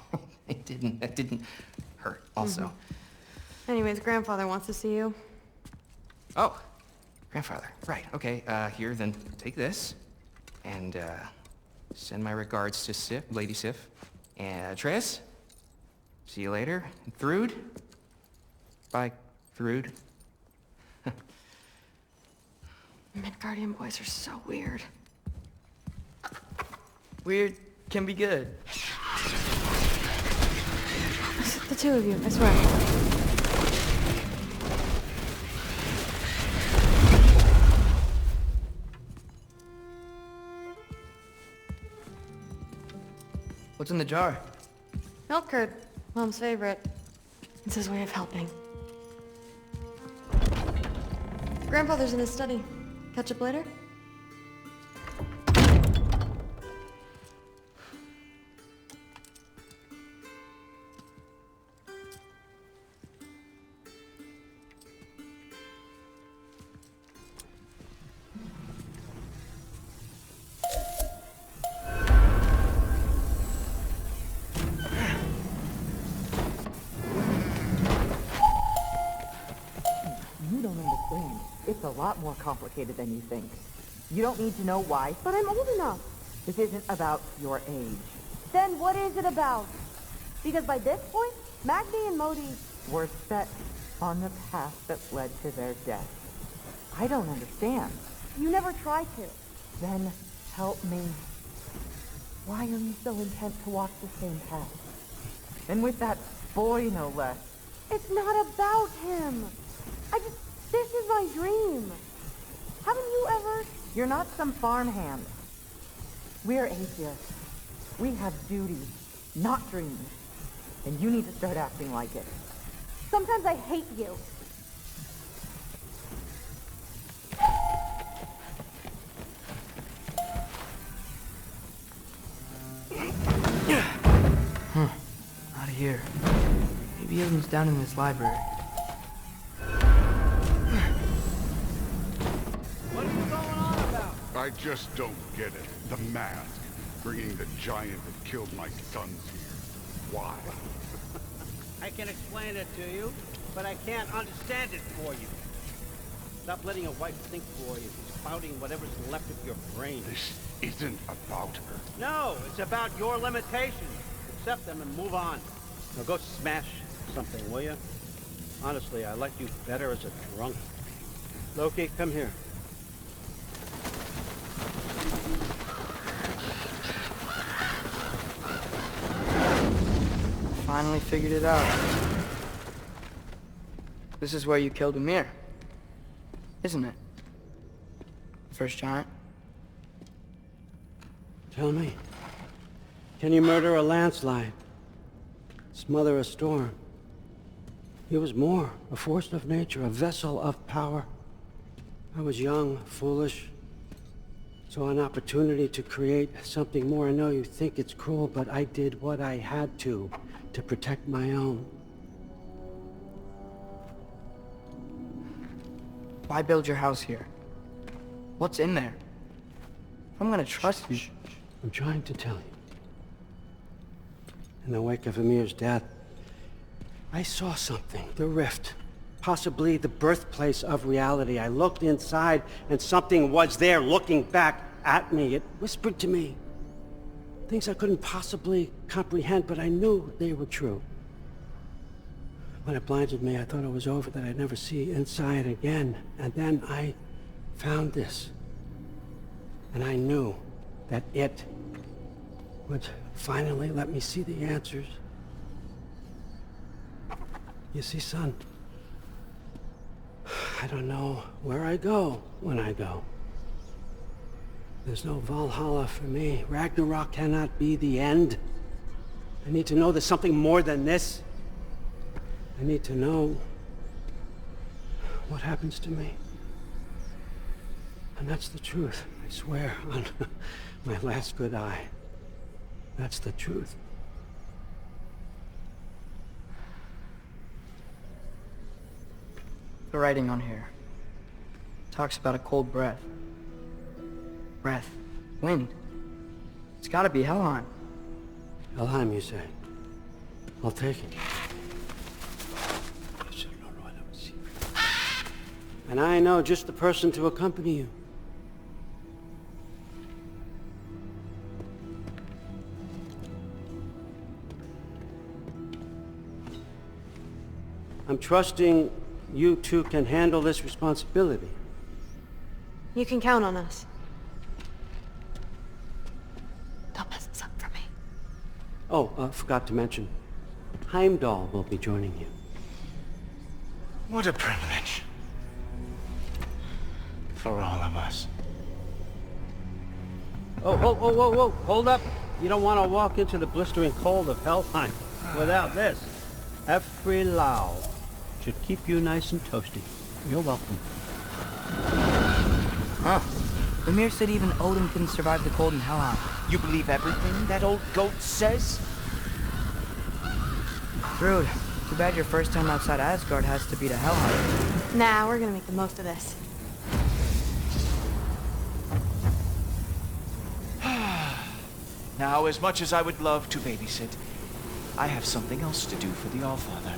it didn't. It didn't hurt, also. Anyways, grandfather wants to see you. Oh, grandfather. Right, okay. Here, then take this. And, send my regards to Sif, Lady Sif. And Atreus. See you later. And Thrud. Bye, Thrud. Midgardian boys are so weird. Weird can be good. The two of you, I swear. What's in the jar? Milk curd, Mom's favorite. It's his way of helping. Grandfather's in his study. Catch up later? You don't understand. It's a lot more complicated than you think. You don't need to know why. But I'm old enough. This isn't about your age. Then what is it about? Because by this point, Magni and Modi were set on the path that led to their death. I don't understand. You never tried to. Then help me. Why are you so intent to walk the same path? And with that boy, no less. It's not about him. This is my dream. Haven't you ever? You're not some farmhand. We're Aesir. We have duties, not dreams. And you need to start acting like it. Sometimes I hate you. Out of here. Maybe Odin's down in this library. I just don't get it. The mask. Bringing the giant that killed my sons here. Why? I can explain it to you, but I can't understand it for you. Stop letting your wife think for you. She's spouting whatever's left of your brain. This isn't about her. No, it's about your limitations. Accept them and move on. Now go smash something, will you? Honestly, I like you better as a drunk. Loki, come here. Finally figured it out. This is where you killed Ymir, isn't it? First giant. Tell me, can you murder a landslide? Smother a storm? He was more, a force of nature, a vessel of power. I was young, foolish, saw an opportunity to create something more. I know you think it's cruel, but I did what I had to protect my own. Why build your house here? What's in there? I'm gonna trust you. I'm trying to tell you. In the wake of Ymir's death, I saw something. The rift. Possibly the birthplace of reality. I looked inside, and something was there looking back at me. It whispered to me things I couldn't possibly comprehend, but I knew they were true. When it blinded me, I thought it was over, that I'd never see inside again. And then I found this. And I knew that it would finally let me see the answers. You see, son, I don't know where I go when I go. There's no Valhalla for me. Ragnarok cannot be the end. I need to know there's something more than this. I need to know what happens to me. And that's the truth, I swear, on my last good eye. That's the truth. The writing on here talks about a cold breath. Breath. Wind. It's gotta be Helheim. Helheim, you say? I'll take it. And I know just the person to accompany you. I'm trusting you two can handle this responsibility. You can count on us. Don't mess this up for me. Oh, forgot to mention, Heimdall will be joining you. What a privilege. For all of us. Oh, whoa, whoa, whoa, whoa, hold up. You don't want to walk into the blistering cold of Helheim without this. Every Lau should keep you nice and toasty. You're welcome. Huh. Ymir said even Odin couldn't survive the cold in Helheim. You believe everything that old goat says? Rude. Too bad your first time outside Asgard has to be to Helheim. Nah, we're gonna make the most of this. Now, as much as I would love to babysit, I have something else to do for the Allfather.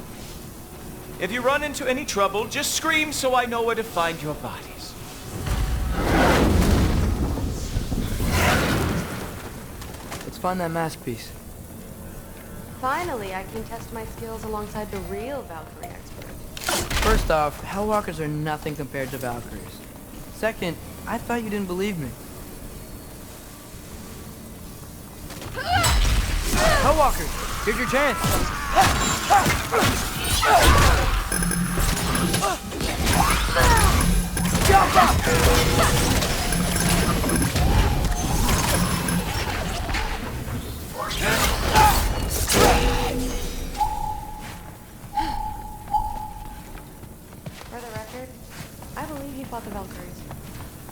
If you run into any trouble, just scream so I know where to find your bodies. Let's find that mask piece. Finally, I can test my skills alongside the real Valkyrie expert. First off, Hellwalkers are nothing compared to Valkyries. Second, I thought you didn't believe me. Hellwalkers, here's your chance. Jump up! For the record, I believe he fought the Valkyries.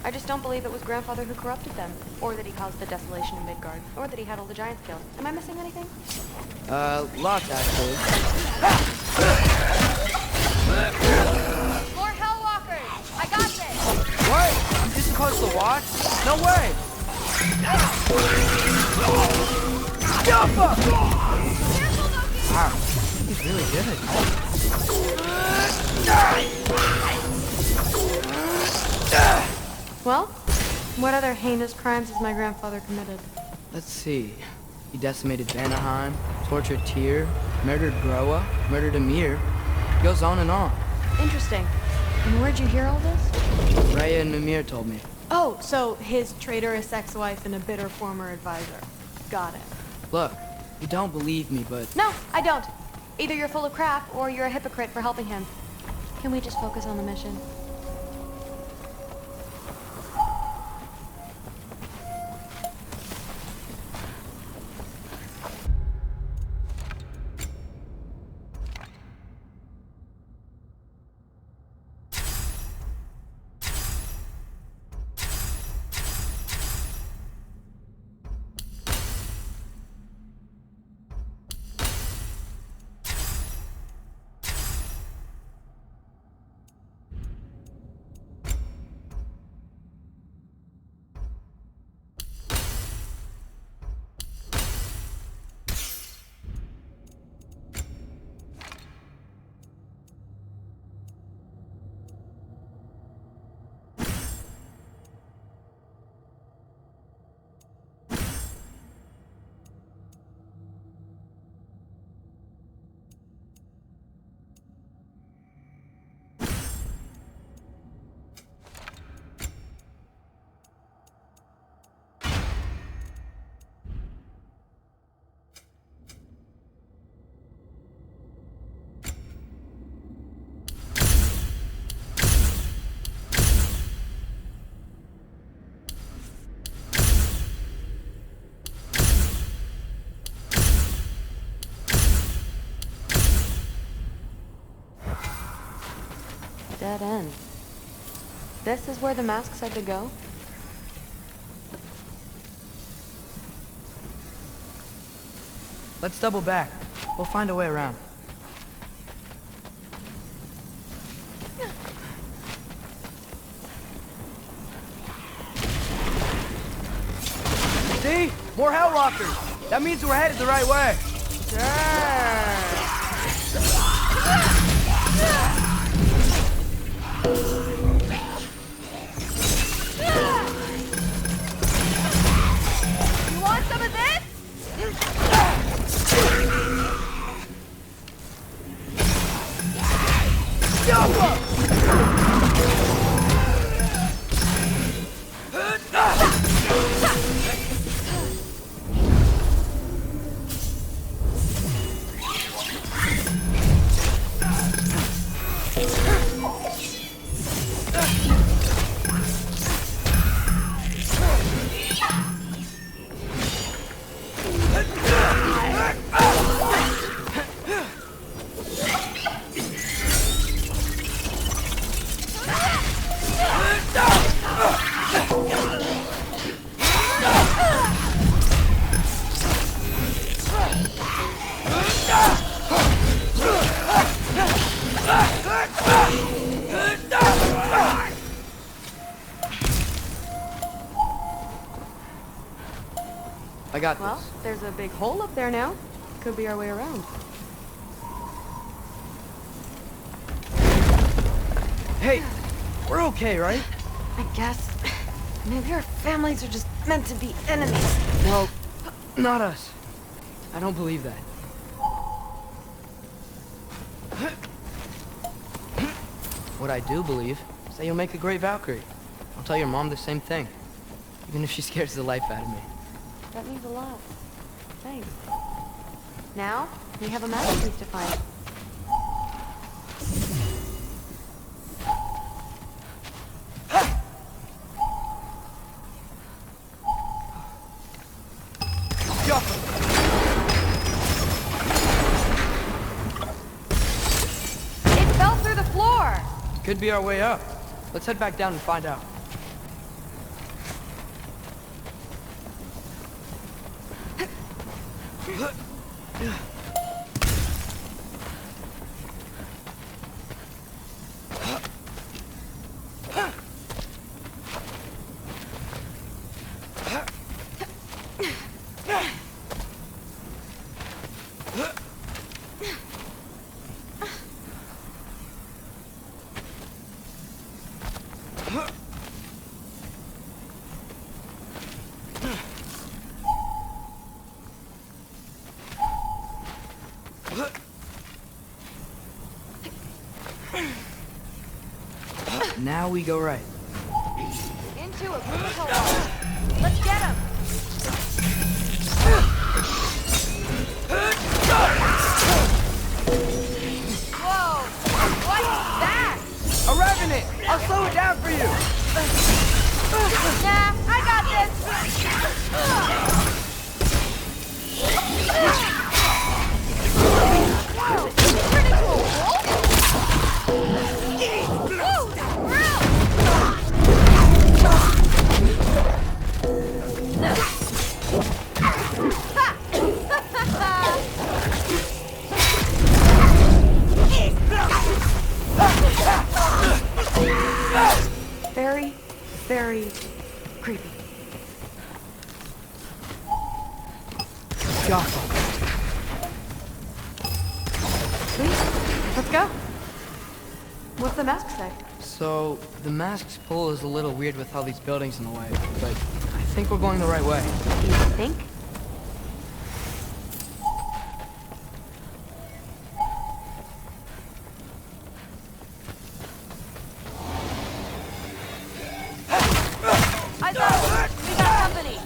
I just don't believe it was Grandfather who corrupted them, or that he caused the desolation in Midgard, or that he had all the giants killed. Am I missing anything? Lots actually. More Hellwalkers! I got this! What? I'm just close to watch? No way! Jump up! Wow, he's really good. Well, what other heinous crimes has my grandfather committed? Let's see. He decimated Vanaheim, tortured Tyr, murdered Groa, murdered Ymir. Goes on and on. Interesting. And where'd you hear all this? Raya and Ymir told me. Oh, so his traitorous ex-wife and a bitter former advisor. Got it. Look, you don't believe me, but... No, I don't. Either you're full of crap, or you're a hypocrite for helping him. Can we just focus on the mission? dead end. This is where the mask said to go? Let's double back. We'll find a way around. See? More Hellwalkers! That means we're headed the right way! You want some of this? I got this. Well, there's a big hole up there now. Could be our way around. Hey, we're okay, right? I guess. Maybe our families are just meant to be enemies. Well, not us. I don't believe that. What I do believe is that you'll make a great Valkyrie. I'll tell your mom the same thing, even if she scares the life out of me. That means a lot. Thanks. Now, we have a masterpiece to find. It fell through the floor! Could be our way up. Let's head back down and find out. Now we go right. Into a critical wall. Let's get him! Whoa! What's that? A revenant! I'll slow it down for you! Nah, I got this! Turn into a wolf? Whoa, Very, very creepy. Please, let's go. What's the mask say? So, the mask's pull is a little weird with all these buildings in the way, but I think we're going the right way. You think? I thought we got company!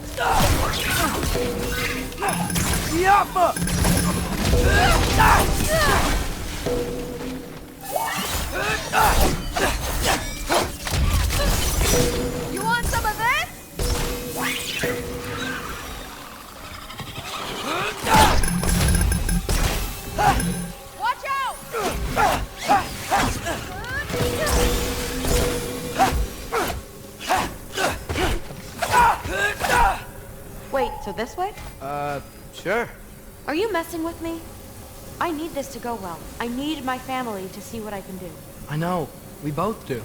You want some of this? Watch out! So this way? Sure. Are you messing with me? I need this to go well. I need my family to see what I can do. I know. We both do.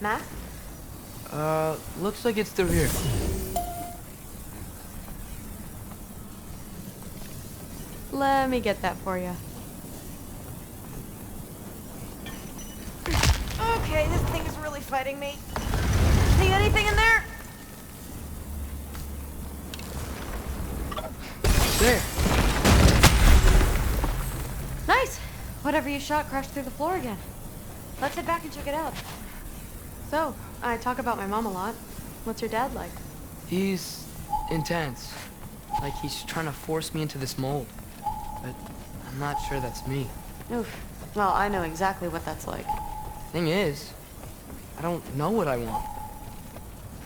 Matt? Looks like it's through here. Let me get that for you. Okay, this thing is really fighting me. See anything in there? There. Nice! Whatever you shot crashed through the floor again. Let's head back and check it out. So, I talk about my mom a lot. What's your dad like? He's intense. Like he's trying to force me into this mold. But I'm not sure that's me. Oof. Well, I know exactly what that's like. Thing is, I don't know what I want.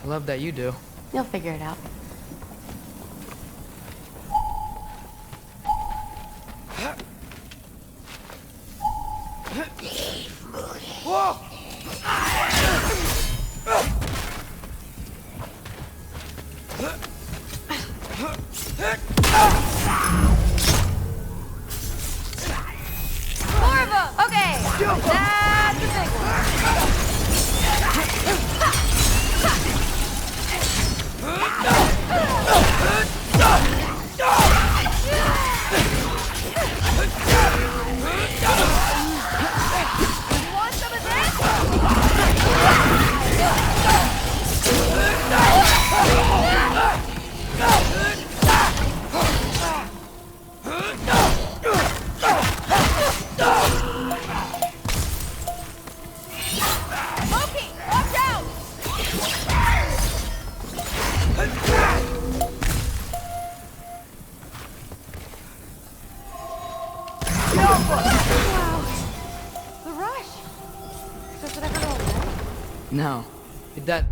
I love that you do. You'll figure it out. Whoa! More of them! Okay! That's the big one! Want some of this? Loki, watch out! Wow. The rush. Does it ever go away? No. That...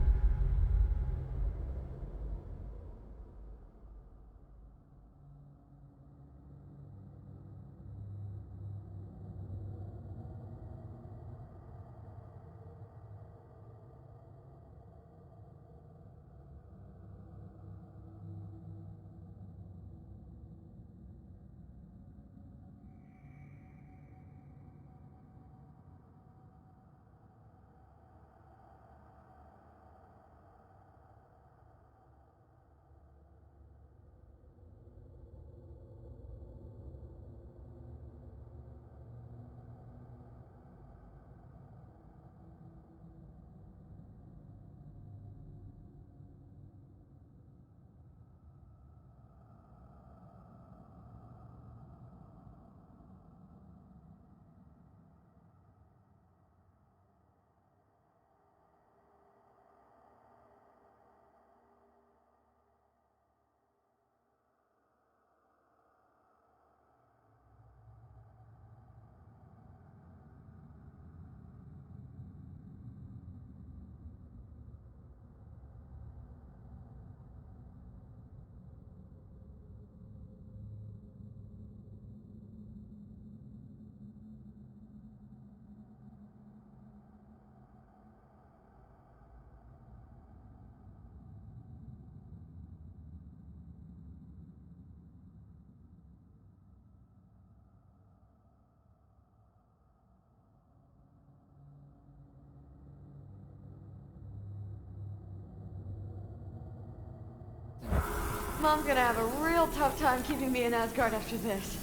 Mom's gonna have a real tough time keeping me in Asgard after this.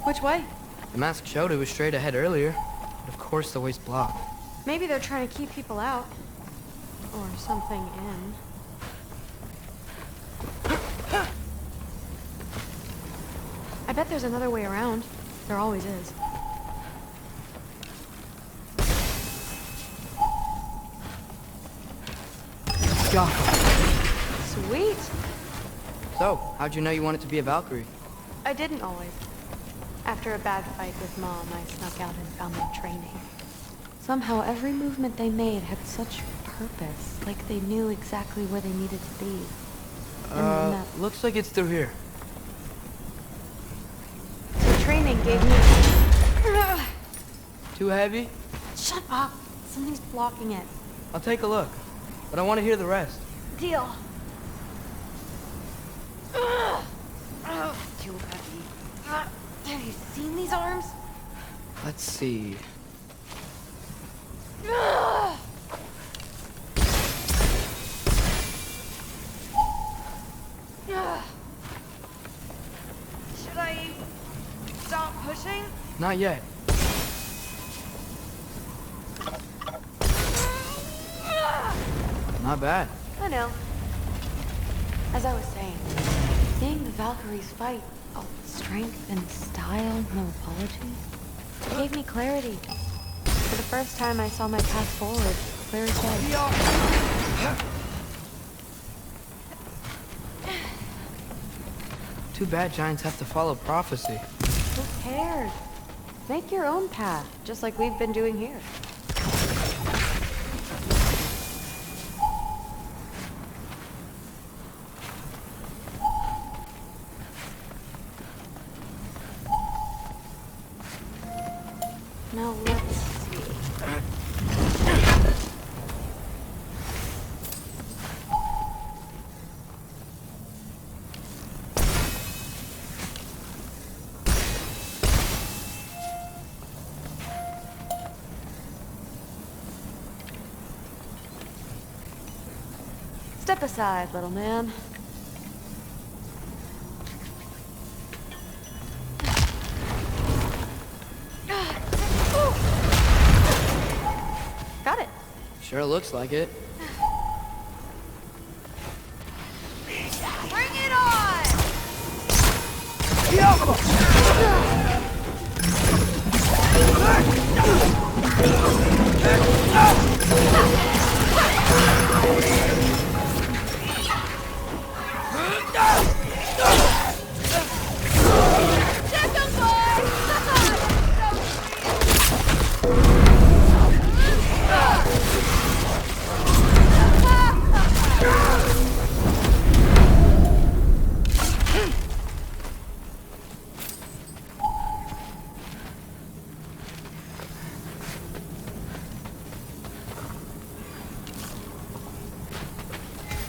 Which way? The mask showed it was straight ahead earlier. But of course the way's blocked. Maybe they're trying to keep people out. Or something in. I bet there's another way around. There always is. God. Sweet! So, how'd you know you wanted to be a Valkyrie? I didn't always. After a bad fight with Mom, I snuck out and found them training. Somehow every movement they made had such purpose, like they knew exactly where they needed to be. And then that looks like it's through here. the training gave me... Too heavy? Shut up! Something's blocking it. I'll take a look, but I want to hear the rest. Deal. Too heavy. Have you seen these arms? Let's see. Should I stop pushing? Not yet. Not bad. I know. As I was saying, seeing the Valkyries fight, all strength and style, no apologies, gave me clarity. For the first time I saw my path forward, clear as day. Too bad giants have to follow prophecy. Who cares? Make your own path, just like we've been doing here. Now let's see. Step aside, little man. Got it. Sure looks like it. Bring it on!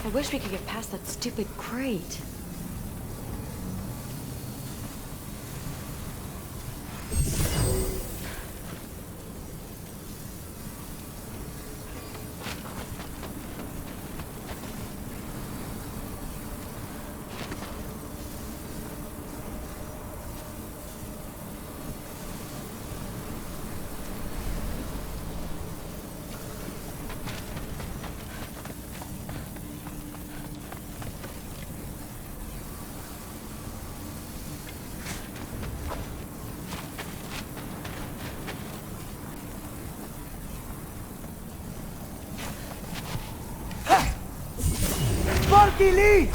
I wish we could get past that stupid crate. Sparky Lee!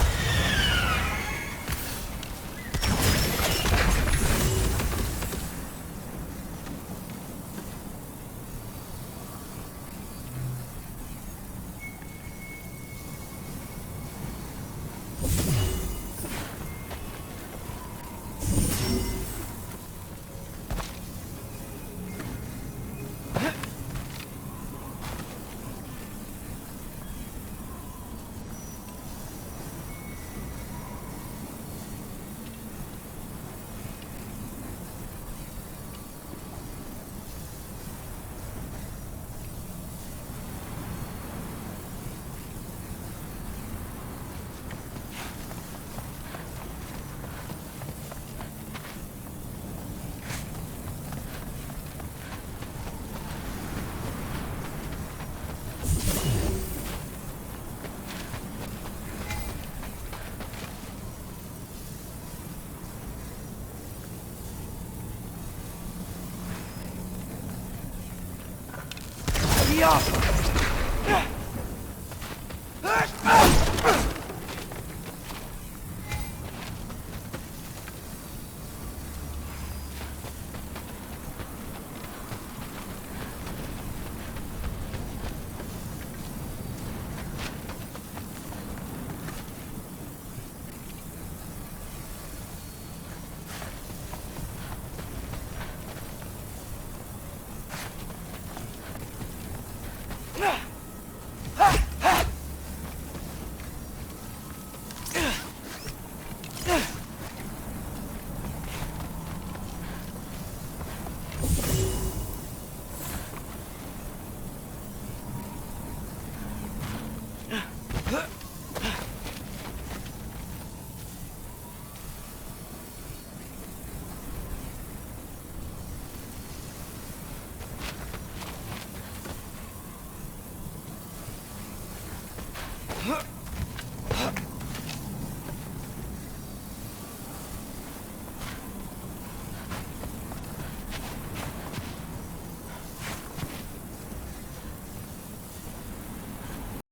Huh?